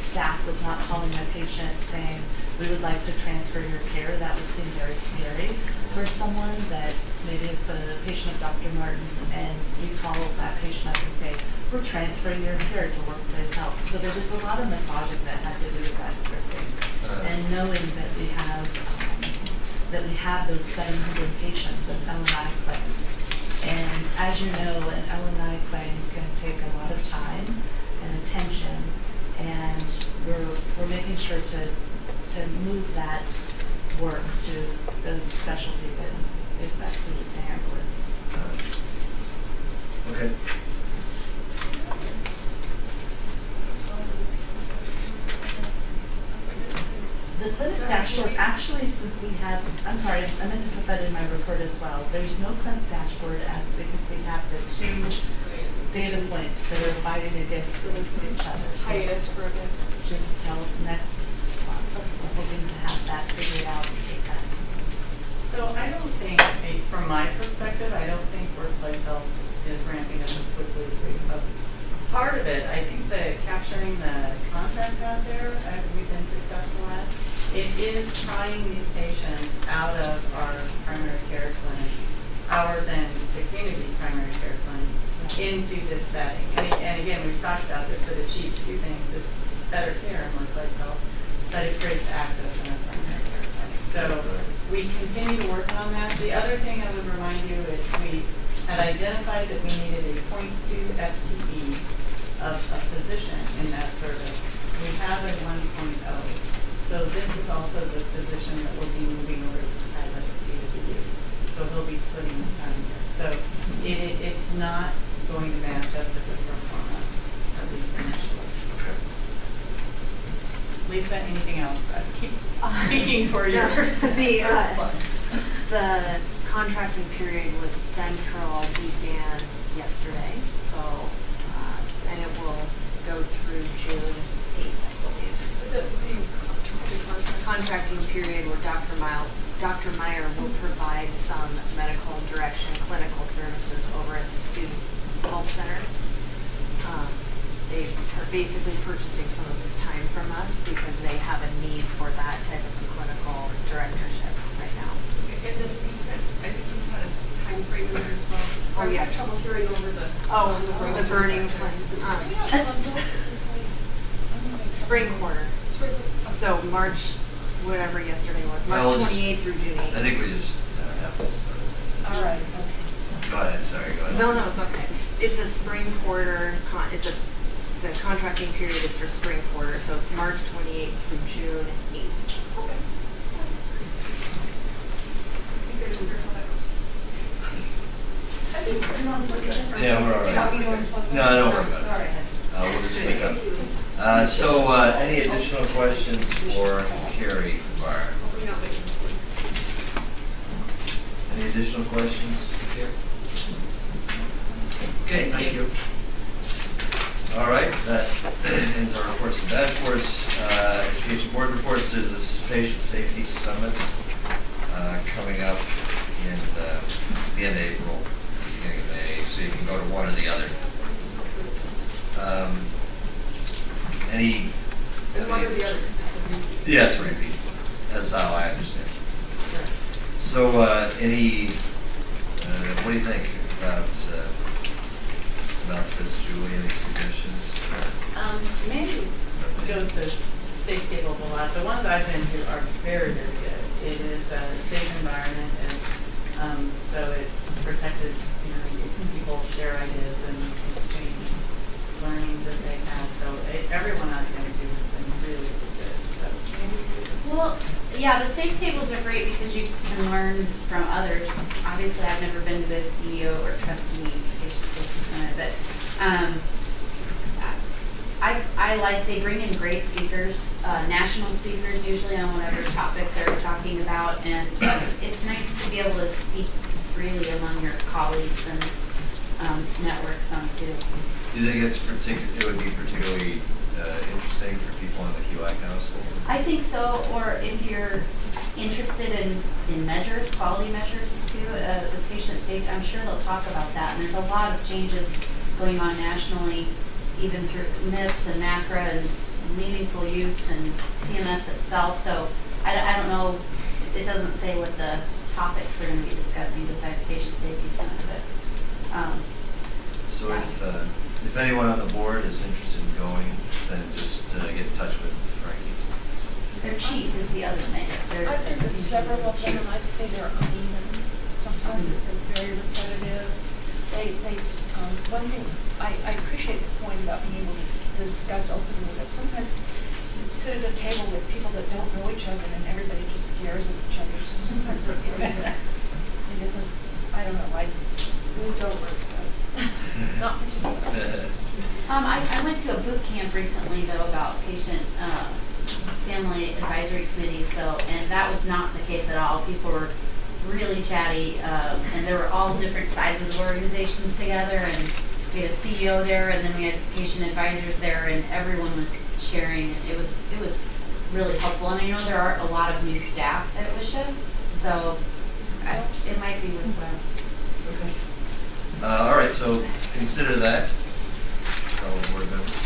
staff was not calling a patient saying, we would like to transfer your care. That would seem very scary for someone that maybe it's a patient of Dr. Martin, and we call that patient up and say, we're transferring your care to Workplace Health. So there was a lot of massaging that had to do with that sort of thing. And knowing that we have those 700 patients with L&I claims. And as you know, an L&I claim can take a lot of time and attention, and we're making sure to move that work to the specialty that is best suited to handle it.
Okay.
The clinic dashboard, actually, since we have, I'm sorry, I meant to put that in my report as well. There's no clinic dashboard because we have the two data points that are fighting against each other. So
Hiatus for a bit.
just till next month. We're hoping to have that figured out and get that.
So I don't think, from my perspective, I don't think Workplace Health is ramping up as quickly as we hope. Part of it, I think that capturing the contracts out there, we've been successful at. It is tying these patients out of our primary care clinics, ours and the community's primary care clinics, into this setting. And again, we've talked about this, that it achieves two things. It's better care in Workplace Health, but it creates access in our primary care clinics. So we continue to work on that. The other thing I would remind you is we had identified that we needed a 0.2 FTE of a physician in that service. We have a 1.0. So this is also the physician that will be moving over to pilot at CWU. So he'll be splitting his time here. So it's not going to match up with the performance, at least initially.
Okay.
Lisa, anything else? I keep speaking for you.
The contracting period with Central began yesterday, so and it will go through June 8th, I believe. The contracting period where Dr. Meyer will provide some medical direction, clinical services over at the Student Health Center. They are basically purchasing some of his time from us because they have a need for that type of clinical directorship right now.
And then you said, I think you had a time frame in there as well. So I had trouble hearing over the
burning flames. Spring quarter. So March, whatever yesterday was, March 28th through June 8th.
I think we just have this.
All right.
Go ahead, sorry, go ahead.
No, it's okay. It's a spring quarter, the contracting period is for spring quarter, so it's March 28th through June 8th.
Okay.
Yeah, we're all right. No, don't worry about it.
All right.
We'll just speak up. So, any additional questions for Carrie Barr? Any additional questions? Okay, thank you. All right, that ends our reports and dashboards. Education board reports. There's this patient safety summit coming up in the end of April, beginning of May, so you can go to one or the other.
One or the other, because it's a repeat.
Yes, repeat. That's how I understand it. So, what do you think about this, Julie? Any suggestions?
Mandy goes to safe tables a lot. The ones I've been to are very, very good. It is a safe environment, and so it's protected. People share ideas and exchange learnings that they have. So everyone I've been to has been really, really good. So.
Well, yeah, the safe tables are great because you can learn from others. Obviously, I've never been to the CEO or trustee patient safety center, but I like, they bring in great speakers, national speakers usually on whatever topic they're talking about, and it's nice to be able to speak freely among your colleagues and network some too.
Do you think it would be particularly interesting for people in the QI Council?
I think so, or if you're interested in measures, quality measures too, the patient safety, I'm sure they'll talk about that. And there's a lot of changes going on nationally, even through MIPS and MACRA and meaningful use and CMS itself. So I don't know, it doesn't say what the topics are going to be discussing besides patient safety center, but
So if anyone on the board is interested in going, then just get in touch with Frankie.
their chief is the other thing.
I've been to several of them, and I'd say they're uneven. Sometimes they're very repetitive. One thing, I appreciate the point about being able to discuss openly, but sometimes you sit at a table with people that don't know each other, and everybody just stares at each other. So sometimes it isn't, I don't know, I moved over, but not particularly.
I went to a boot camp recently, though, about patient family advisory committees, though, and that was not the case at all. People were really chatty, and there were all different sizes of organizations together, and we had a CEO there, and then we had patient advisors there, and everyone was sharing. It was really helpful, and I know there are a lot of new staff at WSHA, so it might be worthwhile.
Okay. All right, so consider that. Fellow board members.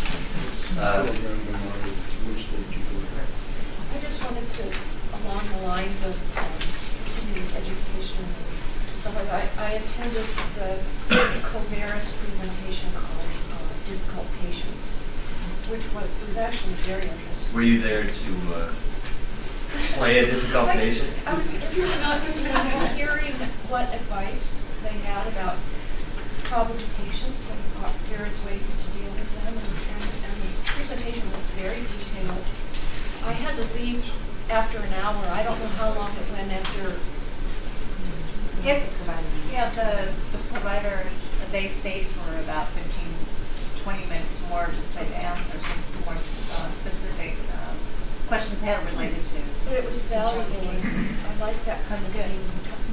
I just wanted to, along the lines of continuing education, so I attended the Covaris presentation on difficult patients, which was actually very interesting.
Were you there to play a difficult patient?
I was interested in hearing what advice they had about problem patients and various ways to deal with them, and the presentation was very detailed. I had to leave after an hour. I don't know how long it went after.
The provider, they stayed for about 15-20 minutes more just to answer some more specific questions they had related to.
But it was valuable. I like that kind of thing.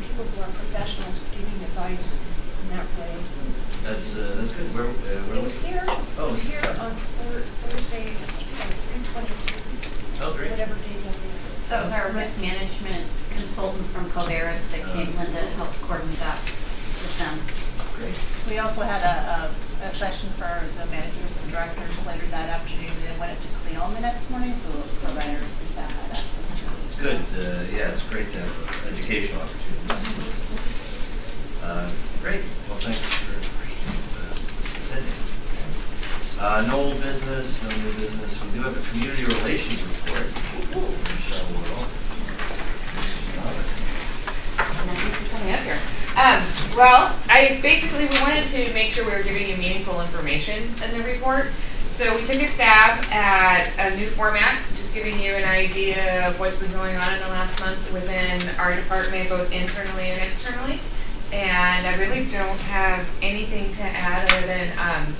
People who are professionals giving advice in that way.
That's good. Where
It was here.
Oh,
It was here on Thursday, 3/22.
Oh, great.
Whatever day that is.
That was our risk management consultant from Covaris that came, Linda, helped coordinate that with them.
Great.
We also had a session for the managers and directors later that afternoon, and then went into Cleon the next morning, so those providers and staff had access to it.
It's good. Yeah, it's great to have an educational opportunity. Great. Well, thanks for attending. No old business, no new business. We do have a community relations report. Michelle Will.
Thanks for coming up here. Well, we wanted to make sure we were giving you meaningful information in the report. So we took a stab at a new format, just giving you an idea of what's been going on in the last month within our department, both internally and externally. And I really don't have anything to add other than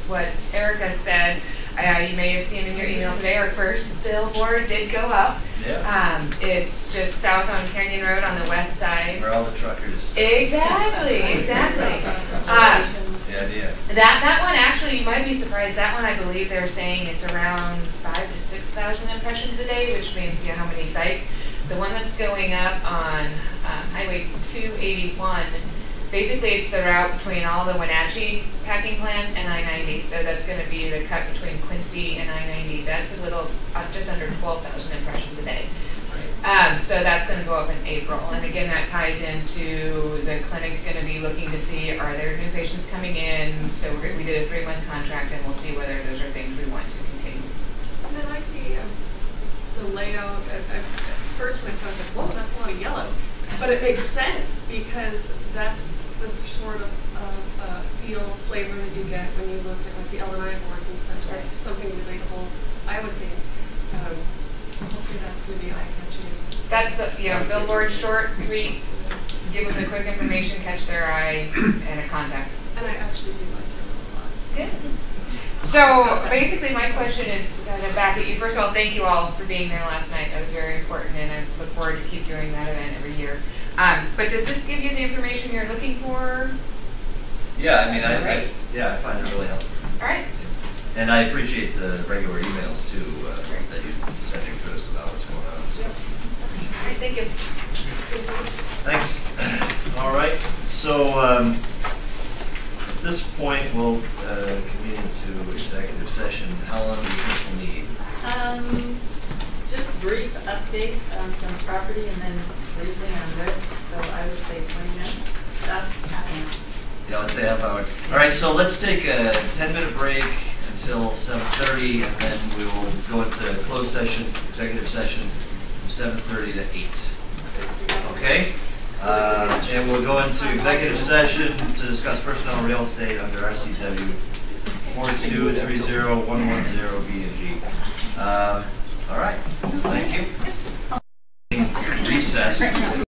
what Erica said. You may have seen in your email today, our first billboard did go up.
Yeah.
It's just south on Canyon Road on the west side.
Where all the truckers.
Exactly.
That's the idea.
That one, actually, you might be surprised. That one, I believe they're saying it's around 5,000 to 6,000 impressions a day, which means how many sites. The one that's going up on Highway 281. Basically, it's the route between all the Wenatchee packing plants and I-90. So that's going to be the cut between Quincy and I-90. That's a little, just under 12,000 impressions a day. So that's going to go up in April. And again, that ties into the clinic's going to be looking to see, are there new patients coming in? So we did a 3-month contract, and we'll see whether those are things we want to continue.
And I like the layout. At first, when I saw it, I was like, whoa, that's a lot of yellow. But it makes sense because that's the sort of feel, flavor that you get when you look at like the L&I boards and such. That's something relatable, I would think. So hopefully that's going to be eye-catching.
That's the billboard, short, sweet, give them the quick information, catch their eye, and a contact.
And I actually do like it a lot.
Good. So basically, my question is back at you. First of all, thank you all for being there last night. That was very important, and I look forward to keep doing that event every year. But does this give you the information you're looking for?
Yeah, I mean, I find it really helpful.
All right.
And I appreciate the regular emails too that you sending to us about what's going on. So.
All right, thank you.
Thanks. All right. So at this point, we'll convene into executive session. How long do you think we'll need?
Just brief updates on some property and then briefly on risk, so I would say 20 minutes. Half an hour.
Yeah, let's say half hour. All right, so let's take a 10-minute break until 7:30, and then we will go into closed session, executive session, from 7:30 to 8. Okay? And we'll go into executive session to discuss personnel real estate under RCW 4230110B and G. All right, thank you.